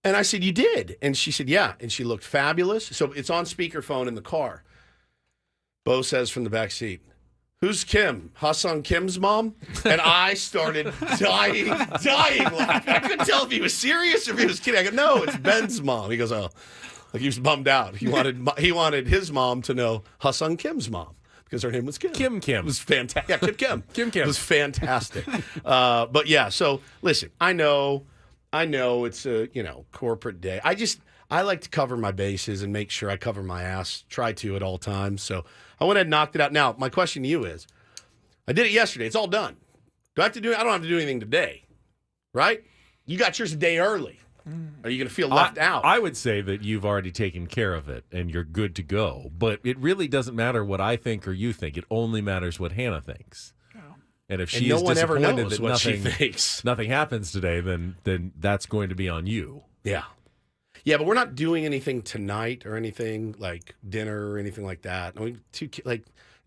[SPEAKER 1] And I said, you did? And she said, yeah. And she looked fabulous. So it's on speakerphone in the car. Bo says from the back seat, who's Kim? Hassan Kim's mom? And I started dying laughing. I couldn't tell if he was serious or if he was kidding. I go, no, it's Ben's mom. He goes, oh. Like he was bummed out. He wanted his mom to know Hassan Kim's mom. Because her name was Kim. Kim. It was fantastic. Yeah, Kim. Kim. It was fantastic. But yeah, so listen, I know it's a corporate day. I like to cover my bases and make sure I cover my ass. Try to at all times. So I went ahead and knocked it out. Now, my question to you is, I did it yesterday. It's all done. I don't have to do anything today, right? You got yours a day early. Are you going to feel left out?
[SPEAKER 2] I would say that you've already taken care of it and you're good to go. But it really doesn't matter what I think or you think. It only matters what Hannah thinks. Oh. And if she is disappointed that nothing happens today, then that's going to be on you.
[SPEAKER 1] Yeah. Yeah, but we're not doing anything tonight or anything like dinner or anything like that. I mean,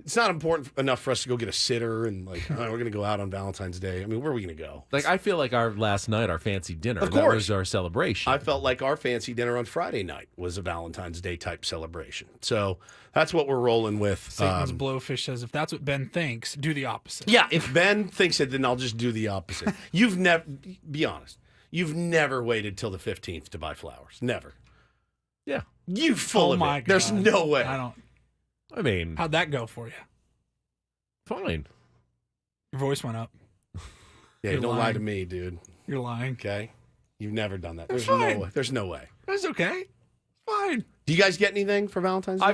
[SPEAKER 1] it's not important enough for us to go get a sitter and we're going to go out on Valentine's Day. I mean, where are we going to go?
[SPEAKER 2] I feel like our last night, our fancy dinner,
[SPEAKER 1] of course,
[SPEAKER 2] that was our celebration.
[SPEAKER 1] I felt like our fancy dinner on Friday night was a Valentine's Day type celebration. So that's what we're rolling with.
[SPEAKER 3] Satan's Blowfish says, if that's what Ben thinks, do the opposite.
[SPEAKER 1] Yeah, if Ben thinks it, then I'll just do the opposite. Be honest, you've never waited till the 15th to buy flowers. Never.
[SPEAKER 2] Yeah.
[SPEAKER 1] You full of
[SPEAKER 3] my
[SPEAKER 1] it.
[SPEAKER 3] God.
[SPEAKER 1] There's no way.
[SPEAKER 2] I mean,
[SPEAKER 3] how'd that go for you?
[SPEAKER 2] Fine.
[SPEAKER 3] Your voice went up.
[SPEAKER 1] Yeah, you don't lie to me, dude.
[SPEAKER 3] You're lying.
[SPEAKER 1] Okay? You've never done that.
[SPEAKER 3] That's
[SPEAKER 1] There's
[SPEAKER 3] fine.
[SPEAKER 1] no way. There's no way.
[SPEAKER 3] That's okay. Fine.
[SPEAKER 1] Do you guys get anything for Valentine's Day?
[SPEAKER 2] I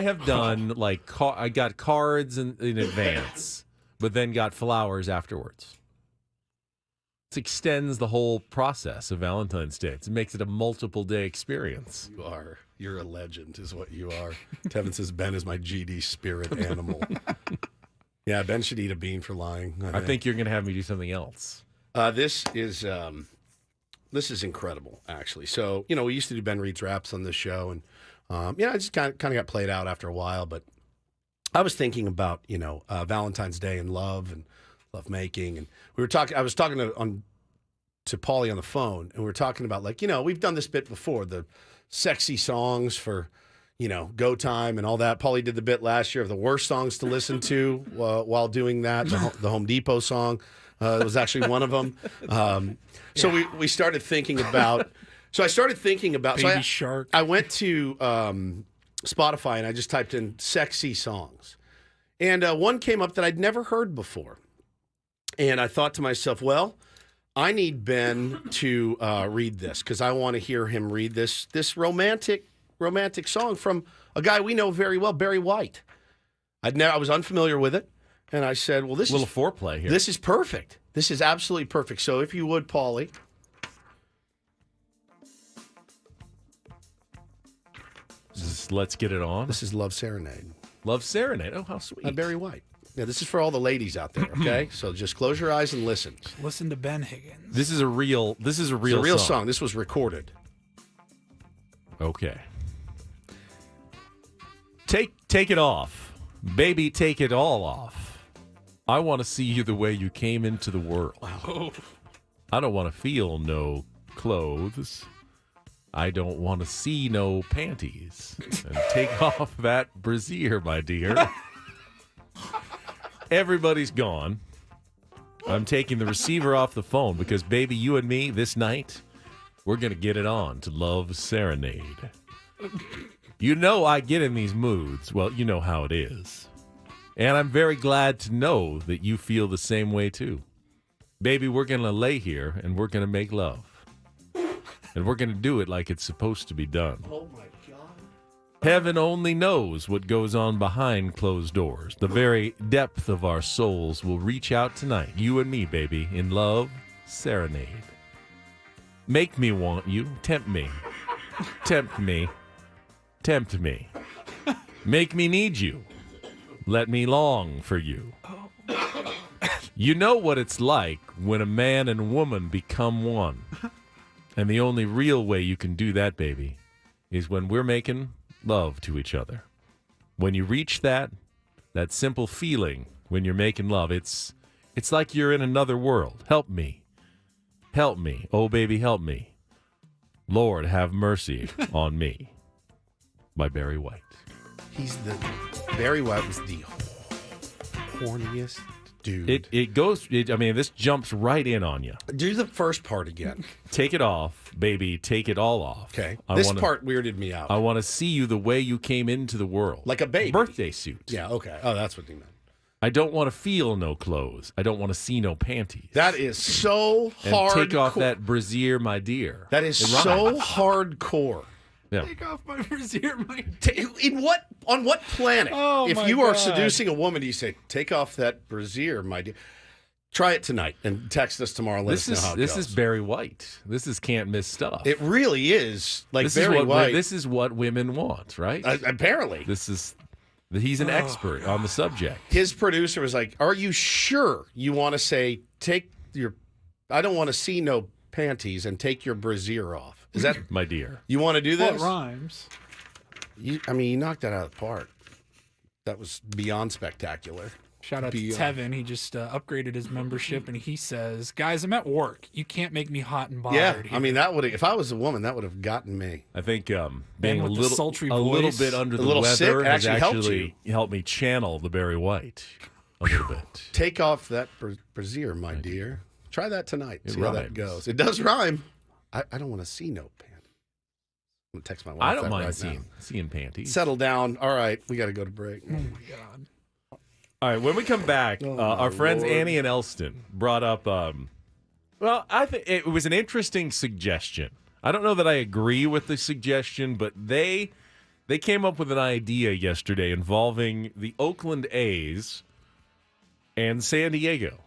[SPEAKER 2] have done I got cards in advance, but then got flowers afterwards. It extends the whole process of Valentine's Day. It makes it a multiple day experience.
[SPEAKER 1] You're a legend, is what you are. Tevin says Ben is my GD spirit animal. Yeah, Ben should eat a bean for lying.
[SPEAKER 2] I think you're going to have me do something else.
[SPEAKER 1] This is incredible, actually. So, we used to do Ben Reed's Raps on this show, and it just kind of got played out after a while. But I was thinking about Valentine's Day and love and love making, and I was talking to Paulie on the phone, and we were talking about we've done this bit before, the sexy songs for go time and all that. Paulie did the bit last year of the worst songs to listen to while doing that. The Home Depot song was actually one of them. So we started thinking about. So I started thinking about
[SPEAKER 3] Baby Shark.
[SPEAKER 1] I went to Spotify and I just typed in sexy songs, and one came up that I'd never heard before. And I thought to myself, well, I need Ben to read this because I want to hear him read this romantic song from a guy we know very well, Barry White. I was unfamiliar with it, and I said, well, this
[SPEAKER 2] is a little foreplay here.
[SPEAKER 1] This is perfect. This is absolutely perfect. So if you would, Paulie.
[SPEAKER 2] Let's get it on.
[SPEAKER 1] This is Love Serenade.
[SPEAKER 2] Love Serenade. Oh, how sweet.
[SPEAKER 1] Barry White. Yeah, this is for all the ladies out there, okay? So just close your eyes and listen.
[SPEAKER 3] Listen to Ben Higgins.
[SPEAKER 1] This is a real song. This was recorded.
[SPEAKER 2] Okay. Take it off. Baby, take it all off. I want to see you the way you came into the world.
[SPEAKER 3] Wow.
[SPEAKER 2] I don't want to feel no clothes. I don't want to see no panties. And take off that brassiere, my dear. Everybody's gone. I'm taking the receiver off the phone because, baby, you and me, this night, we're going to get it on to Love Serenade. You know I get in these moods. Well, you know how it is. And I'm very glad to know that you feel the same way, too. Baby, we're going to lay here, and we're going to make love. And we're going to do it like it's supposed to be done.
[SPEAKER 1] Oh, my God.
[SPEAKER 2] Heaven only knows what goes on behind closed doors. The very depth of our souls will reach out tonight, you and me, baby, in love, serenade. Make me want you, tempt me. Tempt me. Tempt me. Make me need you. Let me long for you. You know what it's like when a man and woman become one. And the only real way you can do that, baby, is when we're making love to each other. When you reach that simple feeling when you're making love, it's like you're in another world. Help me. Help me. Oh, baby, help me. Lord, have mercy on me. By Barry White.
[SPEAKER 1] Barry White was the horniest dude.
[SPEAKER 2] This jumps right in on you.
[SPEAKER 1] Do the first part again.
[SPEAKER 2] Take it off, baby. Take it all off.
[SPEAKER 1] Okay. This part weirded me out.
[SPEAKER 2] I want to see you the way you came into the world.
[SPEAKER 1] Like a baby.
[SPEAKER 2] Birthday suit.
[SPEAKER 1] Yeah, okay. Oh, that's what you meant.
[SPEAKER 2] I don't want to feel no clothes. I don't want to see no panties.
[SPEAKER 1] That is so hard.
[SPEAKER 2] And take off that brassiere, my dear.
[SPEAKER 1] That is so hardcore.
[SPEAKER 2] Yeah.
[SPEAKER 3] Take off my brassiere, my
[SPEAKER 1] on what planet?
[SPEAKER 3] Oh,
[SPEAKER 1] if
[SPEAKER 3] my
[SPEAKER 1] you are
[SPEAKER 3] God.
[SPEAKER 1] seducing a woman, do you say, take off that brassiere, my dear? Try it tonight and text us tomorrow and let us know how it goes.
[SPEAKER 2] This is Barry White. This is can't miss stuff.
[SPEAKER 1] It really is. Like
[SPEAKER 2] this
[SPEAKER 1] Barry White.
[SPEAKER 2] This is what women want, right?
[SPEAKER 1] Apparently.
[SPEAKER 2] He's an expert on the subject.
[SPEAKER 1] His producer was like, are you sure you want to say, I don't want to see no panties and take your brassiere off? Is that
[SPEAKER 2] my dear?
[SPEAKER 1] You want to do this?
[SPEAKER 3] Well, it rhymes.
[SPEAKER 1] You knocked that out of the park. That was beyond spectacular.
[SPEAKER 3] Shout out to Tevin. He just upgraded his membership, and he says, "Guys, I'm at work. You can't make me hot and bothered."
[SPEAKER 1] Yeah,
[SPEAKER 3] here."
[SPEAKER 1] that would. If I was a woman, that would have gotten me.
[SPEAKER 2] I think being a
[SPEAKER 3] with the sultry
[SPEAKER 2] little
[SPEAKER 3] voice,
[SPEAKER 2] bit under
[SPEAKER 1] a
[SPEAKER 2] the
[SPEAKER 1] little
[SPEAKER 2] weather
[SPEAKER 1] sick
[SPEAKER 2] has
[SPEAKER 1] actually
[SPEAKER 2] helped me channel the Barry White a little bit.
[SPEAKER 1] Take off that brassiere, my dear. Try that tonight.
[SPEAKER 2] It
[SPEAKER 1] See how that
[SPEAKER 2] rhymes.
[SPEAKER 1] goes. It does rhyme. I don't want to see no panties. I'm gonna text my wife.
[SPEAKER 2] I don't
[SPEAKER 1] that
[SPEAKER 2] mind
[SPEAKER 1] right
[SPEAKER 2] seeing panties.
[SPEAKER 1] Settle down. All right, we got to go to break.
[SPEAKER 3] Oh my God.
[SPEAKER 2] All right, when we come back, our friends
[SPEAKER 1] Lord.
[SPEAKER 2] Annie and Elston brought up. I think it was an interesting suggestion. I don't know that I agree with the suggestion, but they came up with an idea yesterday involving the Oakland A's and San Diego.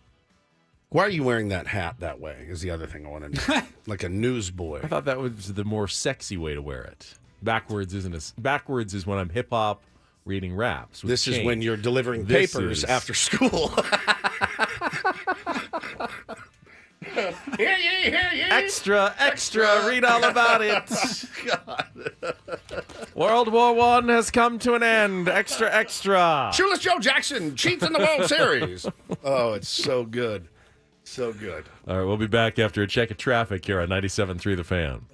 [SPEAKER 1] Why are you wearing that hat that way? Is the other thing I want to know. Like a newsboy.
[SPEAKER 2] I thought that was the more sexy way to wear it. Backwards backwards is when I'm hip hop reading raps.
[SPEAKER 1] This is when you're delivering papers after school. Hear ye, hear ye.
[SPEAKER 2] Extra, read all about it.
[SPEAKER 1] God.
[SPEAKER 2] World War I has come to an end. Extra.
[SPEAKER 1] Shoeless Joe Jackson cheats in the World Series. Oh, it's so good. So good.
[SPEAKER 2] All right, we'll be back after a check of traffic here on 97.3 The Fan.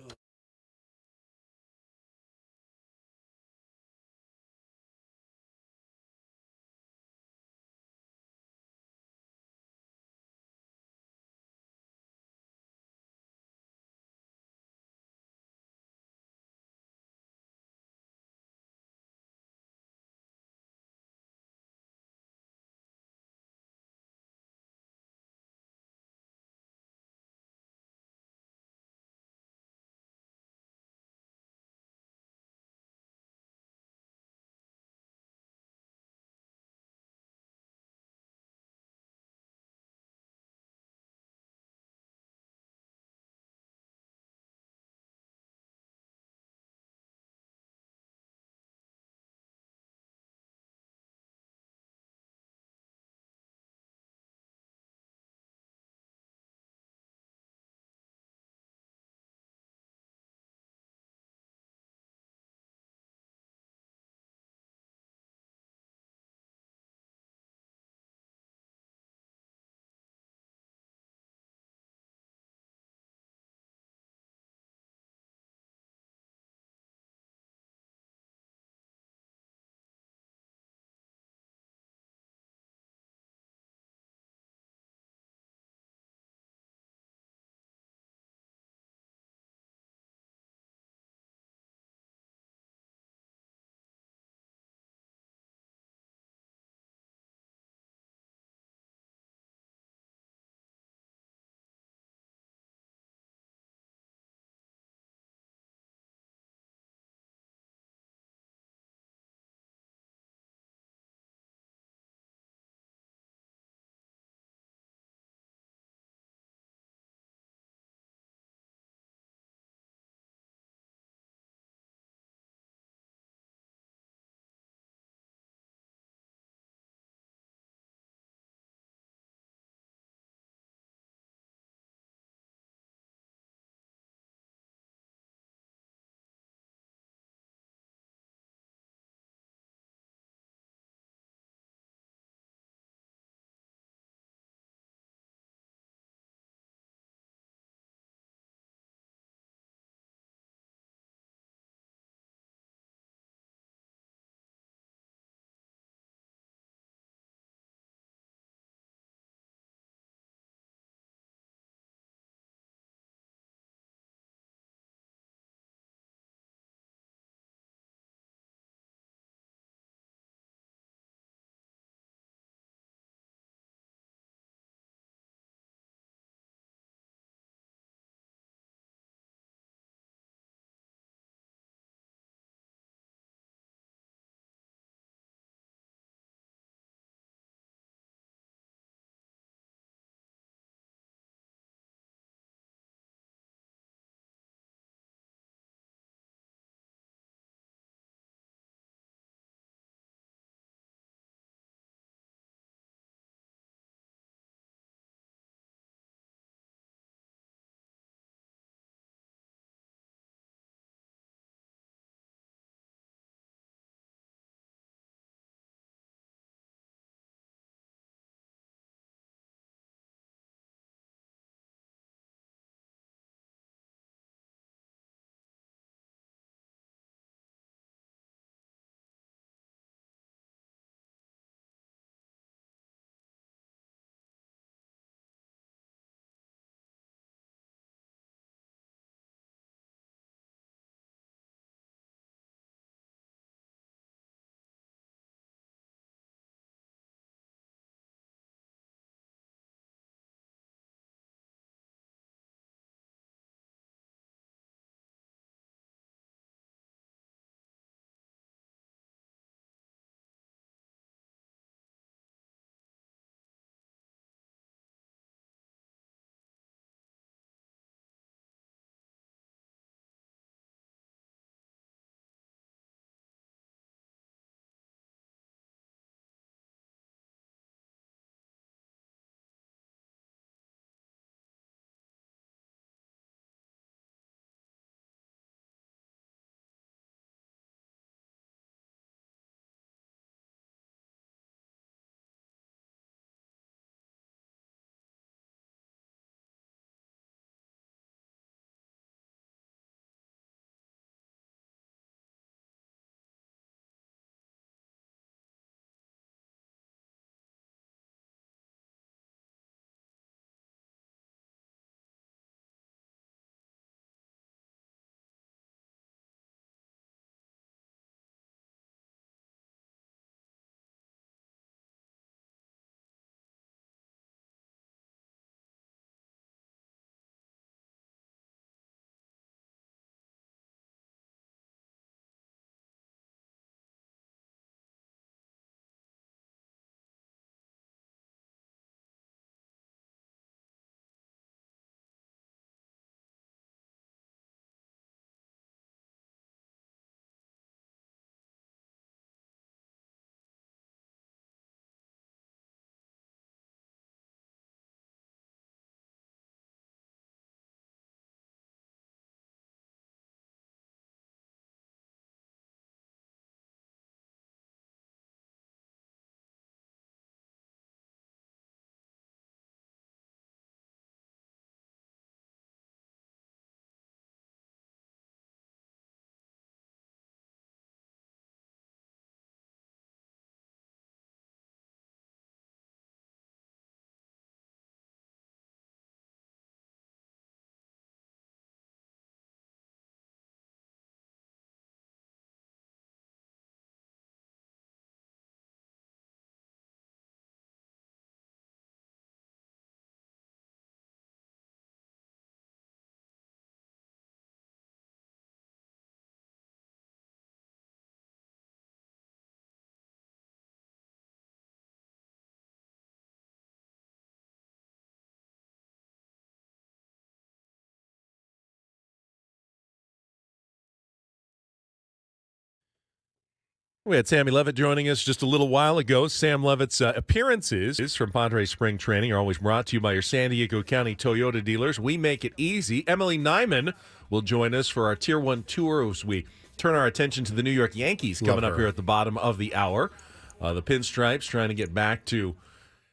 [SPEAKER 2] We had Sammy Levit joining us just a little while ago. Sam Levit's appearances from Padres spring training are always brought to you by your San Diego County Toyota dealers. We make it easy. Emily Nyman will join us for our Tier 1 tour as we turn our attention to the New York Yankees coming up here at the bottom of the hour. The Pinstripes trying to get back to...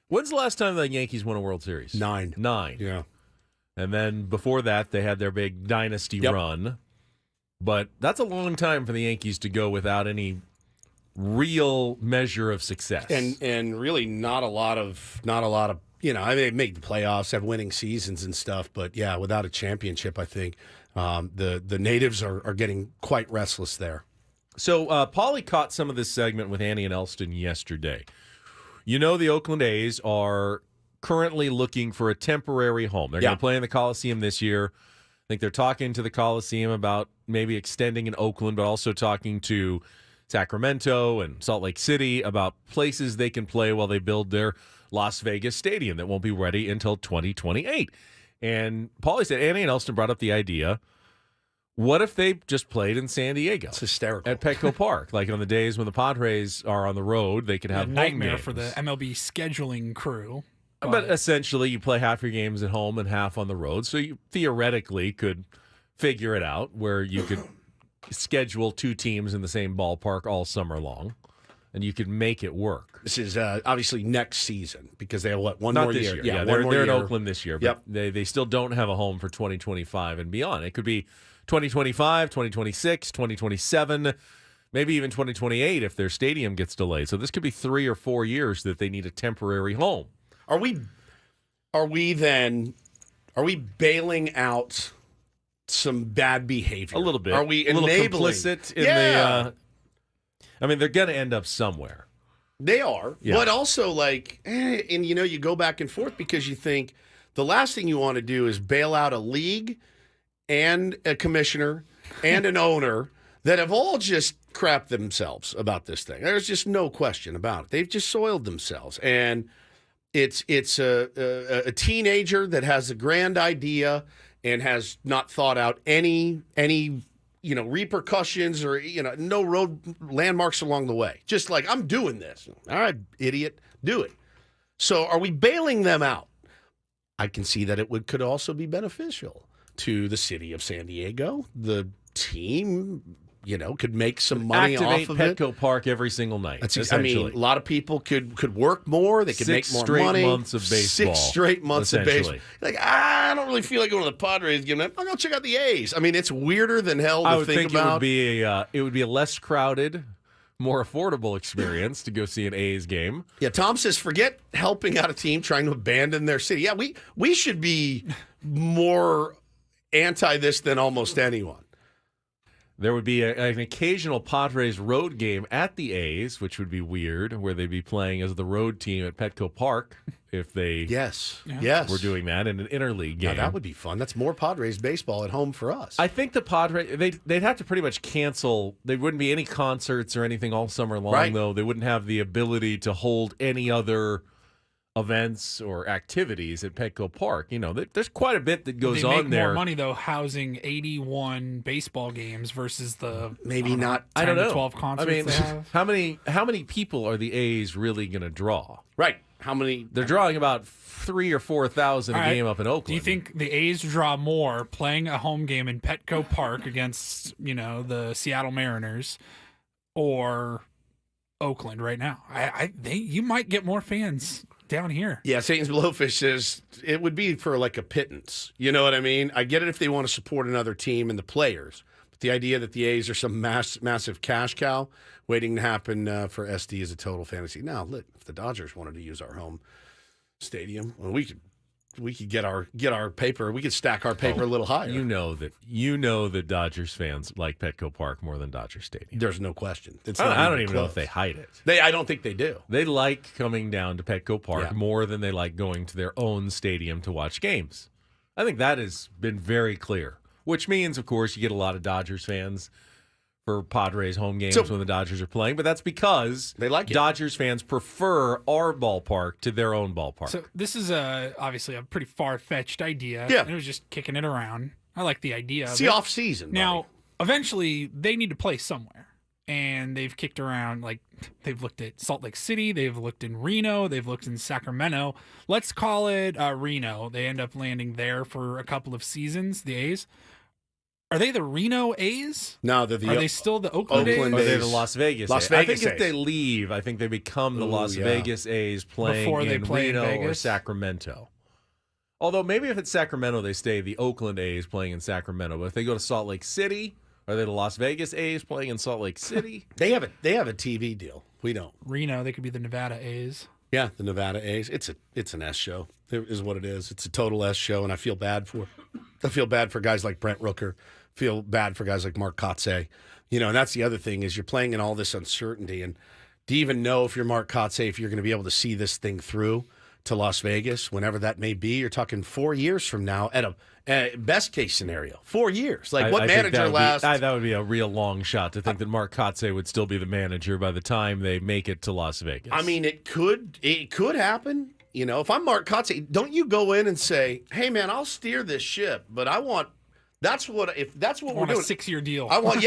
[SPEAKER 2] When's the last time the Yankees won a World Series?
[SPEAKER 1] 9.
[SPEAKER 2] Yeah. And then before that, they had their big dynasty run. But that's a long time for the Yankees to go without any real measure of success,
[SPEAKER 1] and really not a lot of you know, I mean, they make the playoffs, have winning seasons and stuff, but yeah, without a championship, I think the natives are getting quite restless there.
[SPEAKER 2] So Paulie caught some of this segment with Annie and Elston yesterday. You know, the Oakland A's are currently looking for a temporary home. They're going to play in the Coliseum this year. I think they're talking to the Coliseum about maybe extending in Oakland, but also talking to Sacramento and Salt Lake City about places they can play while they build their Las Vegas stadium that won't be ready until 2028. And Paulie said, Annie and Elston brought up the idea, what if they just played in San Diego?
[SPEAKER 1] It's hysterical.
[SPEAKER 2] At Petco Park. Like on the days when the Padres are on the road, they could have
[SPEAKER 3] a nightmare
[SPEAKER 2] home games.
[SPEAKER 3] for the MLB scheduling crew.
[SPEAKER 2] But essentially, you play half your games at home and half on the road. So you theoretically could figure it out where you could schedule 2 teams in the same ballpark all summer long, and you could make it work.
[SPEAKER 1] This is obviously next season because they have one
[SPEAKER 2] Not
[SPEAKER 1] more
[SPEAKER 2] this
[SPEAKER 1] year.
[SPEAKER 2] Yeah, they're in Oakland this year, but they still don't have a home for 2025 and beyond. It could be 2025, 2026, 2027, maybe even 2028 if their stadium gets delayed. So this could be 3 or 4 years that they need a temporary home.
[SPEAKER 1] Are we bailing out some bad behavior?
[SPEAKER 2] A little bit.
[SPEAKER 1] Are we
[SPEAKER 2] a little
[SPEAKER 1] enabling?
[SPEAKER 2] complicit in the I mean, they're going to end up somewhere.
[SPEAKER 1] They are, but also and you know, you go back and forth because you think the last thing you want to do is bail out a league and a commissioner and an owner that have all just crapped themselves about this thing. There's just no question about it. They've just soiled themselves, and it's a teenager that has a grand idea and has not thought out any repercussions or no road landmarks along the way. Just like, I'm doing this. All right, idiot, do it. So are we bailing them out? I can see that it could also be beneficial to the city of San Diego. The team, could make some money off of it.
[SPEAKER 2] Petco Park every single night.
[SPEAKER 1] I mean, a lot of people could work more. They could make more money.
[SPEAKER 2] 6 straight months of baseball.
[SPEAKER 1] 6 straight months of baseball. Like, I don't really feel like going to the Padres game. I'll go check out the A's. I mean, it's weirder than hell to think about.
[SPEAKER 2] It would be a less crowded, more affordable experience to go see an A's game.
[SPEAKER 1] Yeah, Tom says, forget helping out a team trying to abandon their city. Yeah, we should be more anti this than almost anyone.
[SPEAKER 2] There would be an occasional Padres road game at the A's, which would be weird, where they'd be playing as the road team at Petco Park if they were doing that in an interleague game.
[SPEAKER 1] Now, that would be fun. That's more Padres baseball at home for us.
[SPEAKER 2] I think the Padres, they'd have to pretty much cancel. There wouldn't be any concerts or anything all summer long, though. They wouldn't have the ability to hold any other events or activities at Petco Park. There's quite a bit that goes on there.
[SPEAKER 3] They make more money, though, housing 81 baseball games versus the
[SPEAKER 1] maybe not
[SPEAKER 3] 10 to 12 concerts they have.
[SPEAKER 2] How many people are the A's really going to draw?
[SPEAKER 1] Right. How many?
[SPEAKER 2] They're drawing about 3,000 or 4,000 a game up in Oakland.
[SPEAKER 3] Do you think the A's draw more playing a home game in Petco Park against, the Seattle Mariners or Oakland right now? You might get more fans down here.
[SPEAKER 1] Yeah, Satan's Blowfish says it would be for like a pittance. You know what I mean? I get it if they want to support another team and the players. But the idea that the A's are some massive cash cow waiting to happen for SD is a total fantasy. Now, look, if the Dodgers wanted to use our home stadium, well, we could get our paper. We could stack our paper a little higher.
[SPEAKER 2] You know that Dodgers fans like Petco Park more than Dodger Stadium.
[SPEAKER 1] There's no question.
[SPEAKER 2] I don't even know if they hide it.
[SPEAKER 1] I don't think they do.
[SPEAKER 2] They like coming down to Petco Park more than they like going to their own stadium to watch games. I think that has been very clear, which means, of course, you get a lot of Dodgers fans for Padres home games when the Dodgers are playing, but that's because
[SPEAKER 1] they like it.
[SPEAKER 2] Dodgers fans prefer our ballpark to their own ballpark.
[SPEAKER 3] So this is obviously a pretty far-fetched idea.
[SPEAKER 1] Yeah.
[SPEAKER 3] It was just kicking it around. I like the idea.
[SPEAKER 1] It's the off-season.
[SPEAKER 3] Now, eventually, they need to play somewhere. and they've kicked around, like they've looked at Salt Lake City, they've looked in Reno, they've looked in Sacramento. Let's call it Reno. They end up landing there for a couple of seasons, the A's. Are they the Reno A's?
[SPEAKER 1] No,
[SPEAKER 3] Are they still the Oakland A's?
[SPEAKER 2] Or they're the Las Vegas
[SPEAKER 1] Las
[SPEAKER 2] A's.
[SPEAKER 1] Vegas
[SPEAKER 2] I think if
[SPEAKER 1] A's.
[SPEAKER 2] they leave, I think they become the Las Vegas A's playing
[SPEAKER 3] Before they
[SPEAKER 2] in
[SPEAKER 3] play in
[SPEAKER 2] Reno or
[SPEAKER 3] Vegas?
[SPEAKER 2] Sacramento. Although maybe if it's Sacramento, they stay the Oakland A's playing in Sacramento. But if they go to Salt Lake City, are they the Las Vegas A's playing in Salt Lake City?
[SPEAKER 1] They have a TV deal. We don't.
[SPEAKER 3] Reno, they could be the Nevada A's.
[SPEAKER 1] Yeah, the Nevada A's. It's an S show. It is what it is. It's a total S show, and I feel bad for guys like Brent Rooker. Feel bad for guys like Mark Kotsay. And that's the other thing is you're playing in all this uncertainty. And do you even know if you're Mark Kotsay, if you're going to be able to see this thing through to Las Vegas, whenever that may be? You're talking 4 years from now at a best case scenario. 4 years. Like what manager lasts?
[SPEAKER 2] That would be a real long shot to think that Mark Kotsay would still be the manager by the time they make it to Las Vegas.
[SPEAKER 1] I mean, it could happen. If I'm Mark Kotsay, don't you go in and say, "Hey, man, I'll steer this ship, but I want." If that's what we're doing,
[SPEAKER 3] a 6-year deal.
[SPEAKER 1] I want,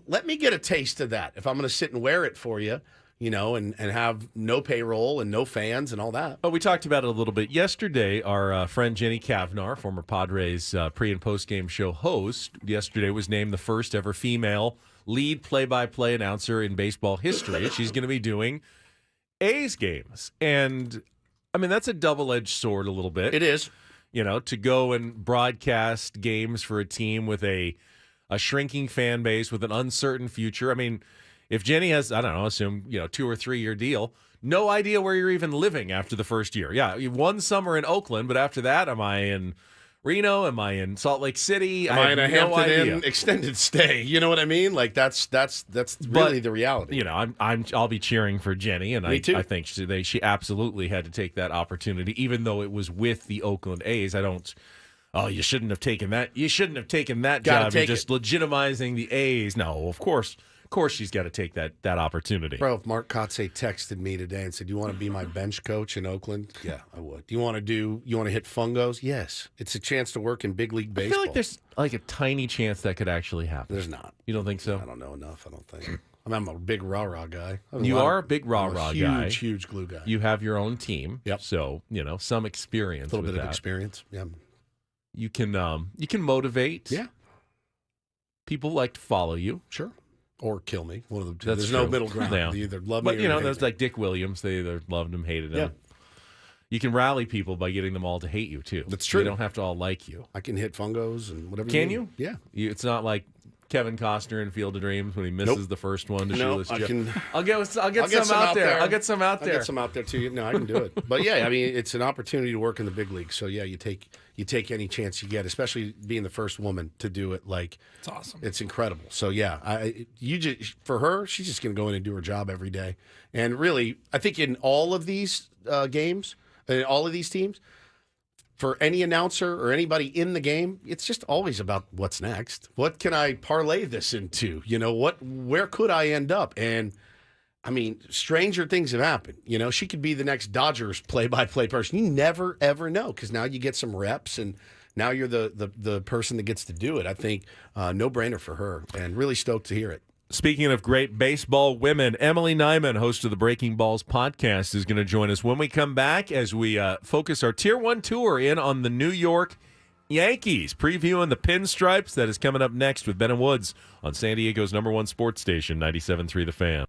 [SPEAKER 1] let me get a taste of that. If I'm going to sit and wear it for you, and have no payroll and no fans and all that.
[SPEAKER 2] Well, we talked about it a little bit yesterday. Our friend Jenny Kavnar, former Padres pre- and post-game show host, yesterday was named the first ever female lead play-by-play announcer in baseball history. She's going to be doing A's games. And, I mean, that's a double-edged sword a little bit.
[SPEAKER 1] It is.
[SPEAKER 2] To go and broadcast games for a team with a shrinking fan base, with an uncertain future. I mean, if Jenny has, I don't know, assume, 2 or 3 year deal, no idea where you're even living after the first year. Yeah, one summer in Oakland, but after that, am I in Reno? Am I in Salt Lake City?
[SPEAKER 1] Am I in a Hampton Inn extended stay? You know what I mean? Like that's really the reality.
[SPEAKER 2] I'll be cheering for Jenny, and
[SPEAKER 1] Me too.
[SPEAKER 2] I think she absolutely had to take that opportunity, even though it was with the Oakland A's. I don't. Oh, you shouldn't have taken that. You shouldn't have taken that job. You're just legitimizing the A's. No, of course she's got to take that opportunity.
[SPEAKER 1] Bro, if Mark Kotsay texted me today and said, "Do you want to be my bench coach in Oakland?" Yeah, I would. Do you want to hit fungos? Yes. It's a chance to work in big league baseball.
[SPEAKER 2] I feel like there's like a tiny chance that could actually happen.
[SPEAKER 1] There's not.
[SPEAKER 2] You don't think so?
[SPEAKER 1] I don't know enough. I don't think. I'm a big rah-rah guy.
[SPEAKER 2] You are a big rah-rah guy.
[SPEAKER 1] Huge glue guy.
[SPEAKER 2] You have your own team.
[SPEAKER 1] Yep.
[SPEAKER 2] So, some experience.
[SPEAKER 1] A little bit
[SPEAKER 2] of
[SPEAKER 1] experience. Yeah.
[SPEAKER 2] You can motivate.
[SPEAKER 1] Yeah.
[SPEAKER 2] People like to follow you.
[SPEAKER 1] Sure. Or kill me. One of the two.
[SPEAKER 2] That's
[SPEAKER 1] There's
[SPEAKER 2] true.
[SPEAKER 1] no middle ground.
[SPEAKER 2] Yeah.
[SPEAKER 1] They either love me or
[SPEAKER 2] But,
[SPEAKER 1] hate
[SPEAKER 2] there's
[SPEAKER 1] me.
[SPEAKER 2] like Dick Williams. They either loved him, hated him.
[SPEAKER 1] Yeah.
[SPEAKER 2] You can rally people by getting them all to hate you, too.
[SPEAKER 1] That's true.
[SPEAKER 2] They don't have to all like you.
[SPEAKER 1] I can hit fungos and whatever.
[SPEAKER 2] Can
[SPEAKER 1] need.
[SPEAKER 2] you?
[SPEAKER 1] Yeah.
[SPEAKER 2] It's not like Kevin Costner in Field of Dreams when he misses the first one to Shoeless
[SPEAKER 1] I
[SPEAKER 2] Joe.
[SPEAKER 1] can.
[SPEAKER 2] I'll get some out there. I'll get some out there.
[SPEAKER 1] I'll get some out there too. No, I can do it. But yeah, I mean, it's an opportunity to work in the big leagues. So yeah, you take any chance you get, especially being the first woman to do it. Like,
[SPEAKER 3] it's awesome.
[SPEAKER 1] It's incredible. So yeah, for her, she's just going to go in and do her job every day. And really, I think in all of these games, in all of these teams, for any announcer or anybody in the game, it's just always about what's next. What can I parlay this into? Where could I end up? And I mean, stranger things have happened. She could be the next Dodgers play-by-play person. You never, ever know, because now you get some reps, and now you're the person that gets to do it. I think no-brainer for her, and really stoked to hear it.
[SPEAKER 2] Speaking of great baseball women, Emily Nyman, host of the Breaking Balls podcast, is going to join us when we come back as we focus our Tier 1 tour in on the New York Yankees, previewing the Pinstripes. That is coming up next with Ben and Woods on San Diego's #1 sports station, 97.3 The Fan.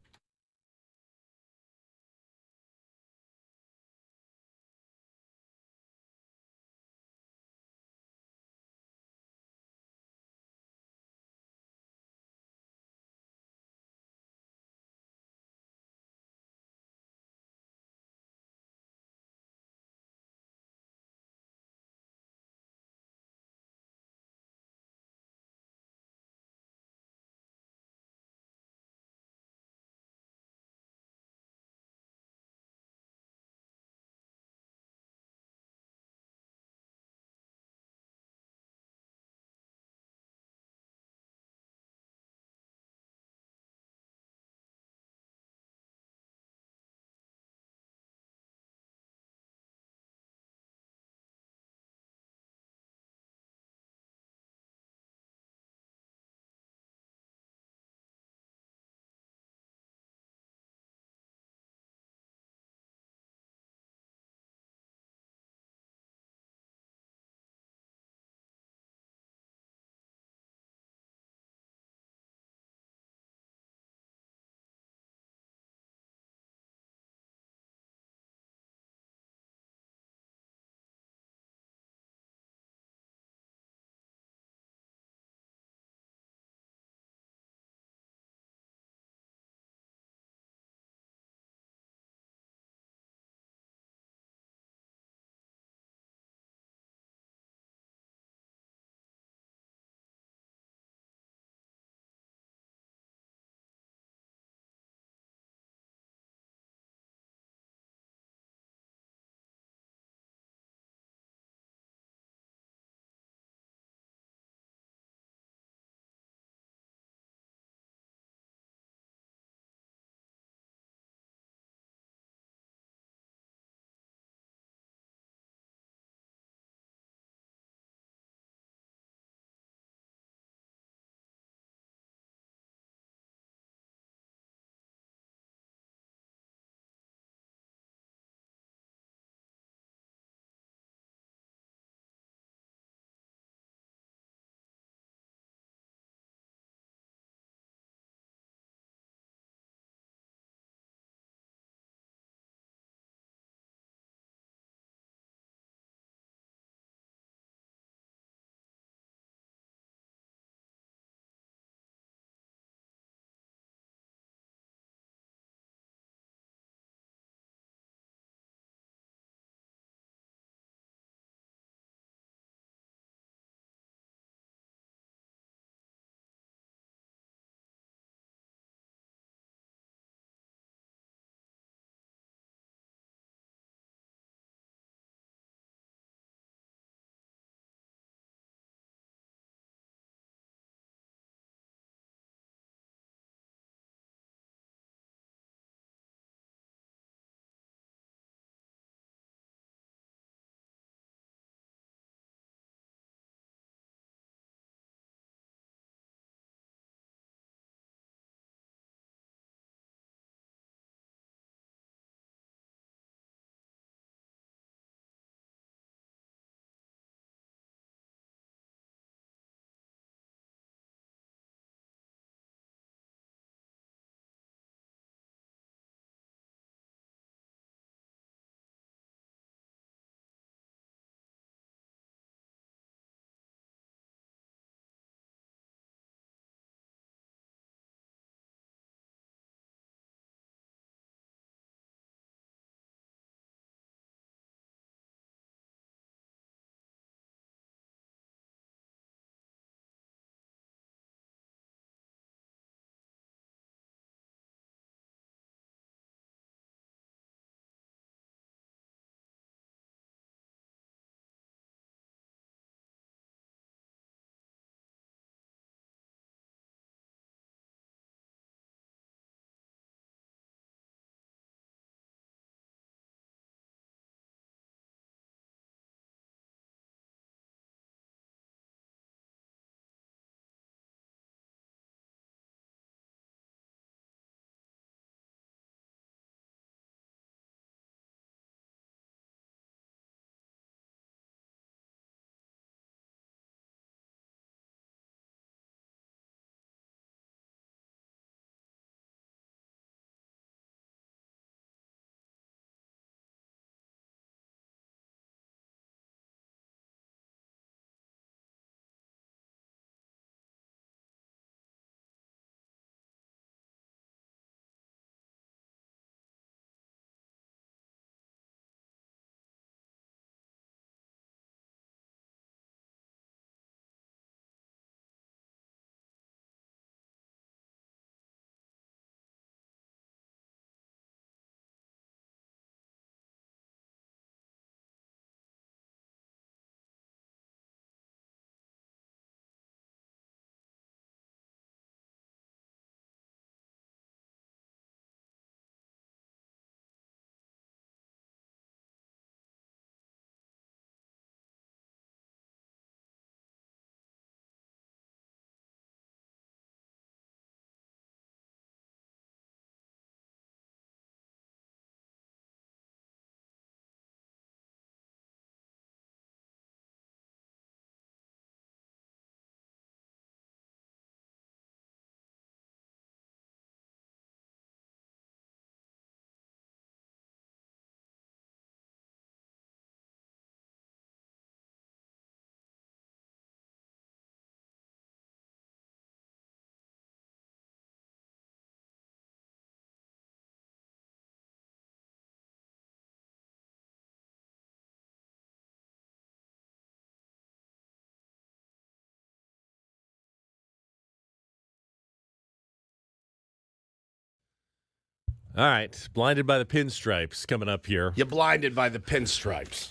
[SPEAKER 2] All right. Blinded by the pinstripes coming up here.
[SPEAKER 1] You're blinded by the pinstripes.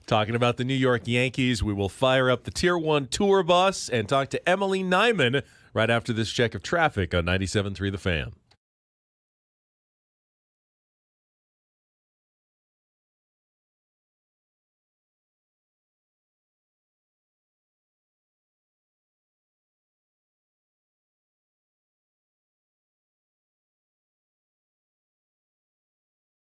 [SPEAKER 2] Talking about the New York Yankees, we will fire up the Tier 1 tour bus and talk to Emily Nyman right after this check of traffic on 97.3 The Fan.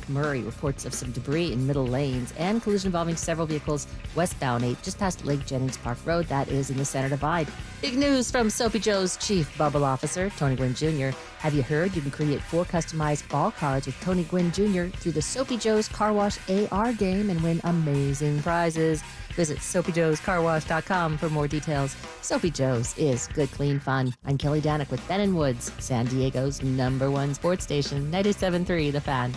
[SPEAKER 7] Murray reports of some debris in middle lanes and collision involving several vehicles westbound 8 just past Lake Jennings Park Road. That is in the center divide. Big news from Soapy Joe's chief bubble officer, Tony Gwynn Jr. Have you heard you can create 4 customized ball cards with Tony Gwynn Jr. through the Soapy Joe's Car Wash AR game and win amazing prizes? Visit SoapyJoesCarWash.com for more details. Soapy Joe's is good, clean fun. I'm Kelly Danick with Ben & Woods, San Diego's #1 sports station, 97.3 The Fan.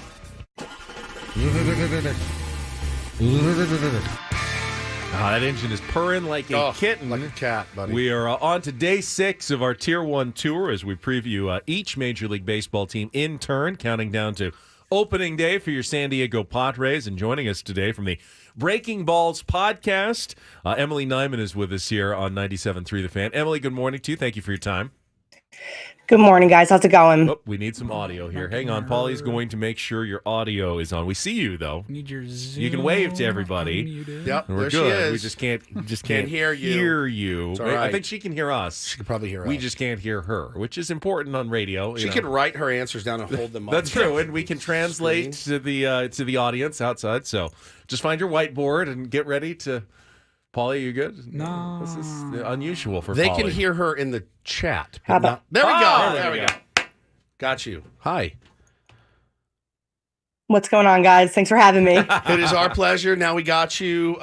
[SPEAKER 2] That engine is purring like a kitten.
[SPEAKER 1] Like a cat, buddy.
[SPEAKER 2] We are on to day 6 of our Tier 1 tour as we preview each Major League Baseball team in turn, counting down to opening day for your San Diego Padres. And joining us today from the Breaking Balls podcast, Emily Nyman is with us here on 97.3 The Fan. Emily, good morning to you. Thank you for your time.
[SPEAKER 15] Good morning, guys. How's it going?
[SPEAKER 2] Oh, we need some audio here. Hang on. Paulie's going to make sure your audio is on. We see you, though.
[SPEAKER 3] Need your Zoom.
[SPEAKER 2] You can wave to everybody.
[SPEAKER 1] Yep,
[SPEAKER 2] We're
[SPEAKER 1] there
[SPEAKER 2] good.
[SPEAKER 1] she is.
[SPEAKER 2] We just can't
[SPEAKER 1] hear you.
[SPEAKER 2] Hear you.
[SPEAKER 1] It's all right.
[SPEAKER 2] I think she can hear us.
[SPEAKER 1] She can probably hear us.
[SPEAKER 2] We just can't hear her, which is important on radio.
[SPEAKER 1] She can write her answers down and hold them up.
[SPEAKER 2] That's true, and we can translate to the audience outside. So just find your whiteboard and get ready to. Paulie, you good?
[SPEAKER 3] No.
[SPEAKER 2] This is unusual for
[SPEAKER 1] They
[SPEAKER 2] Paulie.
[SPEAKER 1] can hear her in the chat.
[SPEAKER 15] How about-
[SPEAKER 1] There we go.
[SPEAKER 2] Oh,
[SPEAKER 1] There we go. Got you. Hi.
[SPEAKER 15] What's going on, guys? Thanks for having me.
[SPEAKER 1] It is our pleasure. Now we got you.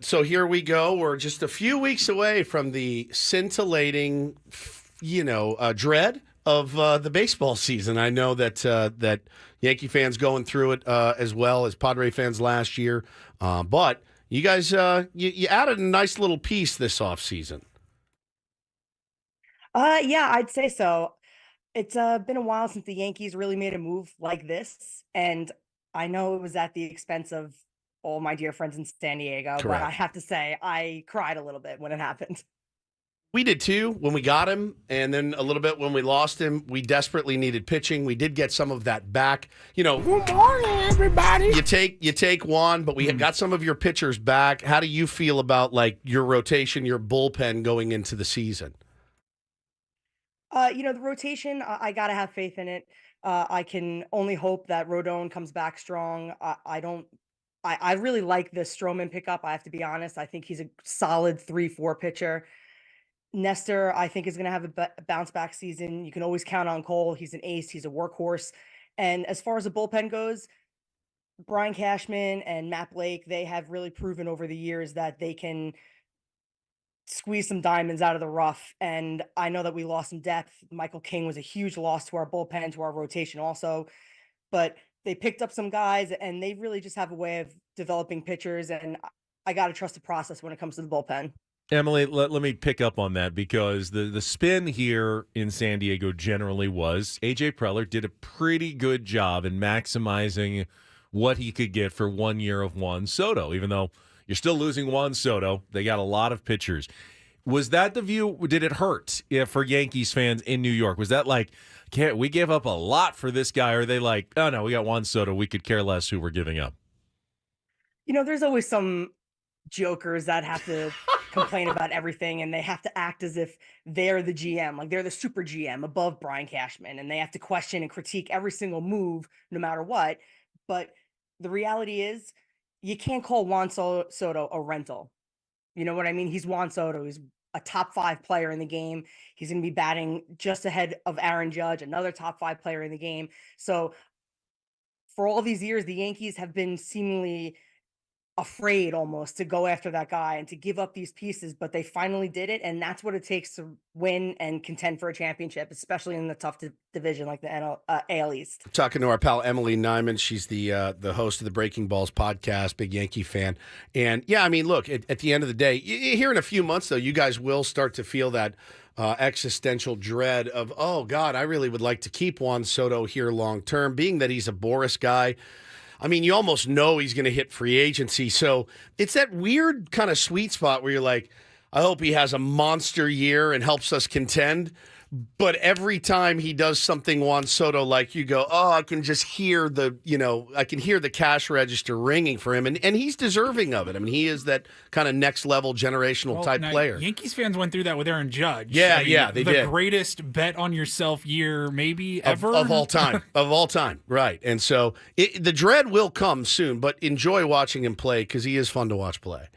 [SPEAKER 1] So here we go. We're just a few weeks away from the scintillating, dread of the baseball season. I know that Yankee fans going through it as well as Padre fans last year. But you guys, you added a nice little piece this offseason.
[SPEAKER 15] Yeah, I'd say so. It's been a while since the Yankees really made a move like this, and I know it was at the expense of all my dear friends in San Diego, but
[SPEAKER 1] Correct.
[SPEAKER 15] I have to say I cried a little bit when it happened.
[SPEAKER 1] We did too when we got him, and then a little bit when we lost him. We desperately needed pitching. We did get some of that back. Good morning, everybody. You take one, but we got some of your pitchers back. How do you feel about your rotation, your bullpen going into the season?
[SPEAKER 15] The rotation, I gotta have faith in it. I can only hope that Rodon comes back strong. I really like the Stroman pickup. I have to be honest. I think he's a solid 3-4 pitcher. Nestor, I think, is going to have a bounce back season. You can always count on Cole. He's an ace. He's a workhorse. And as far as the bullpen goes, Brian Cashman and Matt Blake, they have really proven over the years that they can squeeze some diamonds out of the rough. And I know that we lost some depth. Michael King was a huge loss to our bullpen, to our rotation also. But they picked up some guys, and they really just have a way of developing pitchers. And I got to trust the process when it comes to the bullpen.
[SPEAKER 2] Emily, let me pick up on that because the spin here in San Diego generally was AJ Preller did a pretty good job in maximizing what he could get for 1 year of Juan Soto. Even though you're still losing Juan Soto, they got a lot of pitchers. Was that the view? Did it hurt for Yankees fans in New York? Was that can't we give up a lot for this guy? Or are they like, oh, no, we got Juan Soto. We could care less who we're giving up?
[SPEAKER 15] There's always some jokers that have to complain about everything, and they have to act as if they're the GM, like they're the super GM above Brian Cashman, and they have to question and critique every single move no matter what. But the reality is you can't call Juan Soto a rental. You know what I mean? He's Juan Soto. He's a top 5 player in the game. He's going to be batting just ahead of Aaron Judge, another top 5 player in the game. So for all these years, the Yankees have been seemingly afraid almost to go after that guy and to give up these pieces, but they finally did it, and that's what it takes to win and contend for a championship, especially in the tough division like the AL East.
[SPEAKER 1] Talking to our pal Emily Nyman. She's the host of the Breaking Balls podcast, big Yankee fan. And yeah, I mean, look, at the end of the day, here in a few months, though, you guys will start to feel that existential dread of, oh, God, I really would like to keep Juan Soto here long term, being that he's a Boris guy. I mean, you almost know he's going to hit free agency. So it's that weird kind of sweet spot where you're like, I hope he has a monster year and helps us contend. But every time he does something Juan Soto like, you go, oh, I can just hear I can hear the cash register ringing for him. And he's deserving of it. I mean, he is that kind of next level generational type player.
[SPEAKER 3] Yankees fans went through that with Aaron Judge.
[SPEAKER 1] Yeah, they did.
[SPEAKER 3] The greatest bet on yourself year maybe ever.
[SPEAKER 1] Of all time. Of all time. Right. And so the dread will come soon, but enjoy watching him play because he is fun to watch play.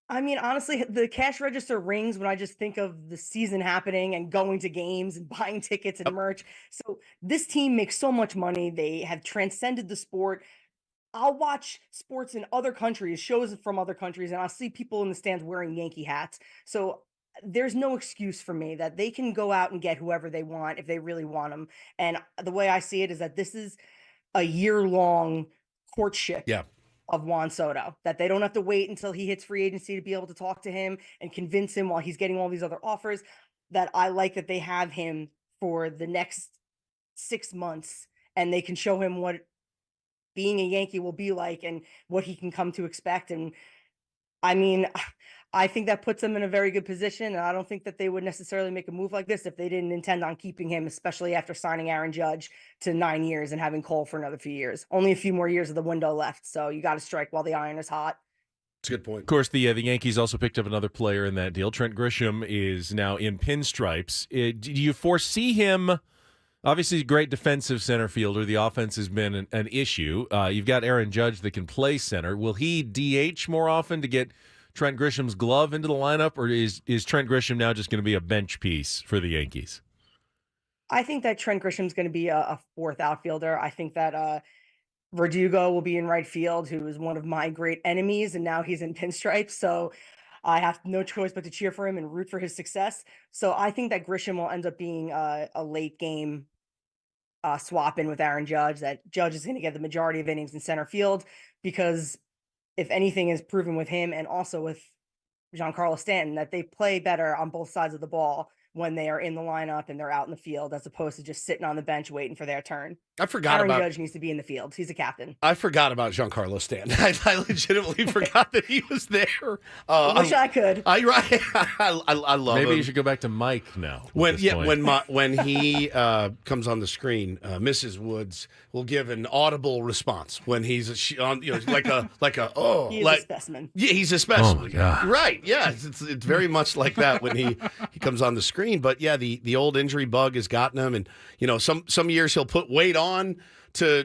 [SPEAKER 15] I mean, honestly, the cash register rings when I just think of the season happening and going to games and buying tickets and merch. So this team makes so much money. They have transcended the sport. I'll watch sports in other countries, shows from other countries, and I'll see people in the stands wearing Yankee hats. So there's no excuse for me that they can go out and get whoever they want if they really want them. And the way I see it is that this is a year-long courtship.
[SPEAKER 1] Yeah.
[SPEAKER 15] Of Juan Soto, that they don't have to wait until he hits free agency to be able to talk to him and convince him while he's getting all these other offers. That I like that they have him for the next 6 months and they can show him what being a Yankee will be like and what he can come to expect. And I mean, I think that puts them in a very good position. And I don't think that they would necessarily make a move like this if they didn't intend on keeping him, especially after signing Aaron Judge to 9 years and having Cole for another few years. Only a few more years of the window left. So you got to strike while the iron is hot.
[SPEAKER 1] That's a good point.
[SPEAKER 2] Of course, the Yankees also picked up another player in that deal. Trent Grisham is now in pinstripes. Do you foresee him? Obviously, great defensive center fielder. The offense has been an issue. You've got Aaron Judge that can play center. Will he DH more often to get Trent Grisham's glove into the lineup, or is Trent Grisham now just going to be a bench piece for the Yankees?
[SPEAKER 15] I think that Trent Grisham's going to be a fourth outfielder. I think that Verdugo will be in right field, who is one of my great enemies, and now he's in pinstripes. So I have no choice but to cheer for him and root for his success. So I think that Grisham will end up being a late game swap in with Aaron Judge, that Judge is going to get the majority of innings in center field because if anything is proven with him and also with Giancarlo Stanton, that they play better on both sides of the ball when they are in the lineup and they're out in the field as opposed to just sitting on the bench waiting for their turn.
[SPEAKER 1] I forgot
[SPEAKER 15] Aaron
[SPEAKER 1] about
[SPEAKER 15] Judge needs to be in the field. He's a captain.
[SPEAKER 1] I forgot about Giancarlo Stanton. I legitimately forgot that he was there.
[SPEAKER 15] I wish I could.
[SPEAKER 1] I love
[SPEAKER 2] Maybe
[SPEAKER 1] him.
[SPEAKER 2] you should go back to Mike now.
[SPEAKER 1] When he comes on the screen, Mrs. Woods will give an audible response when he's on, like a
[SPEAKER 15] He is a specimen.
[SPEAKER 1] Yeah, he's a specimen.
[SPEAKER 2] Oh my God.
[SPEAKER 1] Right? Yeah, it's very much like that when he comes on the screen. But yeah, the old injury bug has gotten him, and some years he'll put weight on to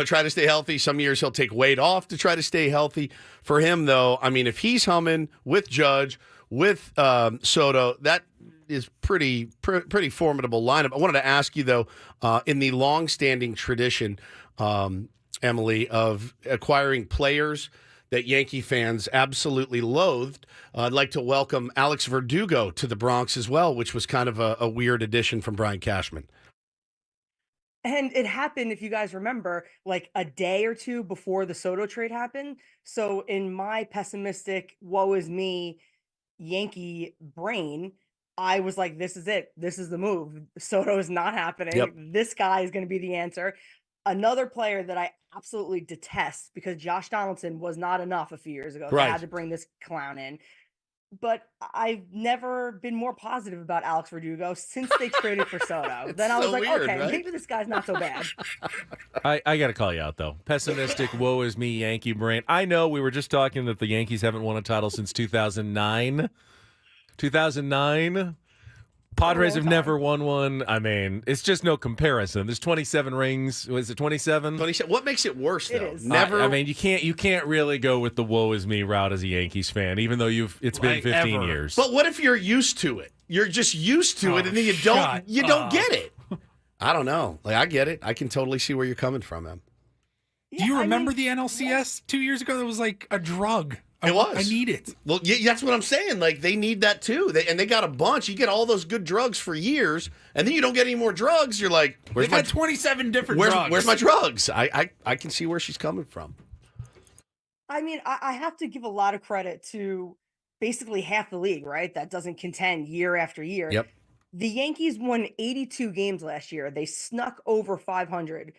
[SPEAKER 1] try to stay healthy. Some years he'll take weight off to try to stay healthy. For him, though, I mean, if he's humming with Judge, with Soto, that is pretty formidable lineup. I wanted to ask you, though, in the long-standing tradition, Emily, of acquiring players that Yankee fans absolutely loathed, I'd like to welcome Alex Verdugo to the Bronx as well, which was kind of a weird addition from Brian Cashman.
[SPEAKER 15] And it happened, if you guys remember, like a day or two before the Soto trade happened. So in my pessimistic, woe is me, Yankee brain, I was like, this is it. This is the move. Soto is not happening.
[SPEAKER 1] Yep.
[SPEAKER 15] This guy is going to be the answer. Another player that I absolutely detest because Josh Donaldson was not enough a few years ago.
[SPEAKER 1] Right.
[SPEAKER 15] They had to bring this clown in. But I've never been more positive about Alex Verdugo since they traded for Soto. Then I was
[SPEAKER 1] so
[SPEAKER 15] like,
[SPEAKER 1] weird,
[SPEAKER 15] okay,
[SPEAKER 1] right?
[SPEAKER 15] maybe this guy's not so bad.
[SPEAKER 2] I got to call you out, though. Pessimistic, woe is me, Yankee brain. I know we were just talking that the Yankees haven't won a title since 2009. 2009? Padres have never won one. I mean, it's just no comparison. There's 27 rings. Was it 27?
[SPEAKER 1] 27. What makes it worse, though?
[SPEAKER 15] It is.
[SPEAKER 1] Never.
[SPEAKER 2] I mean, you can't really go with the woe is me route as a Yankees fan, even though it's been 15 years.
[SPEAKER 1] But what if you're used to it? You're just used to it, and then you don't get it. I don't know. Like, I get it. I can totally see where you're coming from, Em.
[SPEAKER 3] Do you remember the NLCS 2 years ago? That was like a drug.
[SPEAKER 1] It was.
[SPEAKER 3] I need it.
[SPEAKER 1] Well, yeah, that's what I'm saying. Like, they need that too. They got a bunch. You get all those good drugs for years, and then you don't get any more drugs. You're like,
[SPEAKER 3] They've had 27 different drugs.
[SPEAKER 1] Where's my drugs? I can see where she's coming from.
[SPEAKER 15] I mean, I have to give a lot of credit to basically half the league, right? That doesn't contend year after year.
[SPEAKER 1] Yep.
[SPEAKER 15] The Yankees won 82 games last year. They snuck over 500.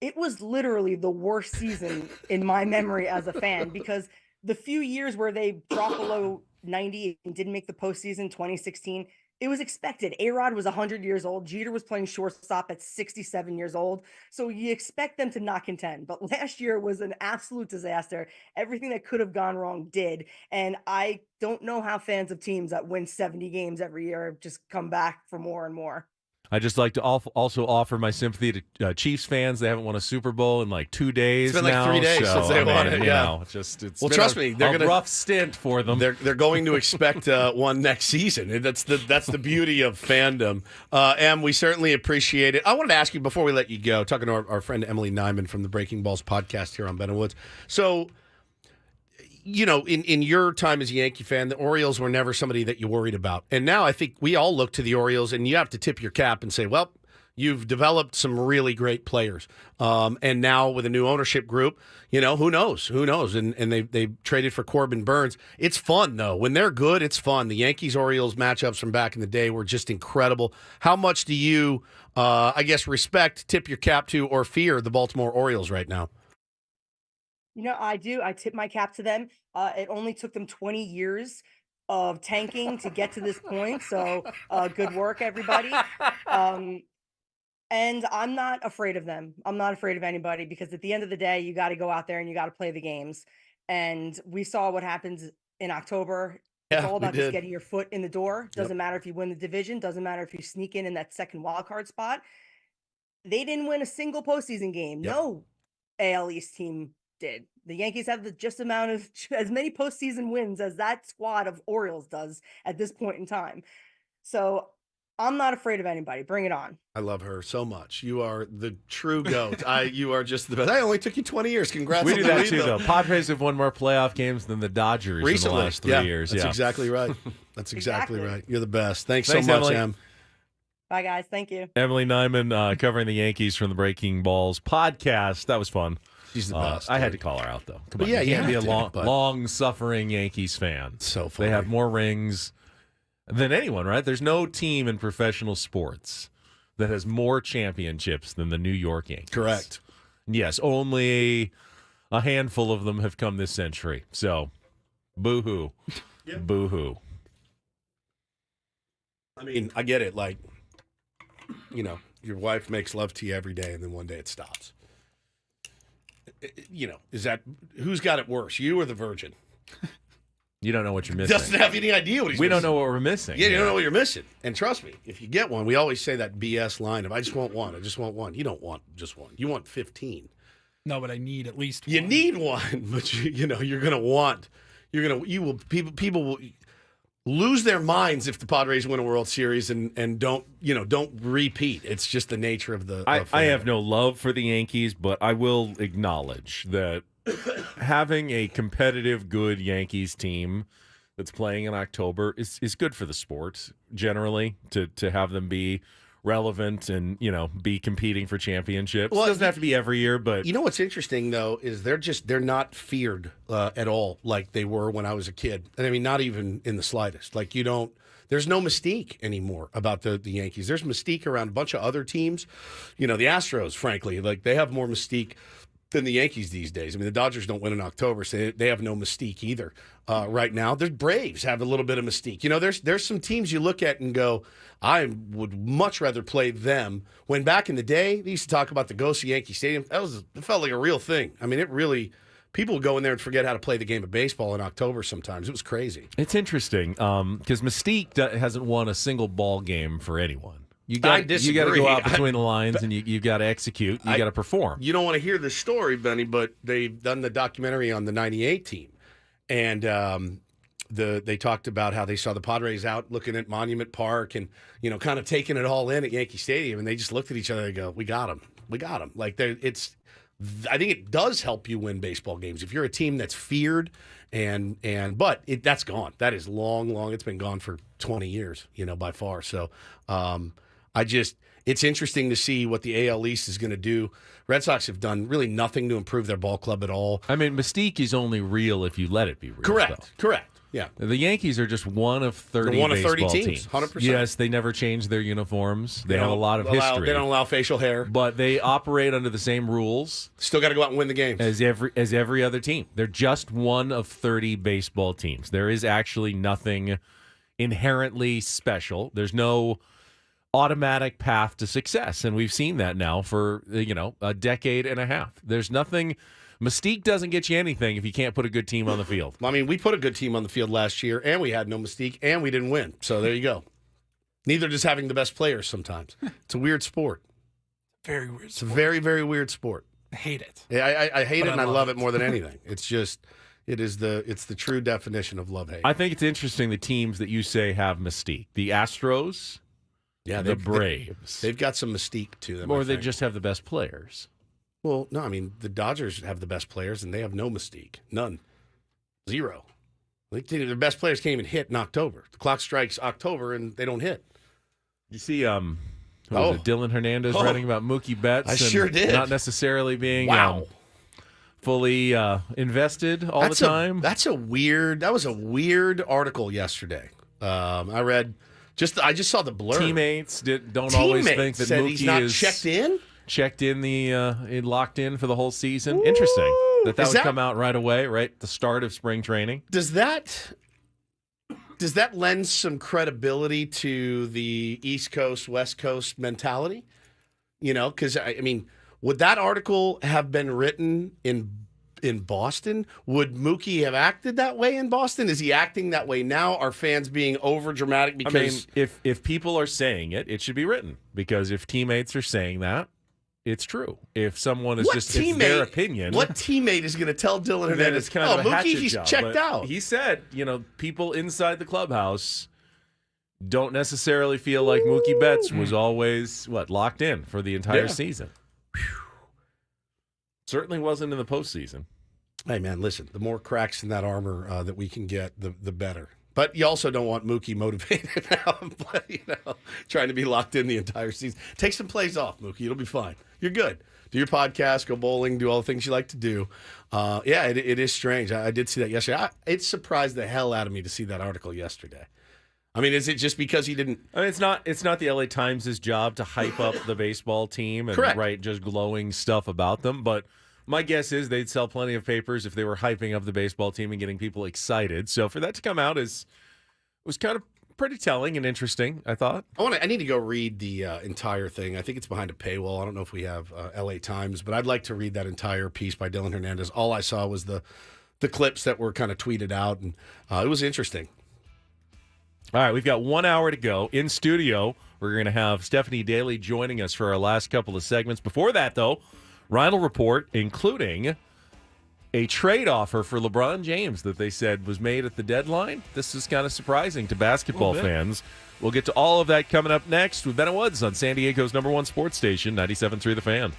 [SPEAKER 15] It was literally the worst season in my memory as a fan, because the few years where they dropped below 90 and didn't make the postseason, 2016, it was expected. A-Rod was 100 years old. Jeter was playing shortstop at 67 years old. So you expect them to not contend. But last year was an absolute disaster. Everything that could have gone wrong did. And I don't know how fans of teams that win 70 games every year just come back for more and more.
[SPEAKER 2] I just like to also offer my sympathy to Chiefs fans. They haven't won a Super Bowl in like 2 days.
[SPEAKER 1] It's been like
[SPEAKER 2] now,
[SPEAKER 1] 3 days since they won it. Yeah,
[SPEAKER 2] it's
[SPEAKER 1] well,
[SPEAKER 2] been
[SPEAKER 1] trust me, they're
[SPEAKER 2] a rough stint for them.
[SPEAKER 1] They're going to expect one next season. That's the beauty of fandom. And we certainly appreciate it. I wanted to ask you before we let you go, talking to our friend Emily Nyman from the Breaking Balls podcast here on Ben and Woods. So, you know, in your time as a Yankee fan, the Orioles were never somebody that you worried about. And now I think we all look to the Orioles, and you have to tip your cap and say, well, you've developed some really great players. And now with a new ownership group, you know, who knows? Who knows? And they traded for Corbin Burns. It's fun, though. When they're good, it's fun. The Yankees-Orioles matchups from back in the day were just incredible. How much do you, I guess, respect, tip your cap to, or fear the Baltimore Orioles right now?
[SPEAKER 15] You know, I do. I tip my cap to them. It only took them 20 years of tanking to get to this point. So good work, everybody. And I'm not afraid of them. I'm not afraid of anybody, because at the end of the day, you got to go out there and you got to play the games. And we saw what happens in October. It's all about just getting your foot in the door. Doesn't matter if you win the division. Doesn't matter if you sneak in that second wild card spot. They didn't win a single postseason game. No AL East team did. The Yankees have as many postseason wins as that squad of Orioles does at this point in time. So I'm not afraid of anybody. Bring it on.
[SPEAKER 1] I love her so much. You are the true GOAT. You are just the best. I only took you 20 years. Congrats.
[SPEAKER 2] We do that too, though. Padres have won more playoff games than the Dodgers
[SPEAKER 1] recently
[SPEAKER 2] in the last 3 years.
[SPEAKER 1] That's exactly right. That's exactly right. You're the best. Thanks so much,
[SPEAKER 2] Emily.
[SPEAKER 1] Em.
[SPEAKER 15] Bye, guys. Thank you.
[SPEAKER 2] Emily Nyman covering the Yankees from the Breaking Balls podcast. That was fun.
[SPEAKER 1] She's the best.
[SPEAKER 2] I had to call her out, though. Come on.
[SPEAKER 1] Yeah,
[SPEAKER 2] you can't be a
[SPEAKER 1] have to,
[SPEAKER 2] long-suffering Yankees fan.
[SPEAKER 1] So funny.
[SPEAKER 2] They have more rings than anyone, right? There's no team in professional sports that has more championships than the New York Yankees.
[SPEAKER 1] Correct.
[SPEAKER 2] Yes, only a handful of them have come this century. So, boo-hoo.
[SPEAKER 1] Yep.
[SPEAKER 2] Boo-hoo.
[SPEAKER 1] I mean, I get it. Like, you know, your wife makes love to you every day, and then one day it stops. You know, who's got it worse, you or the virgin?
[SPEAKER 2] You don't know what you're missing.
[SPEAKER 1] Doesn't have any idea what he's
[SPEAKER 2] We
[SPEAKER 1] missing.
[SPEAKER 2] don't know what we're missing.
[SPEAKER 1] Yeah, you don't know what you're missing. And trust me, if you get one, we always say that BS line of, I just want one. I just want one. You don't want just one. You want 15.
[SPEAKER 3] No, but I need at least one.
[SPEAKER 1] You need one, but you will lose their minds if the Padres win a World Series and don't repeat. It's just the nature of the.
[SPEAKER 2] I have no love for the Yankees, but I will acknowledge that having a competitive, good Yankees team that's playing in October is good for the sport generally. To have them be relevant and be competing for championships. Well, it doesn't have to be every year, but
[SPEAKER 1] you know what's interesting though is they're not feared at all like they were when I was a kid. And I mean, not even in the slightest. Like there's no mystique anymore about the Yankees. There's mystique around a bunch of other teams. The Astros, frankly, like they have more mystique than the Yankees these days. I mean, the Dodgers don't win in October, so they have no mystique either right now. The Braves have a little bit of mystique. There's some teams you look at and go, I would much rather play them. When back in the day, they used to talk about the ghost of Yankee Stadium. It felt like a real thing. I mean, people would go in there and forget how to play the game of baseball in October sometimes. It was crazy.
[SPEAKER 2] It's interesting because Mystique hasn't won a single ball game for anyone. You got to go out between the lines, and you got to execute. You got to perform.
[SPEAKER 1] You don't want to hear this story, Benny, but they've done the documentary on the '98 team, and they talked about how they saw the Padres out looking at Monument Park and kind of taking it all in at Yankee Stadium, and they just looked at each other and go, "We got them, we got them." Like I think it does help you win baseball games. If you're a team that's feared but that's gone. That is long. It's been gone for 20 years, by far. So it's interesting to see what the AL East is going to do. Red Sox have done really nothing to improve their ball club at all.
[SPEAKER 2] I mean, mystique is only real if you let it be real.
[SPEAKER 1] Correct. Yeah.
[SPEAKER 2] The Yankees are just one of 30
[SPEAKER 1] They're one of 30
[SPEAKER 2] baseball
[SPEAKER 1] teams, 100%.
[SPEAKER 2] Yes, they never change their uniforms. They have a lot of history.
[SPEAKER 1] They don't allow facial hair.
[SPEAKER 2] But they operate under the same rules.
[SPEAKER 1] Still got to go out and win the games.
[SPEAKER 2] As every other team. They're just one of 30 baseball teams. There is actually nothing inherently special. There's no automatic path to success, and we've seen that now for a decade and a half. There's nothing. Mystique doesn't get you anything if you can't put a good team on the field.
[SPEAKER 1] I mean, we put a good team on the field last year, and we had no mystique, and we didn't win. So there you go. Neither does having the best players sometimes. It's a weird sport.
[SPEAKER 3] Very weird.
[SPEAKER 1] It's a very, very weird sport.
[SPEAKER 3] I hate it.
[SPEAKER 1] Yeah, I hate it, and I love it more than anything. It's the true definition of love-hate.
[SPEAKER 2] I think it's interesting the teams that you say have mystique. The Astros, the Braves.
[SPEAKER 1] They've got some mystique to them.
[SPEAKER 2] Or they just have the best players.
[SPEAKER 1] Well, no, I mean, the Dodgers have the best players, and they have no mystique. None. Zero. Their best players can't even hit in October. The clock strikes October, and they don't hit.
[SPEAKER 2] You see, Dylan Hernandez writing about Mookie Betts?
[SPEAKER 1] I sure did.
[SPEAKER 2] Not necessarily being fully invested all the time.
[SPEAKER 1] That was a weird article yesterday. I read, I just saw the blurb.
[SPEAKER 2] Teammates don't always think that
[SPEAKER 1] said
[SPEAKER 2] Mookie
[SPEAKER 1] he's not
[SPEAKER 2] is
[SPEAKER 1] checked in,
[SPEAKER 2] locked in for the whole season. Ooh. Interesting that would come out right away, right at the start of spring training.
[SPEAKER 1] Does that lend some credibility to the East Coast, West Coast mentality? Because, I mean, would that article have been written in Boston? Would Mookie have acted that way in Boston? Is he acting that way now? Are fans being over dramatic because
[SPEAKER 2] if people are saying it, it should be written. Because if teammates are saying that, it's true. If someone is it's their opinion.
[SPEAKER 1] What teammate is going to tell Dylan Hernandez, Mookie, he's checked out?
[SPEAKER 2] He said, people inside the clubhouse don't necessarily feel like Mookie Betts was always, locked in for the entire season. Certainly wasn't in the postseason.
[SPEAKER 1] Hey, man, listen, the more cracks in that armor that we can get, the better. But you also don't want Mookie motivated now, trying to be locked in the entire season. Take some plays off, Mookie. It'll be fine. You're good. Do your podcast, go bowling, do all the things you like to do. It is strange. I did see that yesterday. It surprised the hell out of me to see that article yesterday. I mean, is it just because he didn't?
[SPEAKER 2] I mean, it's not the LA Times' job to hype up the baseball team and write just glowing stuff about them. But my guess is they'd sell plenty of papers if they were hyping up the baseball team and getting people excited. So for that to come out was kind of pretty telling and interesting, I thought.
[SPEAKER 1] I need to go read the entire thing. I think it's behind a paywall. I don't know if we have LA Times, but I'd like to read that entire piece by Dylan Hernandez. All I saw was the clips that were kind of tweeted out, and it was interesting.
[SPEAKER 2] All right, we've got 1 hour to go. In studio, we're going to have Stephanie Daly joining us for our last couple of segments. Before that, though, Ryle report, including a trade offer for LeBron James that they said was made at the deadline. This is kind of surprising to basketball fans. We'll get to all of that coming up next with Ben and Woods on San Diego's #1 sports station, 97.3 The Fan.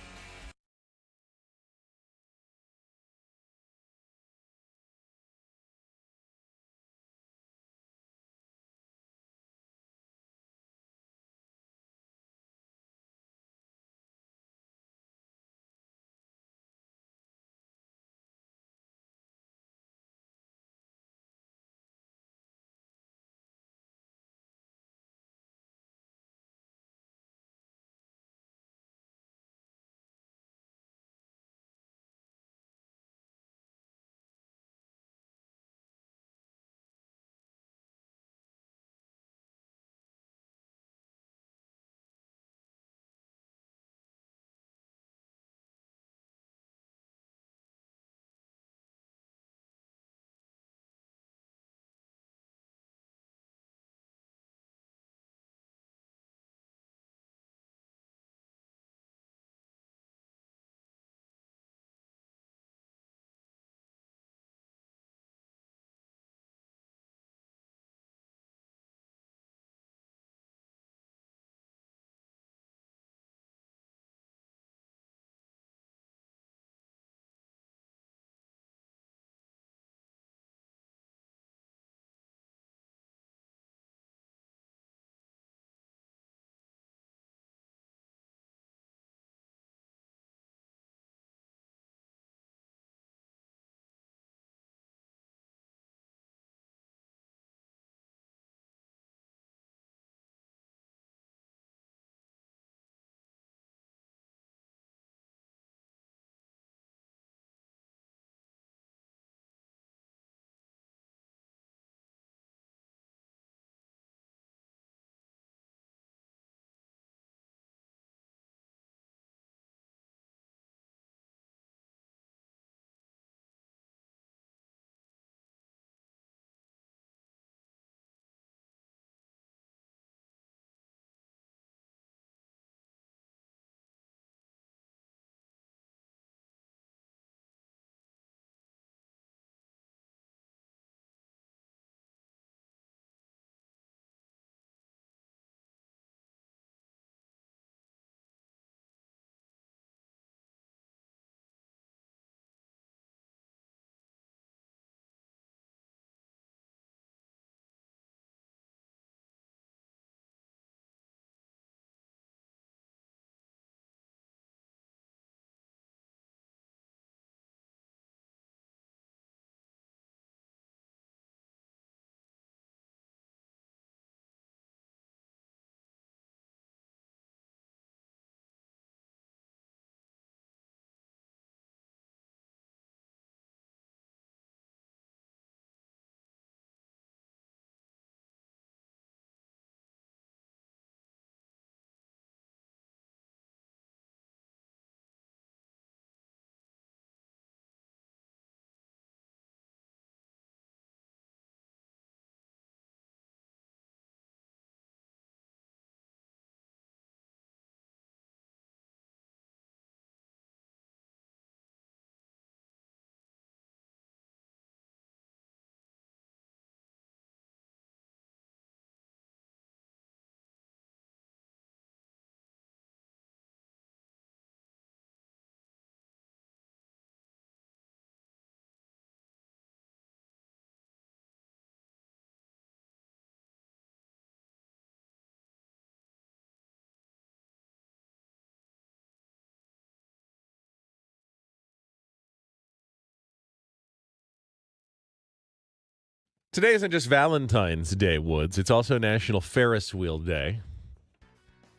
[SPEAKER 2] Today isn't just Valentine's Day, Woods. It's also National Ferris Wheel Day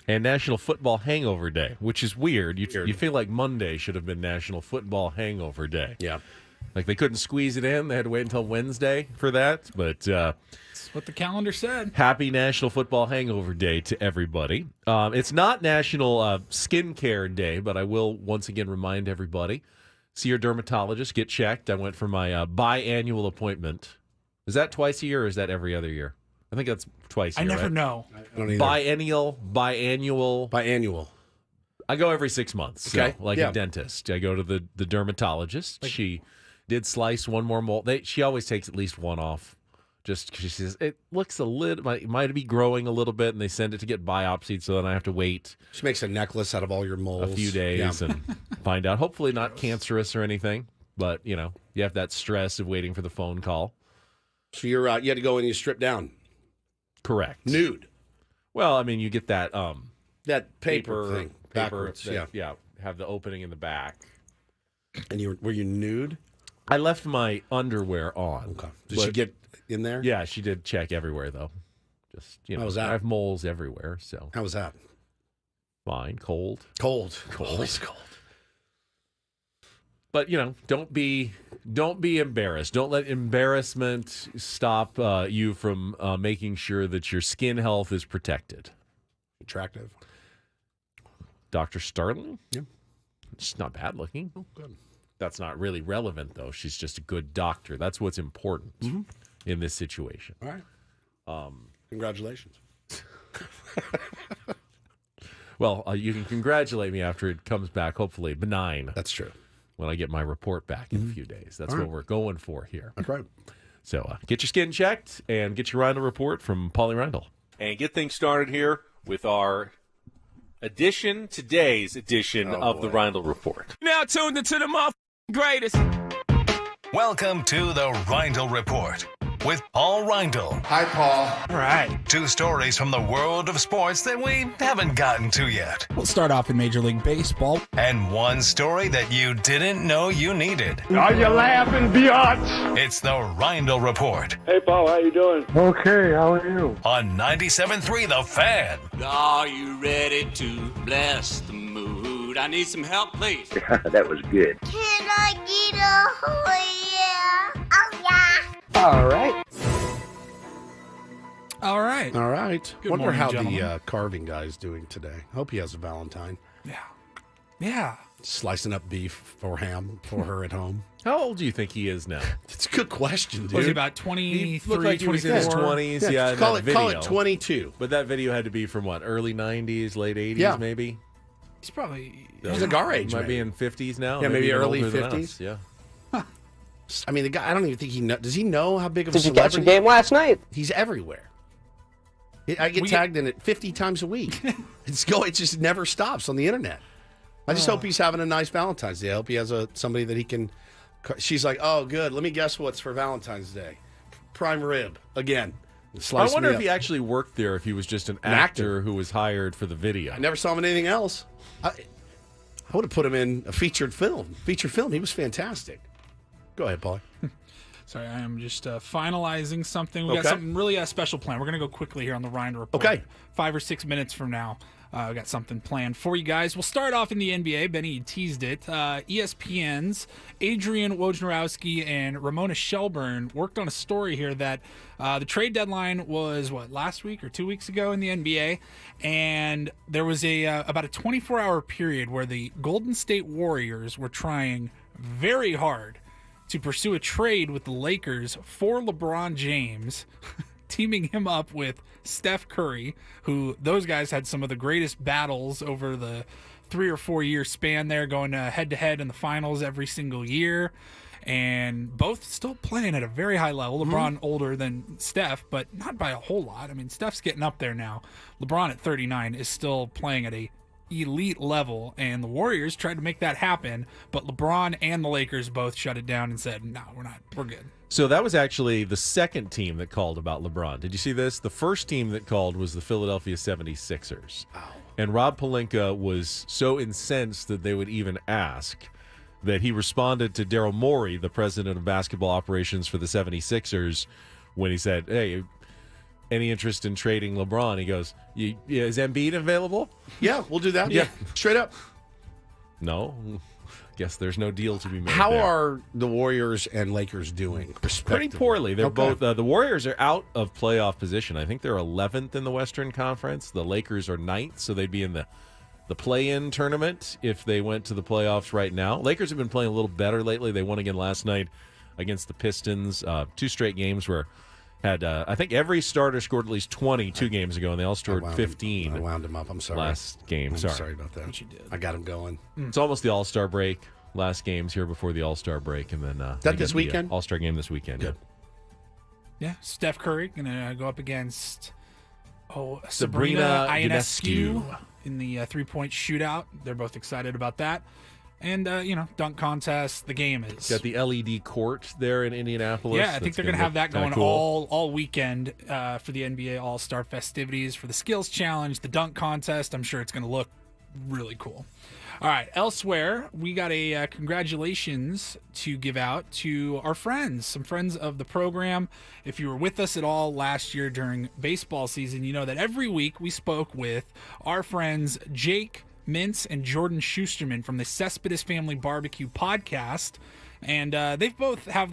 [SPEAKER 2] and National Football Hangover Day, which is weird. You feel like Monday should have been National Football Hangover Day.
[SPEAKER 1] Yeah.
[SPEAKER 2] Like they couldn't squeeze it in. They had to wait until Wednesday for that. But
[SPEAKER 3] That's what the calendar said.
[SPEAKER 2] happy National Football Hangover Day to everybody. It's not National Skincare Day, but I will once again remind everybody, see your dermatologist, get checked. I went for my biannual appointment. Is that twice a year or is that every other year? I think that's twice a year.
[SPEAKER 3] I never
[SPEAKER 2] right?
[SPEAKER 3] know.
[SPEAKER 1] I don't either.
[SPEAKER 2] Biannual. I go every 6 months.
[SPEAKER 1] Okay.
[SPEAKER 2] So, like a dentist. I go to the dermatologist. She did slice one more mold. She always takes at least one off. Just because she says it looks a little, might be growing a little bit, and they send it to get biopsied, so then I have to wait.
[SPEAKER 1] She makes a necklace out of all your moles.
[SPEAKER 2] A few days and find out. Hopefully not cancerous or anything, but you have that stress of waiting for the phone call.
[SPEAKER 1] So you had to go and you strip down.
[SPEAKER 2] Correct.
[SPEAKER 1] Nude.
[SPEAKER 2] Well, I mean, you get that
[SPEAKER 1] that paper thing backwards.
[SPEAKER 2] that, have the opening in the back.
[SPEAKER 1] And were you nude?
[SPEAKER 2] I left my underwear on.
[SPEAKER 1] Okay. Did she get in there?
[SPEAKER 2] Yeah, she did check everywhere though. Just
[SPEAKER 1] How was that?
[SPEAKER 2] I have moles everywhere, so
[SPEAKER 1] How was that?
[SPEAKER 2] fine. Cold.
[SPEAKER 1] Cold. Always cold.
[SPEAKER 2] But don't be embarrassed. Don't let embarrassment stop you from making sure that your skin health is protected.
[SPEAKER 1] Attractive.
[SPEAKER 2] Dr. Starling?
[SPEAKER 1] Yeah.
[SPEAKER 2] She's not bad looking.
[SPEAKER 1] Oh, good.
[SPEAKER 2] That's not really relevant, though. She's just a good doctor. That's what's important in this situation.
[SPEAKER 1] All right. Congratulations.
[SPEAKER 2] Well, you can congratulate me after it comes back, hopefully benign.
[SPEAKER 1] That's true.
[SPEAKER 2] When I get my report back in a few days. That's
[SPEAKER 1] All
[SPEAKER 2] what
[SPEAKER 1] right.
[SPEAKER 2] we're going for here.
[SPEAKER 1] That's right.
[SPEAKER 2] So get your skin checked and get your Ryle report from Paulie Rindle.
[SPEAKER 16] And get things started here with our today's edition of the Rindle Report.
[SPEAKER 4] Now tuned into the greatest.
[SPEAKER 6] Welcome to the Rindle Report with Paul Rindle.
[SPEAKER 17] Hi, Paul.
[SPEAKER 3] All right.
[SPEAKER 6] 2 stories from the world of sports that we haven't gotten to yet.
[SPEAKER 3] We'll start off in Major League Baseball.
[SPEAKER 6] And 1 story that you didn't know you needed.
[SPEAKER 4] Are you laughing, biatch?
[SPEAKER 6] It's the Rindle Report
[SPEAKER 18] Hey, Paul, how you doing?
[SPEAKER 17] Okay, how are you?
[SPEAKER 6] on 97.3 The Fan.
[SPEAKER 19] Are you ready to bless the mood? I need some help, please.
[SPEAKER 18] That was good.
[SPEAKER 20] Can I get a oh yeah? Oh yeah.
[SPEAKER 18] All right.
[SPEAKER 3] All right.
[SPEAKER 1] All right.
[SPEAKER 3] Good
[SPEAKER 1] Wonder
[SPEAKER 3] morning,
[SPEAKER 1] how
[SPEAKER 3] gentlemen.
[SPEAKER 1] the carving guy is doing today. Hope he has a Valentine.
[SPEAKER 3] Yeah.
[SPEAKER 1] Slicing up beef or ham for her at home.
[SPEAKER 2] How old do you think he is now?
[SPEAKER 1] It's a good question, dude.
[SPEAKER 3] Was he about 23,
[SPEAKER 2] He looked like he was in his
[SPEAKER 3] 24?
[SPEAKER 2] 20s.
[SPEAKER 1] Yeah,
[SPEAKER 2] in
[SPEAKER 1] call
[SPEAKER 2] that
[SPEAKER 1] it
[SPEAKER 2] video.
[SPEAKER 1] 22.
[SPEAKER 2] But that video had to be from what, early 90s, late 80s,
[SPEAKER 1] Yeah.
[SPEAKER 2] maybe?
[SPEAKER 3] He's probably...
[SPEAKER 1] He's like our age,
[SPEAKER 2] Might be
[SPEAKER 1] maybe.
[SPEAKER 2] in 50s now.
[SPEAKER 1] Yeah, maybe
[SPEAKER 2] even
[SPEAKER 1] early
[SPEAKER 2] older than
[SPEAKER 1] 50s.
[SPEAKER 2] us, Yeah.
[SPEAKER 1] I mean, the guy, I don't even think he knows. Does he know how big of a
[SPEAKER 18] Did you catch
[SPEAKER 1] celebrity?
[SPEAKER 18] the game last night?
[SPEAKER 1] He's everywhere. I get tagged in it 50 times a week. It just never stops on the internet. I just hope he's having a nice Valentine's Day. I hope he has somebody that he can. She's like, oh, good. Let me guess what's for Valentine's Day. Prime rib again.
[SPEAKER 2] I wonder if he actually worked there, if he was just an
[SPEAKER 1] actor.
[SPEAKER 2] actor who was hired for the video.
[SPEAKER 1] I never saw him in anything else. I would have put him in a featured film. He was fantastic. Go ahead, Paul.
[SPEAKER 3] Sorry, I am just finalizing something. We got
[SPEAKER 1] Okay.
[SPEAKER 3] something really special planned. We're going to go quickly here on the Rindle Report.
[SPEAKER 1] Okay.
[SPEAKER 3] 5 or 6 minutes from now, we got something planned for you guys. We'll start off in the NBA. Benny teased it. ESPN's Adrian Wojnarowski and Ramona Shelburne worked on a story here that the trade deadline was, last week or 2 weeks ago in the NBA? And there was about a 24-hour period where the Golden State Warriors were trying very hard to pursue a trade with the Lakers for LeBron James, teaming him up with Steph Curry, who those guys had some of the greatest battles over the 3 or 4 year span there, going head to head in the finals every single year, and both still playing at a very high level. LeBron older than Steph, but not by a whole lot. I mean, Steph's getting up there now. LeBron at 39 is still playing at a elite level, and the Warriors tried to make that happen, but LeBron and the Lakers both shut it down and said, no, we're good.
[SPEAKER 2] So that was actually the second team that called about LeBron. Did you see this? The first team that called was the Philadelphia 76ers. Wow. And Rob Pelinka was so incensed that they would even ask that he responded to Daryl Morey, the president of basketball operations for the 76ers, when he said, "Hey, any interest in trading LeBron?" He goes, "Is Embiid available?"
[SPEAKER 1] Yeah, we'll do that. Yeah, straight up.
[SPEAKER 2] No, guess there's no deal to be made.
[SPEAKER 1] How
[SPEAKER 2] there.
[SPEAKER 1] are the Warriors and Lakers doing?
[SPEAKER 2] Pretty poorly. They're
[SPEAKER 1] Okay.
[SPEAKER 2] both. The Warriors are out of playoff position. I think they're 11th in the Western Conference. The Lakers are 9th, so they'd be in the play-in tournament if they went to the playoffs right now. Lakers have been playing a little better lately. They won again last night against the Pistons. 2 straight games where I think every starter scored at least 20 2 games ago, and they all scored 15.
[SPEAKER 1] I wound him up. I'm sorry.
[SPEAKER 2] Last game.
[SPEAKER 1] I'm
[SPEAKER 2] Sorry.
[SPEAKER 1] sorry about that.
[SPEAKER 3] What you did.
[SPEAKER 1] I got him going.
[SPEAKER 2] It's almost the All-Star break. Last game's here before the All-Star break, and then
[SPEAKER 1] that
[SPEAKER 2] we
[SPEAKER 1] this
[SPEAKER 2] get the,
[SPEAKER 1] weekend?
[SPEAKER 2] All-Star game this weekend.
[SPEAKER 1] Good.
[SPEAKER 3] Yeah, Steph Curry gonna go up against
[SPEAKER 2] Sabrina
[SPEAKER 3] Sabrina
[SPEAKER 2] Ionescu.
[SPEAKER 3] Ionescu in the 3-point shootout. They're both excited about that. And, dunk contest, the game is.
[SPEAKER 2] Got the LED court there in Indianapolis.
[SPEAKER 3] Yeah, I think they're going to have that going
[SPEAKER 2] cool.
[SPEAKER 3] all weekend for the NBA All-Star festivities, for the skills challenge, the dunk contest. I'm sure it's going to look really cool. All right, elsewhere, we got a congratulations to give out to our friends, some friends of the program. If you were with us at all last year during baseball season, you know that every week we spoke with our friends Jake Mintz and Jordan Schusterman from the Cespedes Family Barbecue podcast. And they both have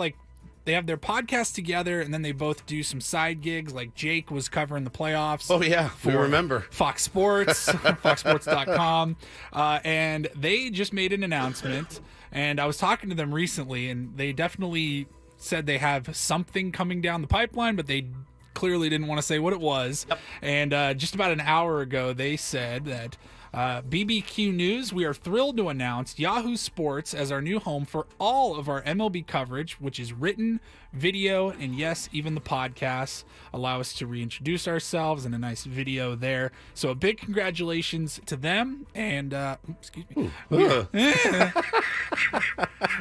[SPEAKER 3] they have their podcast together, and then they both do some side gigs. Like Jake was covering the playoffs.
[SPEAKER 1] Oh, yeah. We remember.
[SPEAKER 3] Fox Sports, foxsports.com. And they just made an announcement. And I was talking to them recently, and they definitely said they have something coming down the pipeline, but they clearly didn't want to say what it was. Yep. And just about an hour ago, they said that BBQ News, we are thrilled to announce Yahoo Sports as our new home for all of our MLB coverage, which is written, video, and yes, even the podcasts allow us to reintroduce ourselves and a nice video there. So a big congratulations to them. And, excuse me.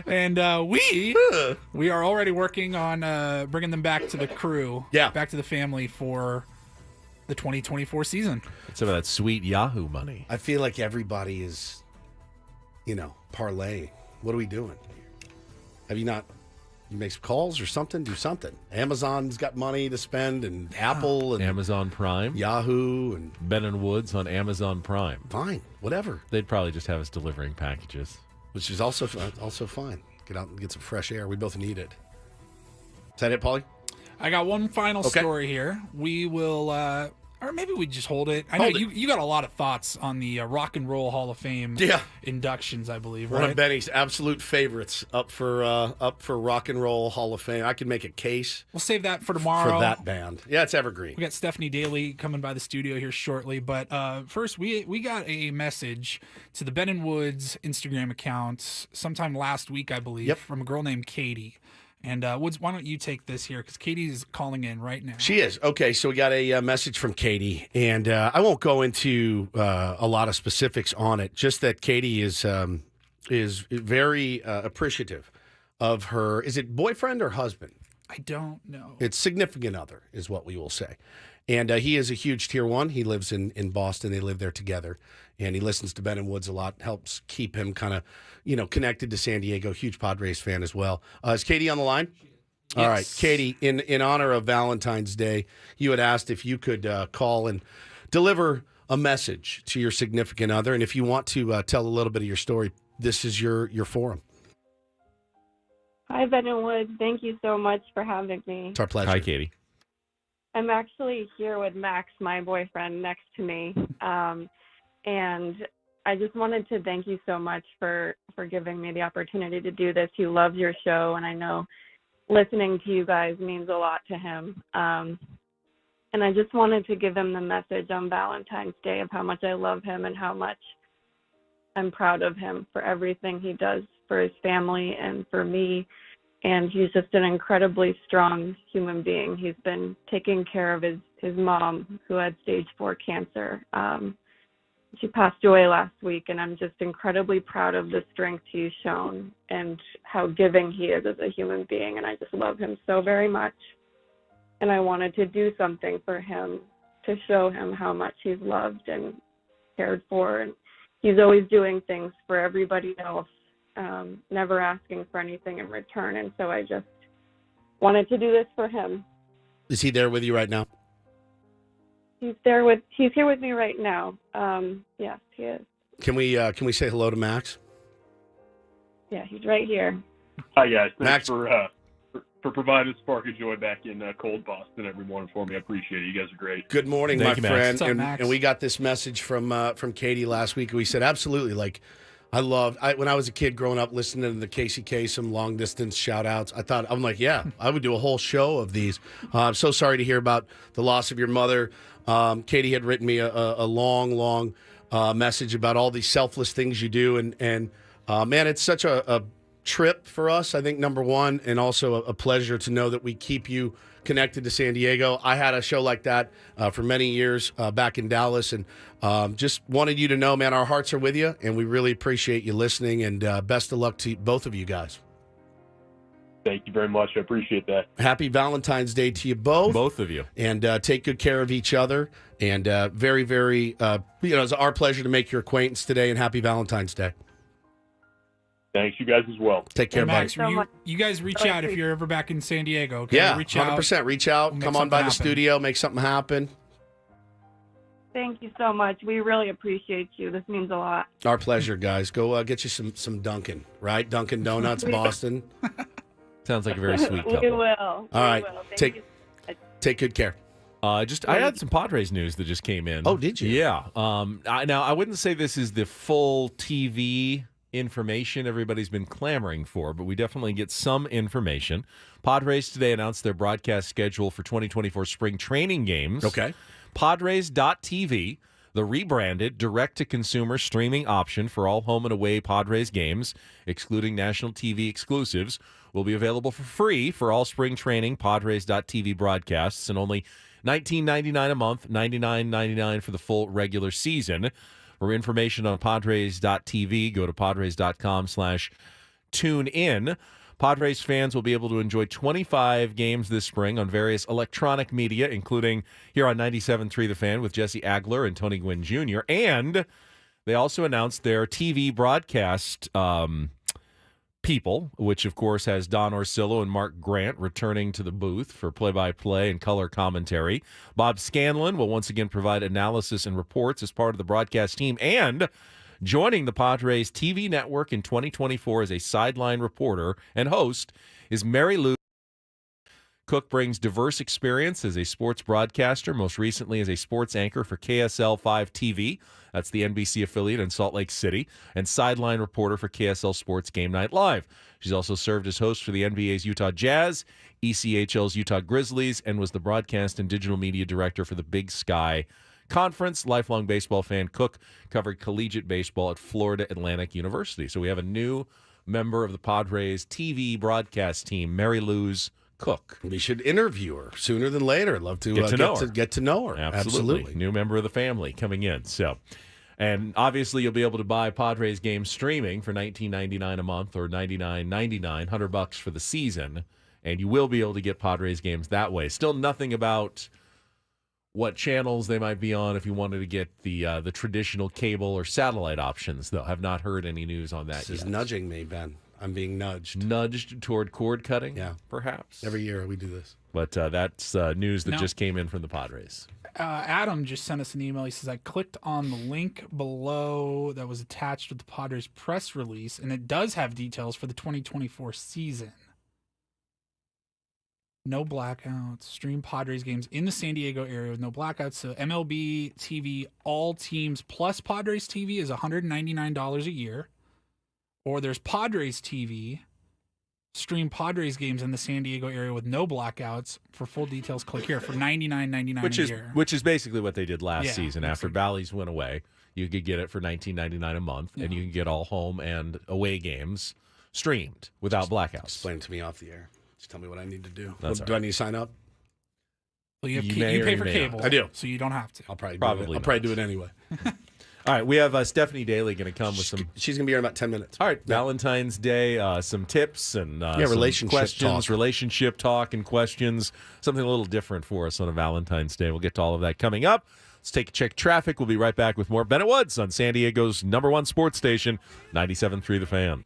[SPEAKER 3] And we are already working on bringing them back to the crew, back to the family for the 2024 season.
[SPEAKER 2] Some of that sweet Yahoo money.
[SPEAKER 1] I feel like everybody is, parlaying. What are we doing? Have you not? You make some calls or something? Do something. Amazon's got money to spend, and Apple and
[SPEAKER 2] Amazon Prime,
[SPEAKER 1] Yahoo, and
[SPEAKER 2] Ben and Woods on Amazon Prime.
[SPEAKER 1] Fine, whatever.
[SPEAKER 2] They'd probably just have us delivering packages,
[SPEAKER 1] which is also fine. Get out and get some fresh air. We both need it. Is that it, Paulie?
[SPEAKER 3] I got one final story here. We will, or maybe we just hold it. I know you got a lot of thoughts on the Rock and Roll Hall of Fame inductions, I believe, right?
[SPEAKER 1] One of Benny's absolute favorites up for Rock and Roll Hall of Fame. I could make a case.
[SPEAKER 3] We'll save that for tomorrow.
[SPEAKER 1] For that band. Yeah, it's evergreen.
[SPEAKER 3] We got Stephanie Daly coming by the studio here shortly. But first, we got a message to the Ben and Woods Instagram account sometime last week, I believe, from a girl named Katie. And Woods, why don't you take this here? Because Katie's calling in right now.
[SPEAKER 1] She is. Okay, so we got a message from Katie. And I won't go into a lot of specifics on it, just that Katie is very appreciative of her. Is it boyfriend or husband?
[SPEAKER 3] I don't know.
[SPEAKER 1] It's significant other is what we will say. And he is a huge Tier 1. He lives in Boston. They live there together. And he listens to Ben and Woods a lot, helps keep him kind of, connected to San Diego. Huge Padres fan as well. Is Katie on the line? Yes. All right. Katie, in honor of Valentine's Day, you had asked if you could call and deliver a message to your significant other. And if you want to tell a little bit of your story, this is your forum.
[SPEAKER 17] Hi, Ben and Woods. Thank you so much for having me.
[SPEAKER 1] It's our pleasure.
[SPEAKER 2] Hi, Katie.
[SPEAKER 17] I'm actually here with Max, my boyfriend, next to me. And I just wanted to thank you so much for giving me the opportunity to do this. He loves your show, and I know listening to you guys means a lot to him. And I just wanted to give him the message on Valentine's Day of how much I love him and how much I'm proud of him for everything he does for his family and for me. And he's just an incredibly strong human being. He's been taking care of his mom, who had stage 4 cancer. She passed away last week, and I'm just incredibly proud of the strength he's shown and how giving he is as a human being, and I just love him so very much. And I wanted to do something for him to show him how much he's loved and cared for, and he's always doing things for everybody else, never asking for anything in return, and so I just wanted to do this for him.
[SPEAKER 1] Is he there with you right now?
[SPEAKER 17] He's here with me right now. Yes, he is.
[SPEAKER 1] Can we say hello to Max?
[SPEAKER 17] Yeah, he's right here.
[SPEAKER 21] Hi guys,
[SPEAKER 1] Max-
[SPEAKER 21] thanks for providing a spark of joy back in cold Boston every morning for me. I appreciate it. You guys are great.
[SPEAKER 1] Good morning,
[SPEAKER 2] Thank
[SPEAKER 1] my
[SPEAKER 2] you, Max.
[SPEAKER 1] friend.
[SPEAKER 3] What's up, Max?
[SPEAKER 1] And we got this message from Katie last week. We said absolutely. Like, when I was a kid growing up listening to the Casey Kasem long distance shout outs, I'm like, yeah, I would do a whole show of these. I'm so sorry to hear about the loss of your mother. Katie had written me a long message about all these selfless things you do. And man, it's such a trip for us, I think, number one, and also a pleasure to know that we keep you connected to San Diego. I had a show like that for many years back in Dallas, and just wanted you to know, man, our hearts are with you, and we really appreciate you listening, and best of luck to both of you guys.
[SPEAKER 21] Thank you very much. I appreciate that.
[SPEAKER 1] Happy Valentine's Day to you both.
[SPEAKER 2] Both of you.
[SPEAKER 1] And take good care of each other. And very, very, it's our pleasure to make your acquaintance today, and happy Valentine's Day.
[SPEAKER 21] Thanks, you guys as well.
[SPEAKER 1] Take care,
[SPEAKER 3] Max,
[SPEAKER 1] buddy.
[SPEAKER 3] you guys reach out if you're ever back in San Diego. Okay?
[SPEAKER 1] Yeah,
[SPEAKER 3] reach out.
[SPEAKER 1] 100%. Reach out.
[SPEAKER 3] We'll
[SPEAKER 1] Come
[SPEAKER 3] make
[SPEAKER 1] on by the
[SPEAKER 3] something happen.
[SPEAKER 1] studio. Make something happen.
[SPEAKER 17] Thank you so much. We really appreciate you. This means a lot.
[SPEAKER 1] Our pleasure, guys. Go get you some Dunkin', right? Dunkin' Donuts, Boston.
[SPEAKER 2] Sounds like a very sweet couple.
[SPEAKER 17] We will.
[SPEAKER 1] All right. Take good care.
[SPEAKER 2] I had some Padres news that just came in.
[SPEAKER 1] Oh, did you?
[SPEAKER 2] Yeah. Now, I wouldn't say this is the full TV information everybody's been clamoring for, but we definitely get some information. Padres today announced their broadcast schedule for 2024 spring training games.
[SPEAKER 1] Okay.
[SPEAKER 2] Padres.tv, the rebranded direct-to-consumer streaming option for all home and away Padres games, excluding national TV exclusives, will be available for free for all spring training Padres.tv broadcasts and only $19.99 a month, $99.99 for the full regular season. For information on Padres.tv, go to Padres.com/tune-in. Padres fans will be able to enjoy 25 games this spring on various electronic media, including here on 97.3 The Fan with Jesse Agler and Tony Gwynn Jr. And they also announced their TV broadcast people, which, of course, has Don Orsillo and Mark Grant returning to the booth for play-by-play and color commentary. Bob Scanlon will once again provide analysis and reports as part of the broadcast team. And joining the Padres TV network in 2024 as a sideline reporter and host is Mary Lou. Cook brings diverse experience as a sports broadcaster, most recently as a sports anchor for KSL5 TV. That's the NBC affiliate in Salt Lake City, and sideline reporter for KSL Sports Game Night Live. She's also served as host for the NBA's Utah Jazz, ECHL's Utah Grizzlies, and was the broadcast and digital media director for the Big Sky Conference. Lifelong baseball fan, Cook covered collegiate baseball at Florida Atlantic University. So we have a new member of the Padres TV broadcast team, Mary Lou's Cook.
[SPEAKER 1] We should interview her sooner than later. I'd love to get to know her.
[SPEAKER 2] Absolutely. New member of the family coming in. So, and obviously you'll be able to buy Padres games streaming for $19.99 a month or $99.99, $100 for the season, and you will be able to get Padres games that way. Still nothing about what channels they might be on if you wanted to get the traditional cable or satellite options, though. Have not heard any news on that yet.
[SPEAKER 1] This is nudging me, Ben. I'm being nudged.
[SPEAKER 2] Nudged toward cord cutting?
[SPEAKER 1] Yeah.
[SPEAKER 2] Perhaps.
[SPEAKER 1] Every year we do this.
[SPEAKER 2] But that's news that just came in from the Padres.
[SPEAKER 3] Adam just sent us an email. He says, I clicked on the link below that was attached with the Padres press release, and it does have details for the 2024 season. No blackouts. Stream Padres games in the San Diego area with no blackouts. So MLB TV, all teams plus Padres TV is $199 a year. Or there's Padres TV, stream Padres games in the San Diego area with no blackouts. For full details, click here for $99.99 a year.
[SPEAKER 2] Which is basically what they did last season after Bally's went away. You could get it for $19.99 a month, and you can get all home and away games streamed without blackouts.
[SPEAKER 1] Explain it to me off the air. Just tell me what I need to do.
[SPEAKER 2] Do
[SPEAKER 1] I need to sign up?
[SPEAKER 3] Well, you pay for cable.
[SPEAKER 1] I do.
[SPEAKER 3] So you don't have to.
[SPEAKER 1] I'll probably do it anyway.
[SPEAKER 2] All right, we have Stephanie Daly going to come with some.
[SPEAKER 1] She's going to be here in about 10 minutes.
[SPEAKER 2] All right, Valentine's Day, some tips and
[SPEAKER 1] relationship
[SPEAKER 2] questions,
[SPEAKER 1] talk.
[SPEAKER 2] relationship talk and questions. Something a little different for us on a Valentine's Day. We'll get to all of that coming up. Let's take a check traffic. We'll be right back with more Bennett Woods on San Diego's #1 sports station, 97.3 The Fan.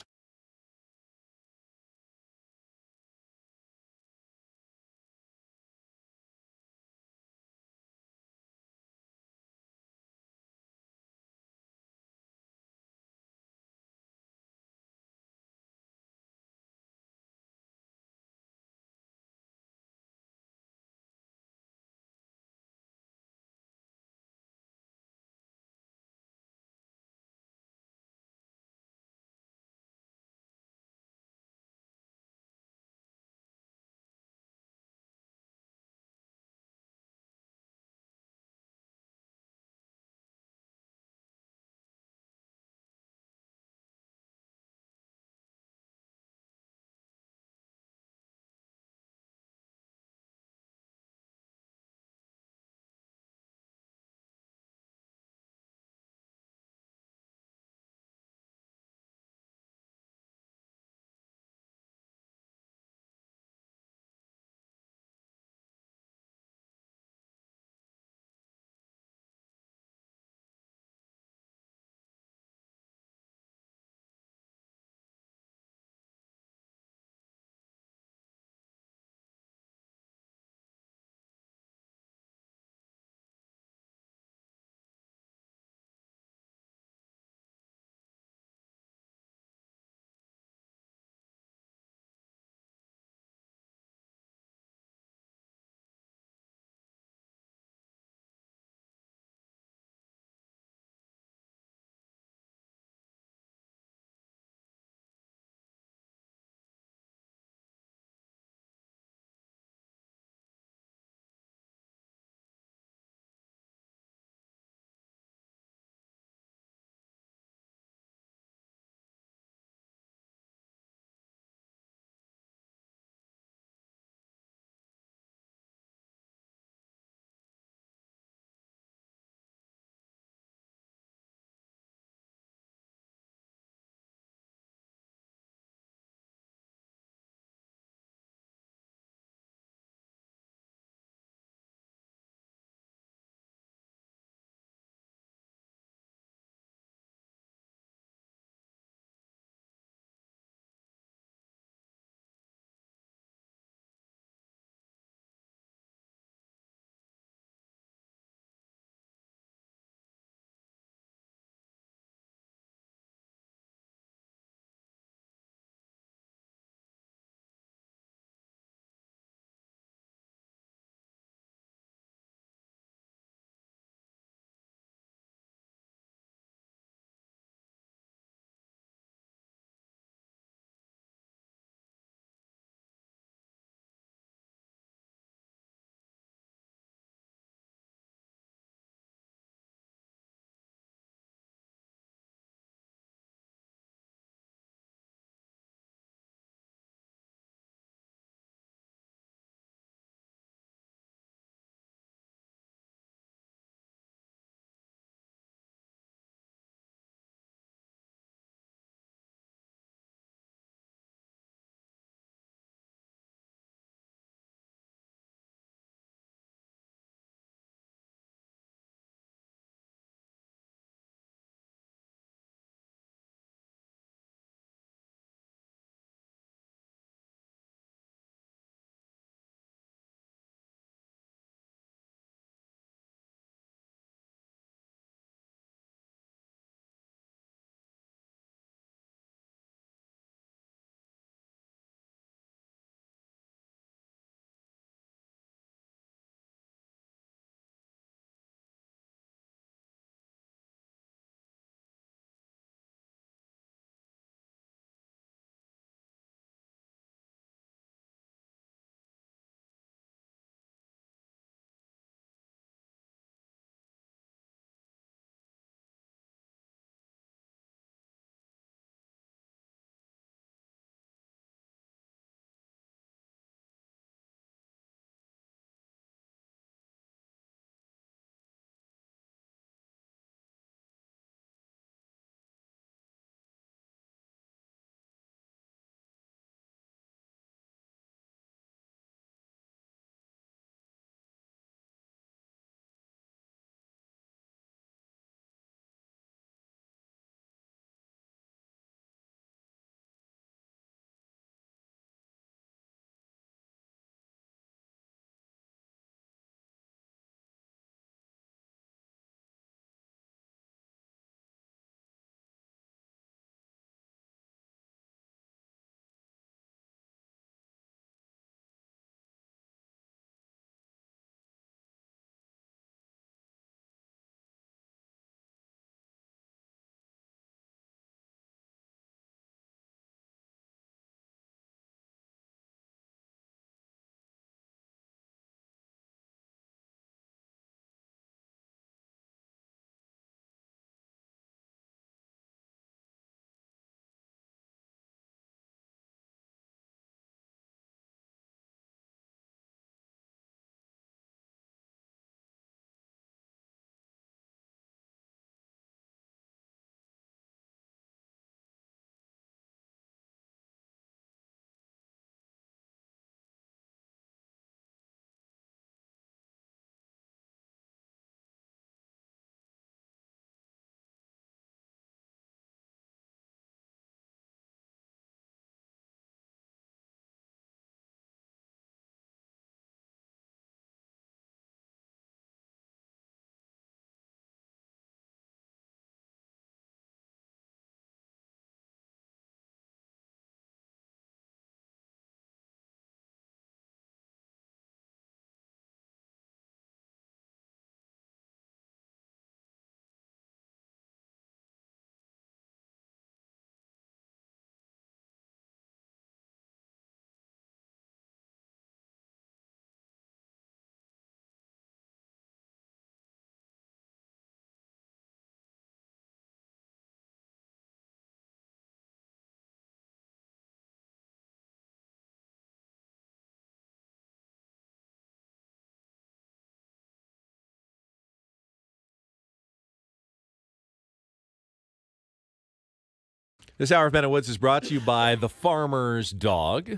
[SPEAKER 2] This hour of Ben and Woods is brought to you by The Farmer's Dog.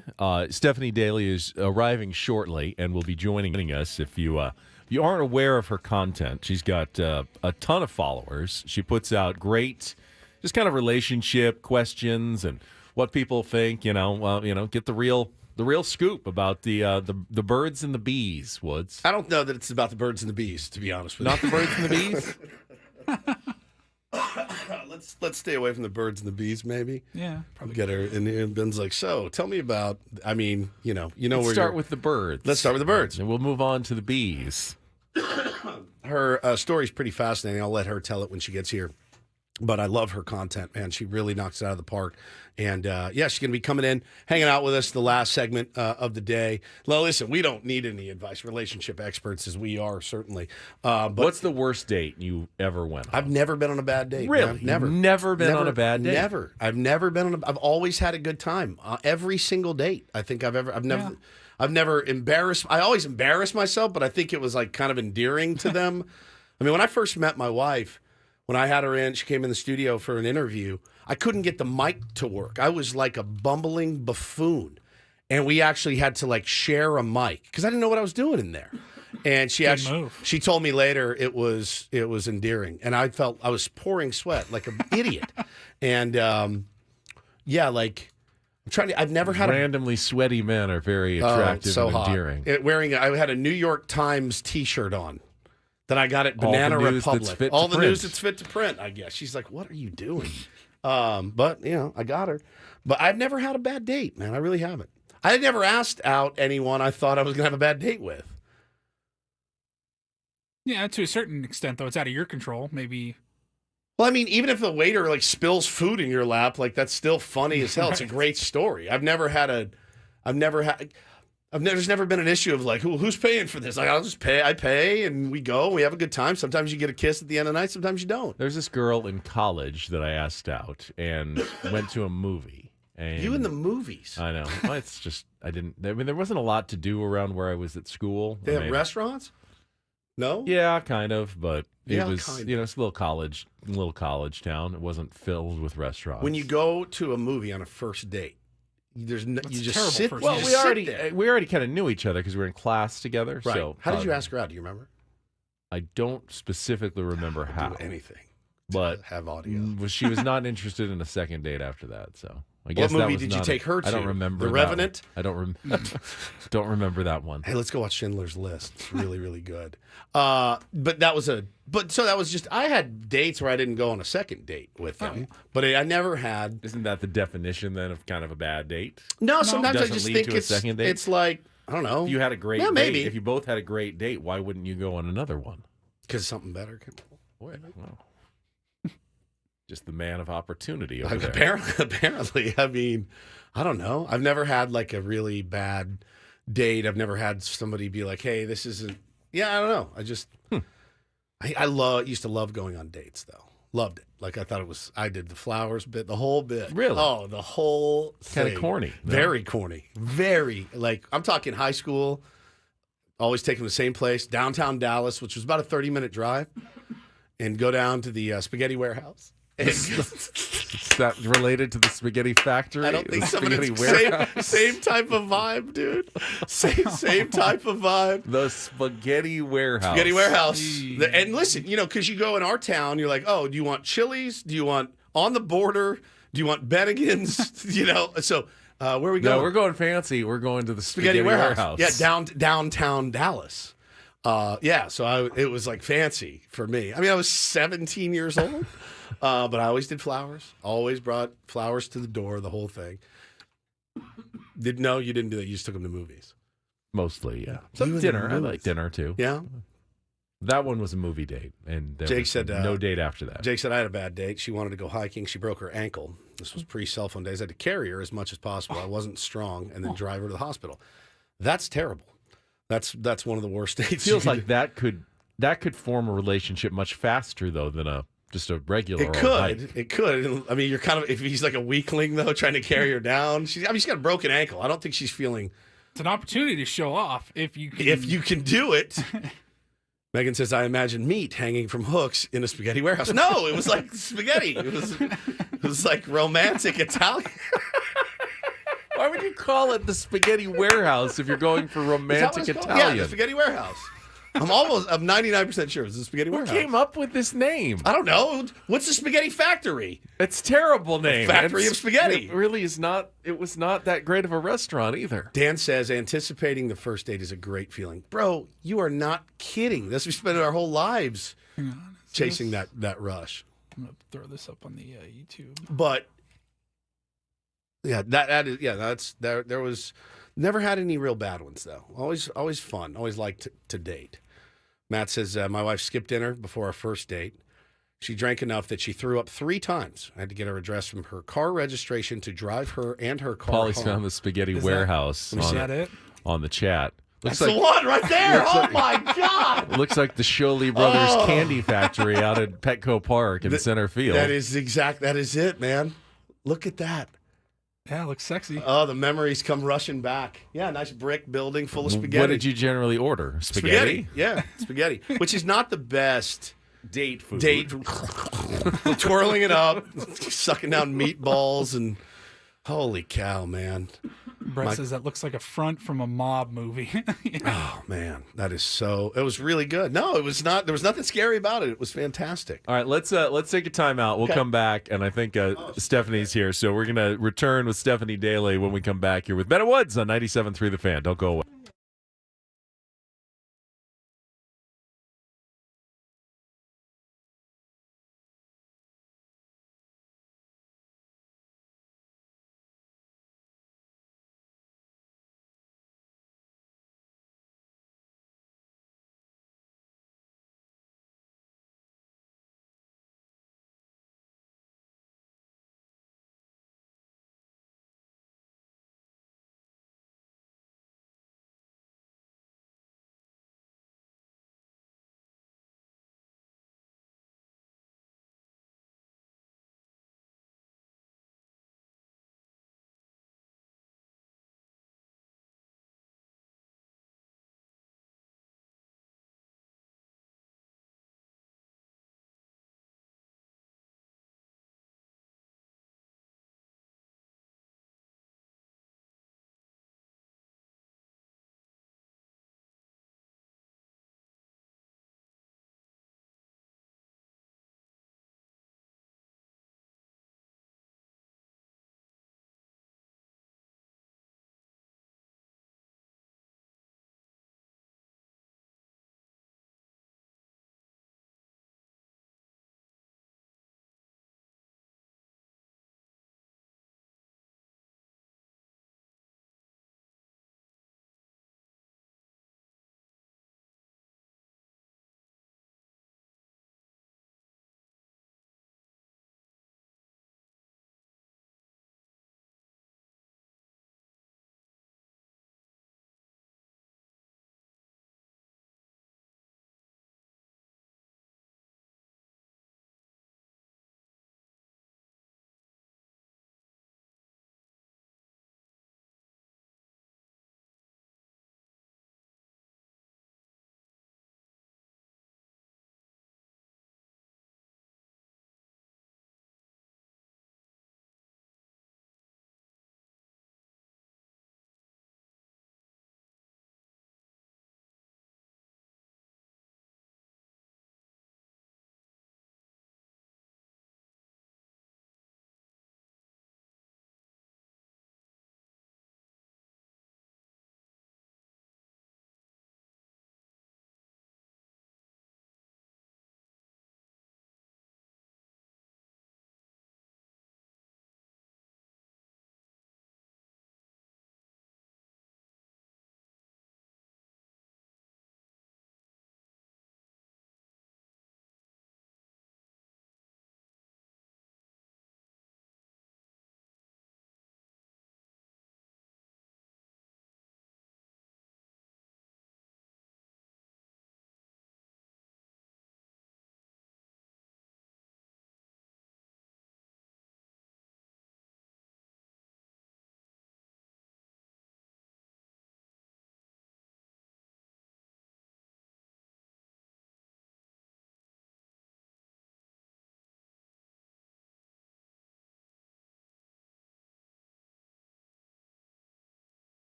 [SPEAKER 2] Stephanie Daly is arriving shortly and will be joining us. If you aren't aware of her content, she's got a ton of followers. She puts out great, just kind of relationship questions and what people think. Get the real scoop about the birds and the bees. Woods.
[SPEAKER 1] I don't know that it's about the birds and the bees, to be honest with you.
[SPEAKER 2] Not the birds and the bees.
[SPEAKER 1] Let's stay away from the birds and the bees, maybe.
[SPEAKER 3] Yeah, probably.
[SPEAKER 1] Get her in here, and Ben's like, so tell me about. I mean,
[SPEAKER 2] Let's
[SPEAKER 1] where
[SPEAKER 2] start with the birds.
[SPEAKER 1] Let's start with the birds,
[SPEAKER 2] and we'll move on to the bees.
[SPEAKER 1] Her story's pretty fascinating. I'll let her tell it when she gets here. But I love her content, man. She really knocks it out of the park. And, she's going to be coming in, hanging out with us the last segment of the day. Well, listen, we don't need any advice. Relationship experts as we are, certainly. But
[SPEAKER 2] what's the worst date you ever went on?
[SPEAKER 1] I've never been on a bad date.
[SPEAKER 2] Really?
[SPEAKER 1] Man. Never.
[SPEAKER 2] Never been on a bad date?
[SPEAKER 1] Never. I've never been on I've always had a good time. Every single date I think I've never embarrassed. I always embarrass myself, but I think it was like kind of endearing to them. I mean, when I first met my wife, when I had her in, she came in the studio for an interview. I couldn't get the mic to work. I was like a bumbling buffoon. And we actually had to like share a mic because I didn't know what I was doing in there. And she told me later it was endearing. And I felt I was pouring sweat like an idiot. And I'm trying to, I've never had
[SPEAKER 2] randomly sweaty men are very attractive and endearing.
[SPEAKER 1] I had a New York Times t-shirt on. That I got at Banana Republic. All the news that's fit to print, I guess. She's like, what are you doing? But, I got her. But I've never had a bad date, man. I really haven't. I never asked out anyone I thought I was going to have a bad date with.
[SPEAKER 3] Yeah, to a certain extent, though. It's out of your control. Maybe.
[SPEAKER 1] Well, I mean, even if the waiter, like, spills food in your lap, like, that's still funny as hell. Right. It's a great story. There's never been an issue of like, who's paying for this? Like, I'll just pay. I pay, and we go. We have a good time. Sometimes you get a kiss at the end of the night. Sometimes you don't.
[SPEAKER 2] There's this girl in college that I asked out and went to a movie. And
[SPEAKER 1] you in the movies?
[SPEAKER 2] I know. Well, it's just there wasn't a lot to do around where I was at school.
[SPEAKER 1] They have restaurants? No.
[SPEAKER 2] Yeah, kind of, but it was
[SPEAKER 1] kind of.
[SPEAKER 2] It's a little college town. It wasn't filled with restaurants.
[SPEAKER 1] When you go to a movie on a first date. You just sit.
[SPEAKER 2] Well, we already kind of knew each other because we were in class together.
[SPEAKER 1] Right.
[SPEAKER 2] So
[SPEAKER 1] how did you ask her out? Do you remember?
[SPEAKER 2] I don't specifically remember how.
[SPEAKER 1] Do anything.
[SPEAKER 2] But
[SPEAKER 1] have audio.
[SPEAKER 2] She was not interested in a second date after that. So I guess
[SPEAKER 1] what movie did you take her to?
[SPEAKER 2] I don't remember.
[SPEAKER 1] The Revenant.
[SPEAKER 2] I don't remember that one.
[SPEAKER 1] Hey, let's go watch Schindler's List. It's really, really good. But that was just. I had dates where I didn't go on a second date with them, but I never had.
[SPEAKER 2] Isn't that the definition then of kind of a bad date?
[SPEAKER 1] No, sometimes I just think it's like I don't know.
[SPEAKER 2] If you had a great date,
[SPEAKER 1] maybe.
[SPEAKER 2] If you both had a great date, why wouldn't you go on another one?
[SPEAKER 1] Because something better.
[SPEAKER 2] Well, just the man of opportunity over there.
[SPEAKER 1] Apparently, I mean, I don't know. I've never had like a really bad date. I've never had somebody be like, "Hey, this isn't." Yeah, I don't know. I just, I used to love going on dates though. Loved it. Like I thought it was. I did the flowers bit, the whole bit.
[SPEAKER 2] Really?
[SPEAKER 1] Oh, the whole thing.
[SPEAKER 2] Kind of corny. No?
[SPEAKER 1] Very corny. Very like I'm talking high school. Always taking the same place, downtown Dallas, which was about a 30-minute drive, and go down to the spaghetti warehouse.
[SPEAKER 2] Is that related to the spaghetti factory?
[SPEAKER 1] I don't think so. Same type of vibe, dude. Same type of vibe.
[SPEAKER 2] The spaghetti warehouse.
[SPEAKER 1] Spaghetti warehouse. And listen, because you go in our town, you're like, oh, do you want Chili's? Do you want On the Border? Do you want Bennigan's? So where are we going?
[SPEAKER 2] No, we're going fancy. We're going to the spaghetti warehouse.
[SPEAKER 1] Yeah, downtown Dallas. So it was like fancy for me. I mean, I was 17 years old. But I always did flowers. Always brought flowers to the door, the whole thing. No, you didn't do that. You just took them to movies.
[SPEAKER 2] Mostly, yeah. Some dinner. I like dinner, too.
[SPEAKER 1] Yeah?
[SPEAKER 2] That one was a movie date. And
[SPEAKER 1] Jake said
[SPEAKER 2] no date after that.
[SPEAKER 1] Jake said, I had a bad date. She wanted to go hiking. She broke her ankle. This was pre-cell phone days. I had to carry her as much as possible. I wasn't strong. And then drive her to the hospital. That's terrible. That's one of the worst dates.
[SPEAKER 2] It feels like that could form a relationship much faster, though, than just a regular.
[SPEAKER 1] It could. I mean, you're kind of, if he's like a weakling though, trying to carry her down. She's got a broken ankle. I don't think she's feeling.
[SPEAKER 3] It's an opportunity to show off if you can.
[SPEAKER 1] If you can do it. Megan says, I imagine meat hanging from hooks in a spaghetti warehouse. No, it was like spaghetti. It was like romantic Italian.
[SPEAKER 2] Why would you call it the spaghetti warehouse if you're going for romantic Italian?
[SPEAKER 1] Yeah, the spaghetti warehouse. I'm 99% sure it's the spaghetti warehouse.
[SPEAKER 2] Who came up with this name?
[SPEAKER 1] I don't know. What's the spaghetti factory?
[SPEAKER 2] It's a terrible name.
[SPEAKER 1] Factory of spaghetti.
[SPEAKER 2] It really is not. It was not that great of a restaurant either.
[SPEAKER 1] Dan says, anticipating the first date is a great feeling. Bro, you are not kidding. This we spent our whole lives chasing that rush.
[SPEAKER 3] I'm going to throw this up on the YouTube.
[SPEAKER 1] But yeah, that is that's there was never had any real bad ones though. Always fun. Always liked to date. Matt says my wife skipped dinner before our first date. She drank enough that she threw up 3 times. I had to get her address from her car registration to drive her and her car
[SPEAKER 2] Paulie's
[SPEAKER 1] home.
[SPEAKER 2] Found the spaghetti warehouse on the chat.
[SPEAKER 1] That's the one right there. Oh my God!
[SPEAKER 2] It looks like the Sholey Brothers Candy Factory out at Petco Park in center field.
[SPEAKER 1] That is it, man. Look at that.
[SPEAKER 3] Yeah, it looks sexy.
[SPEAKER 1] Oh, the memories come rushing back. Yeah, nice brick building full of spaghetti.
[SPEAKER 2] What did you generally order? Spaghetti?
[SPEAKER 1] Yeah, spaghetti. Which is not the best
[SPEAKER 2] date food.
[SPEAKER 1] Twirling it up, sucking down meatballs, and holy cow, man.
[SPEAKER 3] Brett says that looks like a front from a mob movie.
[SPEAKER 1] Oh, man. That is so... It was really good. No, it was not... There was nothing scary about it. It was fantastic.
[SPEAKER 2] All right, let's take a timeout. We'll come back, and I think Stephanie's here, so we're going to return with Stephanie Daly when we come back here with Ben and Woods on 97.3 The Fan. Don't go away.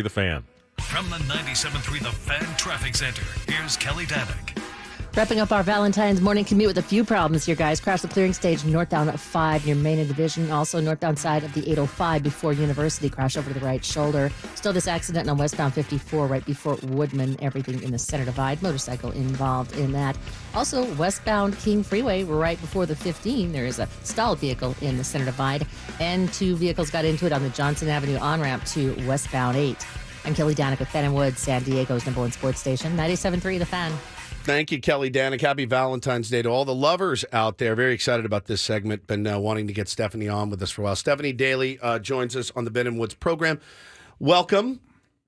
[SPEAKER 2] The Fan.
[SPEAKER 6] From the 97.3 The Fan Traffic Center, here's Kelly Danick.
[SPEAKER 7] Wrapping up our Valentine's morning commute with a few problems here, guys. Crash the clearing stage northbound at 5 near Main and Division. Also northbound side of the 805 before University. Crash over to the right shoulder. Still this accident on westbound 54 right before Woodman. Everything in the center divide. Motorcycle involved in that. Also westbound King Freeway right before the 15. There is a stalled vehicle in the center divide. And 2 vehicles got into it on the Johnson Avenue on-ramp to westbound 8. I'm Kelly Danick with Ben & Woods, San Diego's #1 sports station, 97.3 The Fan.
[SPEAKER 1] Thank you, Kelly Danick. Happy Valentine's Day to all the lovers out there. Very excited about this segment. Been wanting to get Stephanie on with us for a while. Stephanie Daly joins us on the Ben & Woods program. Welcome.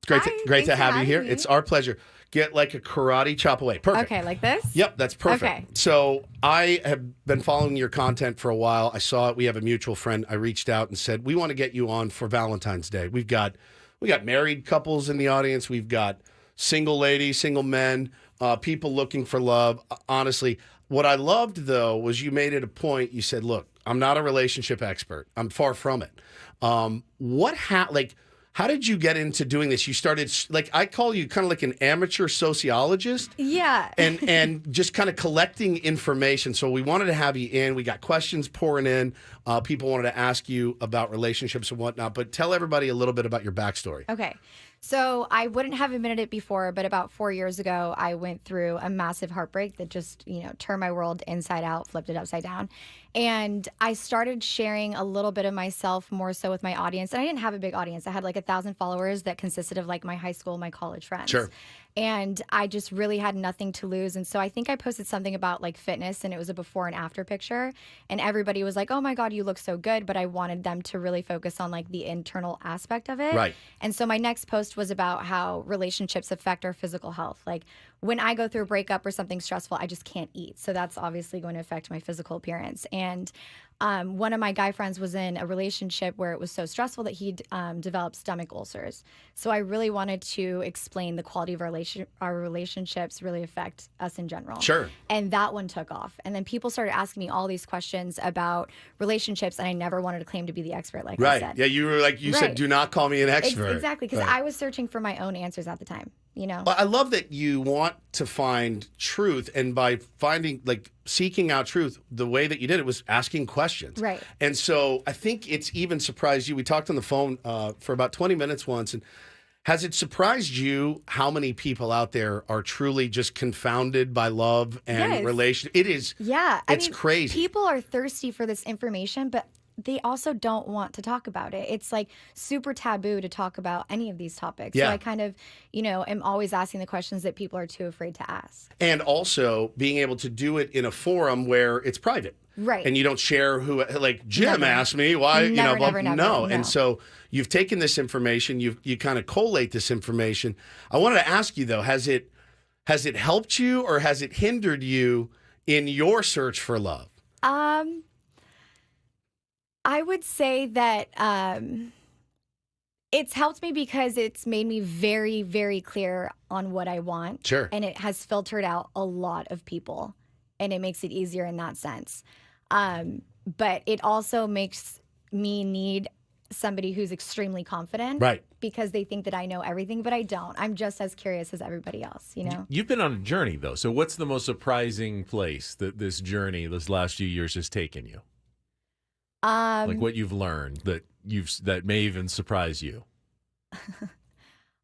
[SPEAKER 1] It's great to have you here.
[SPEAKER 8] Me.
[SPEAKER 1] It's our pleasure. Get like a karate chop away. Perfect.
[SPEAKER 8] Okay, like this?
[SPEAKER 1] Yep, that's perfect.
[SPEAKER 8] Okay.
[SPEAKER 1] So I have been following your content for a while. I saw it. We have a mutual friend. I reached out and said, we want to get you on for Valentine's Day. We got married couples in the audience. We've got single ladies, single men, people looking for love. Honestly, what I loved, though, was you made it a point. You said, look, I'm not a relationship expert. I'm far from it. How did you get into doing this? You started, I call you kind of like an amateur sociologist.
[SPEAKER 8] Yeah.
[SPEAKER 1] and just kind of collecting information. So we wanted to have you in. We got questions pouring in. People wanted to ask you about relationships and whatnot. But tell everybody a little bit about your backstory.
[SPEAKER 8] Okay. So I wouldn't have admitted it before, but about 4 years ago, I went through a massive heartbreak that just, turned my world inside out, flipped it upside down. And I started sharing a little bit of myself more so with my audience. And I didn't have a big audience. I had like 1,000 followers that consisted of like my high school, my college friends.
[SPEAKER 1] Sure.
[SPEAKER 8] And I just really had nothing to lose. And so I think I posted something about like fitness, and it was a before and after picture. And everybody was like, oh my God, you look so good. But I wanted them to really focus on like the internal aspect of it.
[SPEAKER 1] Right.
[SPEAKER 8] And so my next post was about how relationships affect our physical health. Like when I go through a breakup or something stressful, I just can't eat. So that's obviously going to affect my physical appearance. And one of my guy friends was in a relationship where it was so stressful that he developed stomach ulcers. So I really wanted to explain the quality of our relationships really affect us in general.
[SPEAKER 1] Sure.
[SPEAKER 8] And that one took off. And then people started asking me all these questions about relationships, and I never wanted to claim to be the expert, like I said.
[SPEAKER 1] Yeah, you were like, you said, do not call me an expert.
[SPEAKER 8] Exactly, because I was searching for my own answers at the time.
[SPEAKER 1] Well, I love that you want to find truth, and by seeking out truth, the way that you did it was asking questions.
[SPEAKER 8] Right.
[SPEAKER 1] And so I think it's even surprised you. We talked on the phone for about 20 minutes once, and has it surprised you how many people out there are truly just confounded by love and relation? It is.
[SPEAKER 8] Yeah.
[SPEAKER 1] It's crazy.
[SPEAKER 8] People are thirsty for this information, but they also don't want to talk about it. It's like super taboo to talk about any of these topics.
[SPEAKER 1] Yeah.
[SPEAKER 8] So I kind of, am always asking the questions that people are too afraid to ask.
[SPEAKER 1] And also being able to do it in a forum where it's private.
[SPEAKER 8] Right.
[SPEAKER 1] And you don't share who, like Jim asked me why,
[SPEAKER 8] Never.
[SPEAKER 1] no. And so you've taken this information, you kind of collate this information. I wanted to ask you though, has it helped you or has it hindered you in your search for love?
[SPEAKER 8] I would say that it's helped me because it's made me very, very clear on what I want.
[SPEAKER 1] Sure.
[SPEAKER 8] And it has filtered out a lot of people, and it makes it easier in that sense. But it also makes me need somebody who's extremely confident.
[SPEAKER 1] Right.
[SPEAKER 8] Because they think that I know everything, but I don't. I'm just as curious as everybody else,
[SPEAKER 2] You've been on a journey, though. So what's the most surprising place that this journey, this last few years, has taken you? Like what you've learned that may even surprise you.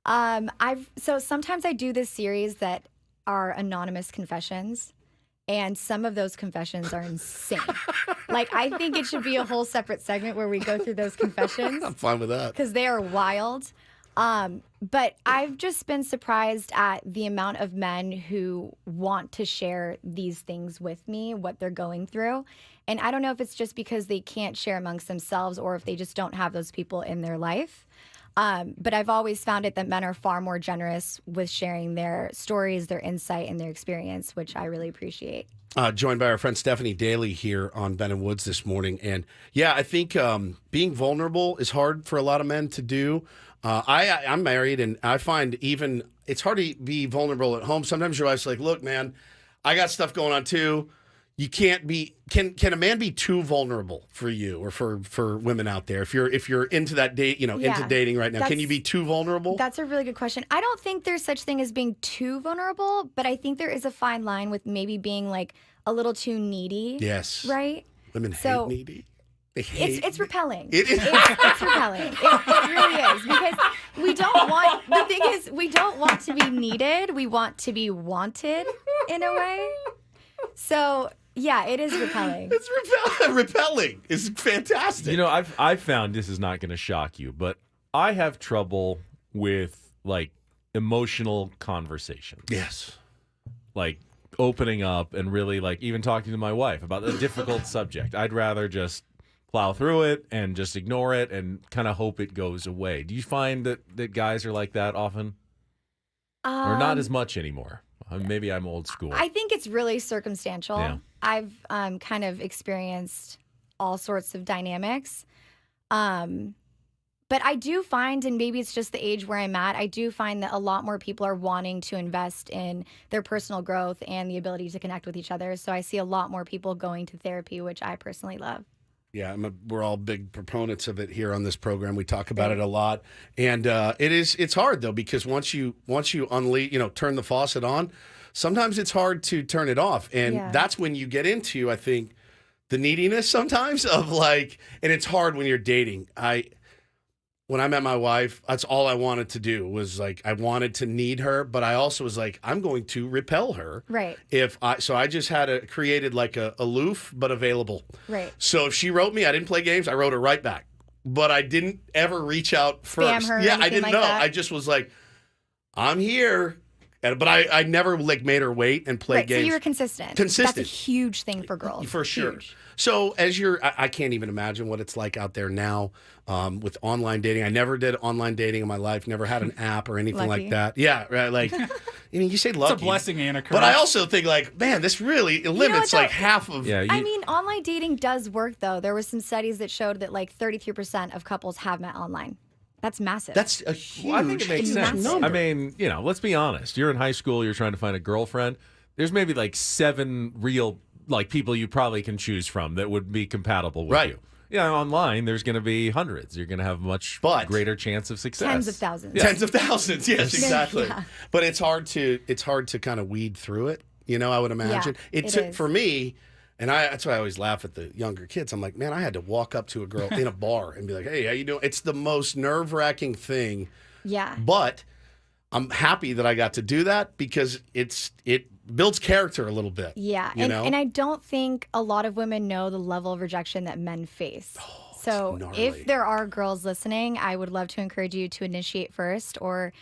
[SPEAKER 8] So sometimes I do this series that are anonymous confessions, and some of those confessions are insane. I think it should be a whole separate segment where we go through those confessions.
[SPEAKER 1] I'm fine with that.
[SPEAKER 8] Because they are wild. But I've just been surprised at the amount of men who want to share these things with me, what they're going through. And I don't know if it's just because they can't share amongst themselves or if they just don't have those people in their life. But I've always found it that men are far more generous with sharing their stories, their insight, and their experience, which I really appreciate.
[SPEAKER 1] Joined by our friend Stephanie Daly here on Ben & Woods this morning. And yeah, I think being vulnerable is hard for a lot of men to do. I'm married, and I find even it's hard to be vulnerable at home. Sometimes your wife's like, look, man, I got stuff going on too. you can't be. Can a man be too vulnerable for you or for women out there? If you're into that date, into dating right now, can you be too vulnerable?
[SPEAKER 8] That's a really good question. I don't think there's such thing as being too vulnerable, but I think there is a fine line with maybe being like a little too needy.
[SPEAKER 1] Yes.
[SPEAKER 8] Right?
[SPEAKER 1] Women hate needy. They hate
[SPEAKER 8] It's repelling.
[SPEAKER 1] It is.
[SPEAKER 8] It's repelling. It really is, because we don't want. The thing is, we don't want to be needed. We want to be wanted in a way. So yeah, it is repelling.
[SPEAKER 1] It's repelling. It's fantastic.
[SPEAKER 2] I've found, this is not going to shock you, but I have trouble with like emotional conversation.
[SPEAKER 1] Yes.
[SPEAKER 2] Like opening up and really like even talking to my wife about a difficult subject. I'd rather just plow through it and just ignore it and kind of hope it goes away. Do you find that guys are like that often? Or not as much anymore? Maybe I'm old school.
[SPEAKER 8] I think it's really circumstantial.
[SPEAKER 2] Yeah.
[SPEAKER 8] I've kind of experienced all sorts of dynamics. But I do find, and maybe it's just the age where I'm at, I do find that a lot more people are wanting to invest in their personal growth and the ability to connect with each other. So I see a lot more people going to therapy, which I personally love.
[SPEAKER 1] Yeah, we're all big proponents of it here on this program. We talk about it a lot, and it's hard though, because once you unleash, turn the faucet on, sometimes it's hard to turn it off, and that's when you get into, I think, the neediness sometimes of like, and it's hard when you're dating. When I met my wife, that's all I wanted to do was like, I wanted to need her, but I also was like, I'm going to repel her.
[SPEAKER 8] Right.
[SPEAKER 1] So I just created like a aloof but available.
[SPEAKER 8] Right.
[SPEAKER 1] So if she wrote me, I didn't play games. I wrote her right back, but I didn't ever reach out first.
[SPEAKER 8] Spam her or
[SPEAKER 1] I
[SPEAKER 8] anything
[SPEAKER 1] didn't
[SPEAKER 8] like
[SPEAKER 1] know.
[SPEAKER 8] that?
[SPEAKER 1] I just was like, I'm here. But I never like made her wait and play games.
[SPEAKER 8] So you were consistent.
[SPEAKER 1] Consistent.
[SPEAKER 8] That's a huge thing for girls.
[SPEAKER 1] For sure.
[SPEAKER 8] Huge.
[SPEAKER 1] So I can't even imagine what it's like out there now with online dating. I never did online dating in my life. Never had an app or anything like that. Yeah, right. Like, you say lucky.
[SPEAKER 3] It's a blessing and a curse.
[SPEAKER 1] But I also think like, man, this really limits like half of.
[SPEAKER 2] Yeah.
[SPEAKER 8] I mean, online dating does work though. There were some studies that showed that like 33% of couples have met online. That's massive.
[SPEAKER 1] That's a huge.
[SPEAKER 2] Well, I think it makes sense.
[SPEAKER 1] number.
[SPEAKER 2] I mean, let's be honest. You're in high school. You're trying to find a girlfriend. There's maybe like 7 real like people you probably can choose from that would be compatible with you. Yeah, online there's going to be hundreds. You're going to have a much greater chance of success.
[SPEAKER 8] Tens of thousands.
[SPEAKER 1] Yeah. Tens of thousands. Yes, exactly.
[SPEAKER 8] Yeah.
[SPEAKER 1] But it's hard to kind of weed through it. I would imagine it took for me. And that's why I always laugh at the younger kids. I'm like, man, I had to walk up to a girl in a bar and be like, hey, how you doing? It's the most nerve-wracking thing.
[SPEAKER 8] Yeah.
[SPEAKER 1] But I'm happy that I got to do that because it builds character a little bit.
[SPEAKER 8] Yeah. And I don't think a lot of women know the level of rejection that men face. So if there are girls listening, I would love to encourage you to initiate first or,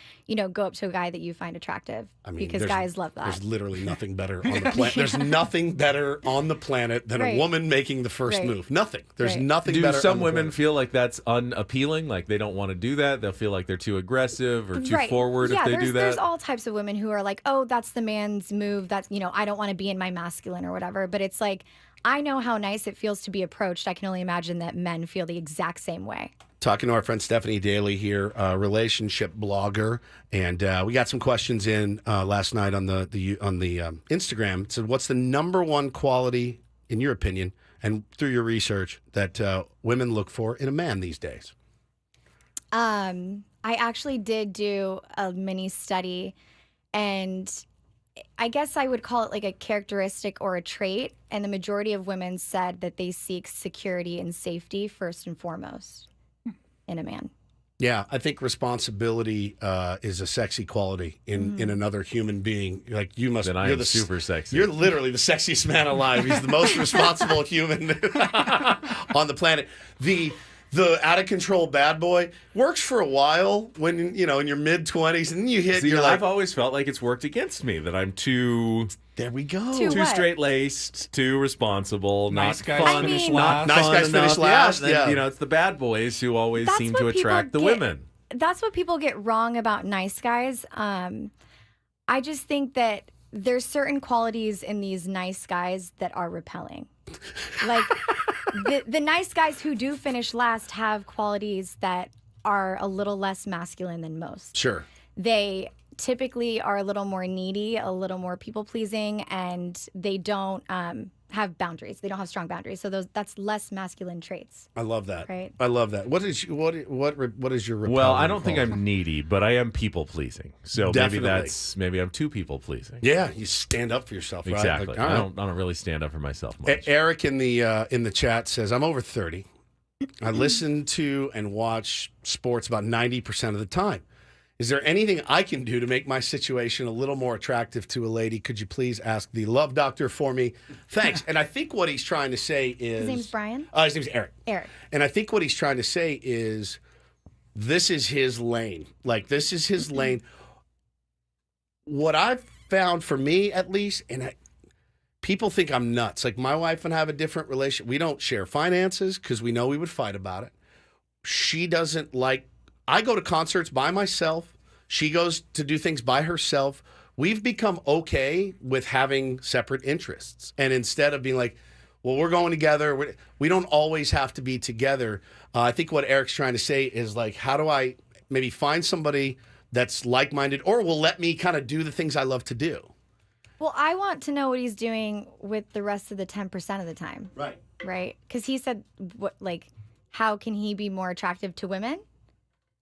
[SPEAKER 8] go up to a guy that you find attractive. Because guys love that.
[SPEAKER 1] There's literally nothing better on the planet. There's nothing better on the planet than a woman making the first move. Nothing. There's nothing better.
[SPEAKER 2] Do some
[SPEAKER 1] on the
[SPEAKER 2] women
[SPEAKER 1] planet.
[SPEAKER 2] feel like that's unappealing? Like they don't want to do that? They'll feel like they're too aggressive or too forward if they do that?
[SPEAKER 8] There's all types of women who are like, oh, that's the man's move. That's, I don't want to be in my masculine or whatever. But it's like, I know how nice it feels to be approached. I can only imagine that men feel the exact same way.
[SPEAKER 1] Talking to our friend Stephanie Daly here, relationship blogger, and we got some questions in last night on the Instagram. It said, "What's the number one quality, in your opinion, and through your research, that women look for in a man these days?"
[SPEAKER 8] I actually did do a mini study, and I guess I would call it like a characteristic or a trait. And the majority of women said that they seek security and safety first and foremost in a man.
[SPEAKER 1] Yeah, I think responsibility is a sexy quality in another human being. Like you must.
[SPEAKER 2] Then I am super sexy.
[SPEAKER 1] You're literally the sexiest man alive. He's the most responsible human on the planet. The out of control bad boy works for a while when in your mid 20s, and then you hit.
[SPEAKER 2] I've always felt like it's worked against me that I'm too.
[SPEAKER 1] There we go.
[SPEAKER 2] Too straight laced, too responsible,
[SPEAKER 3] nice
[SPEAKER 2] not
[SPEAKER 3] guys
[SPEAKER 2] fun.
[SPEAKER 3] finish
[SPEAKER 2] Not
[SPEAKER 3] last.
[SPEAKER 1] Nice
[SPEAKER 2] fun
[SPEAKER 1] guys finish
[SPEAKER 2] enough.
[SPEAKER 1] last.
[SPEAKER 2] Yeah,
[SPEAKER 1] Yeah.
[SPEAKER 2] it's the bad boys who always
[SPEAKER 8] That's
[SPEAKER 2] seem
[SPEAKER 8] what
[SPEAKER 2] to
[SPEAKER 8] people
[SPEAKER 2] attract the
[SPEAKER 8] get-
[SPEAKER 2] women.
[SPEAKER 8] That's what people get wrong about nice guys. I just think that there's certain qualities in these nice guys that are repelling. Like the nice guys who do finish last have qualities that are a little less masculine than most.
[SPEAKER 1] Sure.
[SPEAKER 8] They typically are a little more needy, a little more people pleasing, and they don't have boundaries. They don't have strong boundaries. So that's less masculine traits.
[SPEAKER 1] I love that.
[SPEAKER 8] Right.
[SPEAKER 1] I love that. What is your repellent
[SPEAKER 2] Well, I don't think
[SPEAKER 1] quality?
[SPEAKER 2] I'm needy, but I am people pleasing. So
[SPEAKER 1] Definitely.
[SPEAKER 2] maybe I'm too people pleasing.
[SPEAKER 1] Yeah, you stand up for yourself, right?
[SPEAKER 2] Exactly.
[SPEAKER 1] Like, all
[SPEAKER 2] I
[SPEAKER 1] right.
[SPEAKER 2] don't really stand up for myself much.
[SPEAKER 1] Eric in the chat says, I'm over 30. I listen to and watch sports about 90% of the time. Is there anything I can do to make my situation a little more attractive to a lady? Could you please ask the love doctor for me? Thanks. And I think what he's trying to say is...
[SPEAKER 8] His name's Brian?
[SPEAKER 1] His name's Eric.
[SPEAKER 8] Eric.
[SPEAKER 1] And I think what he's trying to say is this is his lane. Like, this is his lane. What I've found for me, at least, and people think I'm nuts. Like, my wife and I have a different relationship. We don't share finances because we know we would fight about it. She doesn't like... I go to concerts by myself. She goes to do things by herself. We've become okay with having separate interests. And instead of being like, well, we're going together, we don't always have to be together. I think what Eric's trying to say is like, how do I maybe find somebody that's like-minded or will let me kind of do the things I love to do?
[SPEAKER 8] Well, I want to know what he's doing with the rest of the 10% of the time.
[SPEAKER 1] Right.
[SPEAKER 8] Right? Because he said, how can he be more attractive to women?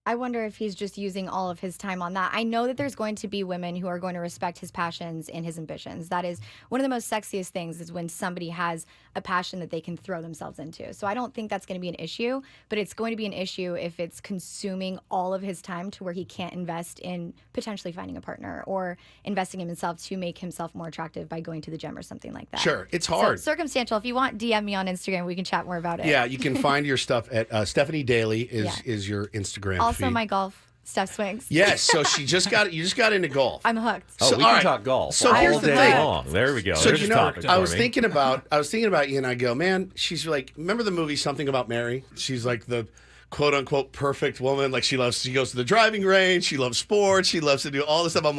[SPEAKER 8] I wonder if he's just using all of his time on that. I know that there's going to be women who are going to respect his passions and his ambitions. That is one of the most sexiest things, is when somebody has a passion that they can throw themselves into. So I don't think that's going to be an issue, but it's going to be an issue if it's consuming all of his time to where he can't invest in potentially finding a partner or investing in himself to make himself more attractive by going to the gym or something like that.
[SPEAKER 1] Sure, it's hard.
[SPEAKER 8] So, circumstantial. If you want, DM me on Instagram. We can chat more about it.
[SPEAKER 1] Yeah, you can find your stuff at Stephanie Daly is your Instagram
[SPEAKER 8] Also,
[SPEAKER 1] feed.
[SPEAKER 8] my golf. Steph swings.
[SPEAKER 1] Yes, so you just got into golf.
[SPEAKER 8] I'm hooked.
[SPEAKER 2] Oh, we can talk golf
[SPEAKER 1] So
[SPEAKER 2] all
[SPEAKER 1] here's the
[SPEAKER 2] day
[SPEAKER 1] thing.
[SPEAKER 2] long. There we go.
[SPEAKER 1] So
[SPEAKER 2] There's a topic
[SPEAKER 1] I
[SPEAKER 2] for
[SPEAKER 1] was
[SPEAKER 2] me.
[SPEAKER 1] thinking about you, and I go, man, she's like, remember the movie Something About Mary? She's like the quote unquote perfect woman. Like she goes to the driving range, she loves sports, she loves to do all this stuff. I'm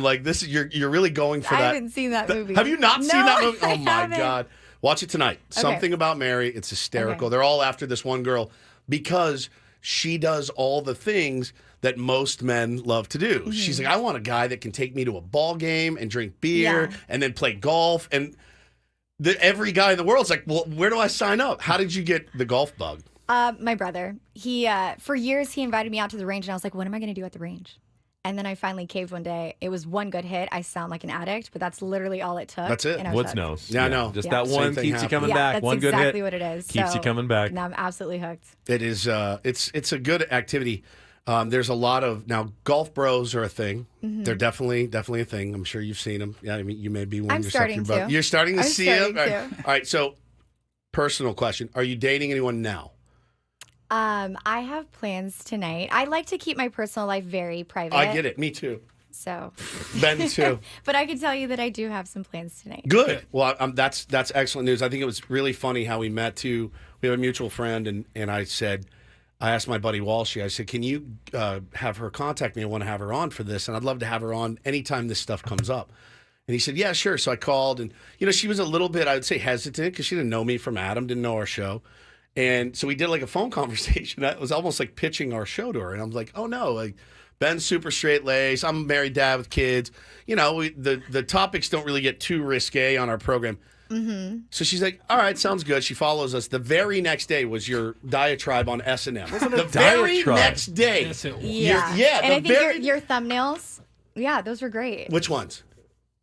[SPEAKER 1] like, this is you're really going for
[SPEAKER 8] I
[SPEAKER 1] that.
[SPEAKER 8] haven't seen that movie.
[SPEAKER 1] Have you not seen that movie?
[SPEAKER 8] I
[SPEAKER 1] Oh my
[SPEAKER 8] haven't.
[SPEAKER 1] God. Watch it tonight.
[SPEAKER 8] Okay.
[SPEAKER 1] Something About Mary. It's hysterical.
[SPEAKER 8] Okay.
[SPEAKER 1] They're all after this one girl because she does all the things that most men love to do.
[SPEAKER 8] Mm-hmm.
[SPEAKER 1] She's like, I want a guy that can take me to a ball game and drink beer and then play golf. And every guy in the world's like, well, where do I sign up? How did you get the golf bug?
[SPEAKER 8] My brother. He for years he invited me out to the range, and I was like, what am I going to do at the range? And then I finally caved one day. It was one good hit. I sound like an addict, but that's literally all it took.
[SPEAKER 1] That's it.
[SPEAKER 8] and I was
[SPEAKER 2] What's
[SPEAKER 8] hooked.
[SPEAKER 2] nose?
[SPEAKER 1] Yeah, I know.
[SPEAKER 2] Just
[SPEAKER 8] Yeah.
[SPEAKER 2] that one
[SPEAKER 1] Same thing
[SPEAKER 2] keeps you coming
[SPEAKER 8] Yeah,
[SPEAKER 2] back.
[SPEAKER 8] that's
[SPEAKER 2] One good
[SPEAKER 8] exactly
[SPEAKER 2] hit
[SPEAKER 8] what it is.
[SPEAKER 2] keeps you
[SPEAKER 8] So,
[SPEAKER 2] coming back.
[SPEAKER 8] No, I'm absolutely hooked.
[SPEAKER 1] It is. It's a good activity. There's a lot of now golf bros are a thing.
[SPEAKER 8] Mhm.
[SPEAKER 1] They're definitely a thing. I'm sure you've seen them. Yeah, I mean, you may be one
[SPEAKER 8] I'm
[SPEAKER 1] yourself.
[SPEAKER 8] starting to.
[SPEAKER 1] You're starting to
[SPEAKER 8] I'm
[SPEAKER 1] see
[SPEAKER 8] starting
[SPEAKER 1] them.
[SPEAKER 8] to.
[SPEAKER 1] All right. So, personal question: are you dating anyone now?
[SPEAKER 8] I have plans tonight. I like to keep my personal life very private.
[SPEAKER 1] I get it. Me too.
[SPEAKER 8] So
[SPEAKER 1] Ben too.
[SPEAKER 8] but I can tell you that I do have some plans tonight.
[SPEAKER 1] Good. Well, that's excellent news. I think it was really funny how we met too. We have a mutual friend, and I asked my buddy Walshy, I said, can you have her contact me? I want to have her on for this, and I'd love to have her on anytime this stuff comes up. And he said, yeah, sure. So I called, and she was a little bit, I would say, hesitant because she didn't know me from Adam, didn't know our show. And so we did like a phone conversation. It was almost like pitching our show to her. And I was like, oh no, like Ben's super straight laced. I'm a married dad with kids. The topics don't really get too risque on our program.
[SPEAKER 8] Mm-hmm.
[SPEAKER 1] So she's like, all right, sounds good. She follows us. The very next day was your diatribe on S&M. The very next day.
[SPEAKER 3] Yes, it was.
[SPEAKER 8] Yeah.
[SPEAKER 1] Yeah.
[SPEAKER 8] And I think your thumbnails, yeah, those were great.
[SPEAKER 1] Which ones?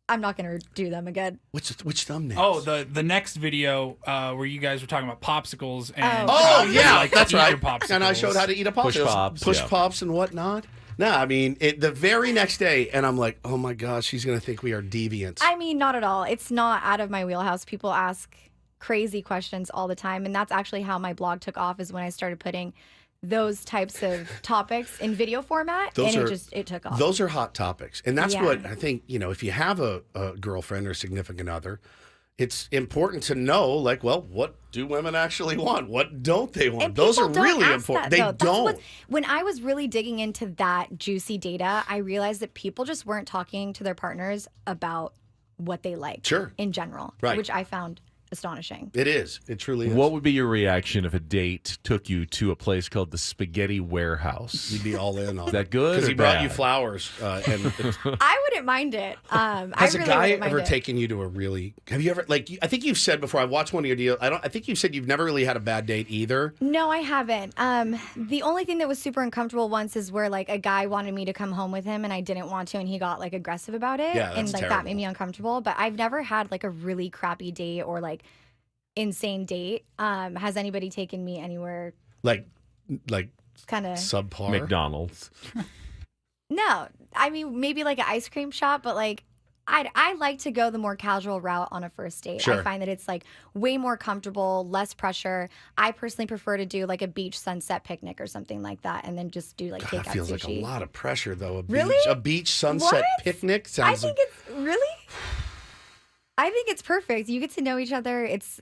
[SPEAKER 8] I'm not going to do them again.
[SPEAKER 1] Which thumbnails?
[SPEAKER 3] Oh, the next video where you guys were talking about popsicles and
[SPEAKER 1] Oh, yeah,
[SPEAKER 3] like,
[SPEAKER 1] that's
[SPEAKER 3] eat
[SPEAKER 1] right.
[SPEAKER 3] your popsicles.
[SPEAKER 1] And I showed how to eat a
[SPEAKER 2] Push
[SPEAKER 1] popsicle.
[SPEAKER 2] pops,
[SPEAKER 1] Push
[SPEAKER 2] yeah.
[SPEAKER 1] pops and whatnot. No, I mean, the very next day, and I'm like, oh my gosh, she's going to think we are deviants.
[SPEAKER 8] I mean, not at all. It's not out of my wheelhouse. People ask crazy questions all the time. And that's actually how my blog took off, is when I started putting those types of topics in video format. It took off.
[SPEAKER 1] Those are hot topics. And that's
[SPEAKER 8] Yeah.
[SPEAKER 1] what I think, if you have a girlfriend or significant other, it's important to know, like, well, what do women actually want? What don't they want?
[SPEAKER 8] And
[SPEAKER 1] Those are
[SPEAKER 8] people don't
[SPEAKER 1] really
[SPEAKER 8] ask
[SPEAKER 1] important.
[SPEAKER 8] that,
[SPEAKER 1] They
[SPEAKER 8] though. That's
[SPEAKER 1] don't.
[SPEAKER 8] when I was really digging into that juicy data, I realized that people just weren't talking to their partners about what they like
[SPEAKER 1] Sure.
[SPEAKER 8] in general,
[SPEAKER 1] Right.
[SPEAKER 8] which I found astonishing.
[SPEAKER 1] It is. It truly is.
[SPEAKER 2] What would be your reaction if a date took you to a place called the Spaghetti Warehouse?
[SPEAKER 1] You'd be all in on
[SPEAKER 2] Is that good?
[SPEAKER 1] Because
[SPEAKER 2] or
[SPEAKER 1] he brought
[SPEAKER 2] bad?
[SPEAKER 1] you flowers. And
[SPEAKER 8] I wouldn't mind it.
[SPEAKER 1] has
[SPEAKER 8] I really
[SPEAKER 1] a guy
[SPEAKER 8] wouldn't mind
[SPEAKER 1] ever
[SPEAKER 8] it.
[SPEAKER 1] taken you to a really? Have you ever I think you've said before. I watched one of your deals. I think you've said you've never really had a bad date either.
[SPEAKER 8] No, I haven't. The only thing that was super uncomfortable once is where like a guy wanted me to come home with him and I didn't want to, and he got like aggressive about it.
[SPEAKER 1] Yeah, that's
[SPEAKER 8] and like
[SPEAKER 1] terrible.
[SPEAKER 8] that made me uncomfortable. But I've never had like a really crappy date or like insane date. Has anybody taken me anywhere?
[SPEAKER 1] Like
[SPEAKER 8] Kind of
[SPEAKER 1] subpar
[SPEAKER 2] McDonald's.
[SPEAKER 8] No, I mean maybe like an ice cream shop, but like I like to go the more casual route on a first date.
[SPEAKER 1] Sure.
[SPEAKER 8] I find that it's like way more comfortable, less pressure. I personally prefer to do like a beach sunset picnic or something like that, and then just do like
[SPEAKER 1] God,
[SPEAKER 8] takeout
[SPEAKER 1] that feels
[SPEAKER 8] sushi.
[SPEAKER 1] like a lot of pressure, though.
[SPEAKER 8] Really?
[SPEAKER 1] A beach sunset
[SPEAKER 8] What?
[SPEAKER 1] picnic
[SPEAKER 8] I
[SPEAKER 1] sounds.
[SPEAKER 8] think it's really. I think it's perfect. You get to know each other. It's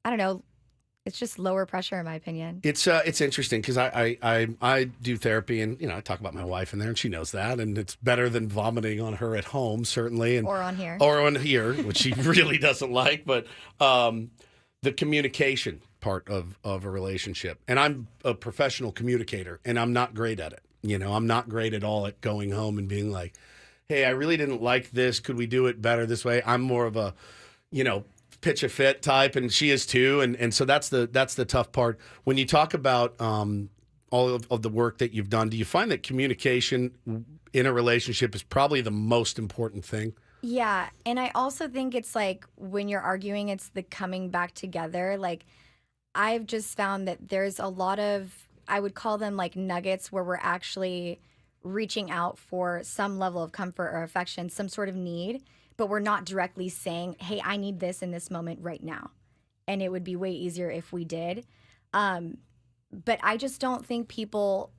[SPEAKER 8] I don't know. It's just lower pressure, in my opinion.
[SPEAKER 1] It's interesting because I do therapy, and I talk about my wife in there, and she knows that, and it's better than vomiting on her at home, certainly, and
[SPEAKER 8] Or on here.
[SPEAKER 1] or on here, which she really doesn't like. But the communication part of a relationship, and I'm a professional communicator, and I'm not great at it. I'm not great at all at going home and being like, "Hey, I really didn't like this. Could we do it better this way?" I'm more of a, pitch a fit type, and she is too, and so that's the tough part. When you talk about all of the work that you've done, do you find that communication in a relationship is probably the most important thing?
[SPEAKER 8] Yeah, and I also think it's like when you're arguing, it's the coming back together. Like I've just found that there's a lot of, I would call them like nuggets where we're actually reaching out for some level of comfort or affection, some sort of need, but we're not directly saying, hey, I need this in this moment right now. And it would be way easier if we did. But I just don't think people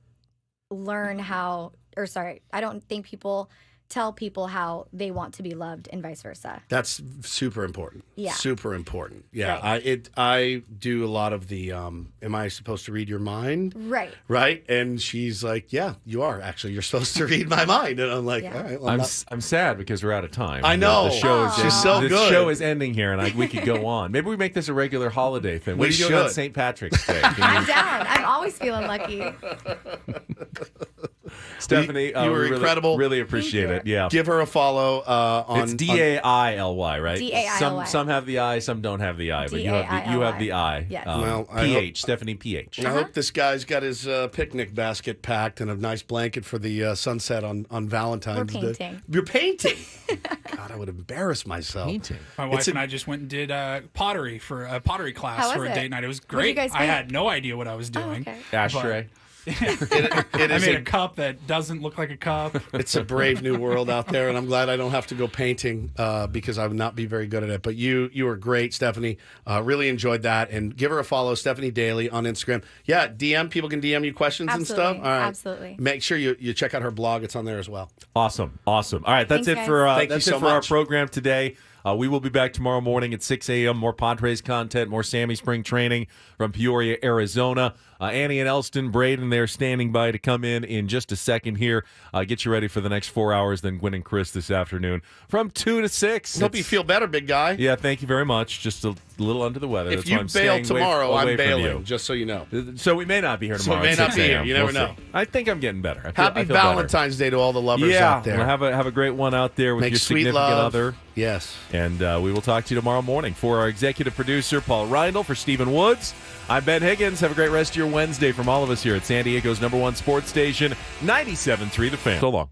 [SPEAKER 8] I don't think people tell people how they want to be loved and vice versa.
[SPEAKER 1] That's super important.
[SPEAKER 8] Yeah.
[SPEAKER 1] Super important. Yeah.
[SPEAKER 8] Right.
[SPEAKER 1] I do a lot of the am I supposed to read your mind?
[SPEAKER 8] Right.
[SPEAKER 1] Right? And she's like, "Yeah, you are actually. You're supposed to read my mind." And I'm like,
[SPEAKER 8] Yeah.
[SPEAKER 1] "All right, well,
[SPEAKER 2] I'm sad because we're out of time.
[SPEAKER 1] I know.
[SPEAKER 2] The show is
[SPEAKER 1] She's so
[SPEAKER 2] this
[SPEAKER 1] good.
[SPEAKER 2] show is ending here, and we could go on. Maybe we make this a regular holiday thing. What
[SPEAKER 1] We
[SPEAKER 2] are you doing on
[SPEAKER 1] should.
[SPEAKER 2] St. Patrick's Day?
[SPEAKER 8] I'm down. I'm always feeling lucky.
[SPEAKER 2] Stephanie,
[SPEAKER 1] you were
[SPEAKER 2] we really,
[SPEAKER 1] incredible.
[SPEAKER 2] Really appreciate it. Yeah.
[SPEAKER 1] Give her a follow on
[SPEAKER 2] It's Daily, right?
[SPEAKER 8] Daily.
[SPEAKER 2] Some have the I, some don't have the I, but you have the I.
[SPEAKER 8] Yes.
[SPEAKER 1] Well, I
[SPEAKER 2] PH, Stephanie PH.
[SPEAKER 1] I hope this guy's got his picnic basket packed and a nice blanket for the sunset on Valentine's
[SPEAKER 8] We're
[SPEAKER 1] Day.
[SPEAKER 8] painting.
[SPEAKER 1] You're painting? God, I would embarrass myself.
[SPEAKER 2] Painting.
[SPEAKER 3] My wife and I just went and did pottery for a pottery class
[SPEAKER 8] How was
[SPEAKER 3] for a
[SPEAKER 8] it?
[SPEAKER 3] date night. It was
[SPEAKER 8] What did you
[SPEAKER 3] great.
[SPEAKER 8] guys
[SPEAKER 3] I
[SPEAKER 8] paint?
[SPEAKER 3] had no idea what I was doing.
[SPEAKER 8] okay.
[SPEAKER 2] Ashtray.
[SPEAKER 1] It
[SPEAKER 3] I
[SPEAKER 1] is
[SPEAKER 3] made a cup that doesn't look like a cup.
[SPEAKER 1] It's a brave new world out there, and I'm glad I don't have to go painting because I would not be very good at it. But you were great, Stephanie. Really enjoyed that, and give her a follow, Stephanie Daly on Instagram. Yeah, people can DM you questions
[SPEAKER 8] Absolutely.
[SPEAKER 1] and stuff. All right,
[SPEAKER 8] Absolutely.
[SPEAKER 1] Make sure you check out her blog; it's on there as well.
[SPEAKER 2] Awesome. All right, that's
[SPEAKER 8] Thanks,
[SPEAKER 2] it
[SPEAKER 8] guys.
[SPEAKER 2] for
[SPEAKER 1] Thank you
[SPEAKER 2] that's
[SPEAKER 1] so
[SPEAKER 2] it for our
[SPEAKER 1] much.
[SPEAKER 2] program today. We will be back tomorrow morning at 6 a.m. More Padres content, more Sammy Spring training from Peoria, Arizona. Annie and Elston, Braden, they're standing by to come in just a second here. Get you ready for the next 4 hours. Then Gwen and Chris this afternoon from 2 to 6.
[SPEAKER 1] Hope you feel better, big guy.
[SPEAKER 2] Yeah, thank you very much. Just a little under the weather.
[SPEAKER 1] If
[SPEAKER 2] That's
[SPEAKER 1] you
[SPEAKER 2] why I'm
[SPEAKER 1] bail
[SPEAKER 2] staying
[SPEAKER 1] tomorrow,
[SPEAKER 2] away
[SPEAKER 1] I'm
[SPEAKER 2] from
[SPEAKER 1] bailing.
[SPEAKER 2] you.
[SPEAKER 1] Just so you know.
[SPEAKER 2] So we may not be here
[SPEAKER 1] So
[SPEAKER 2] tomorrow.
[SPEAKER 1] we may
[SPEAKER 2] at
[SPEAKER 1] not
[SPEAKER 2] 6
[SPEAKER 1] be here.
[SPEAKER 2] a.m.
[SPEAKER 1] You never
[SPEAKER 2] We'll
[SPEAKER 1] know.
[SPEAKER 2] see. I think I'm getting better. I
[SPEAKER 1] Happy
[SPEAKER 2] feel better.
[SPEAKER 1] Valentine's Day to all the lovers out there.
[SPEAKER 2] Well, have a great one out there with
[SPEAKER 1] Make
[SPEAKER 2] your
[SPEAKER 1] sweet
[SPEAKER 2] significant
[SPEAKER 1] love.
[SPEAKER 2] other.
[SPEAKER 1] Yes.
[SPEAKER 2] And we will talk to you tomorrow morning. For our executive producer, Paul Ryle, for Stephen Woods, I'm Ben Higgins. Have a great rest of your Wednesday from all of us here at San Diego's #1 sports station, 97.3 The Fan. So long.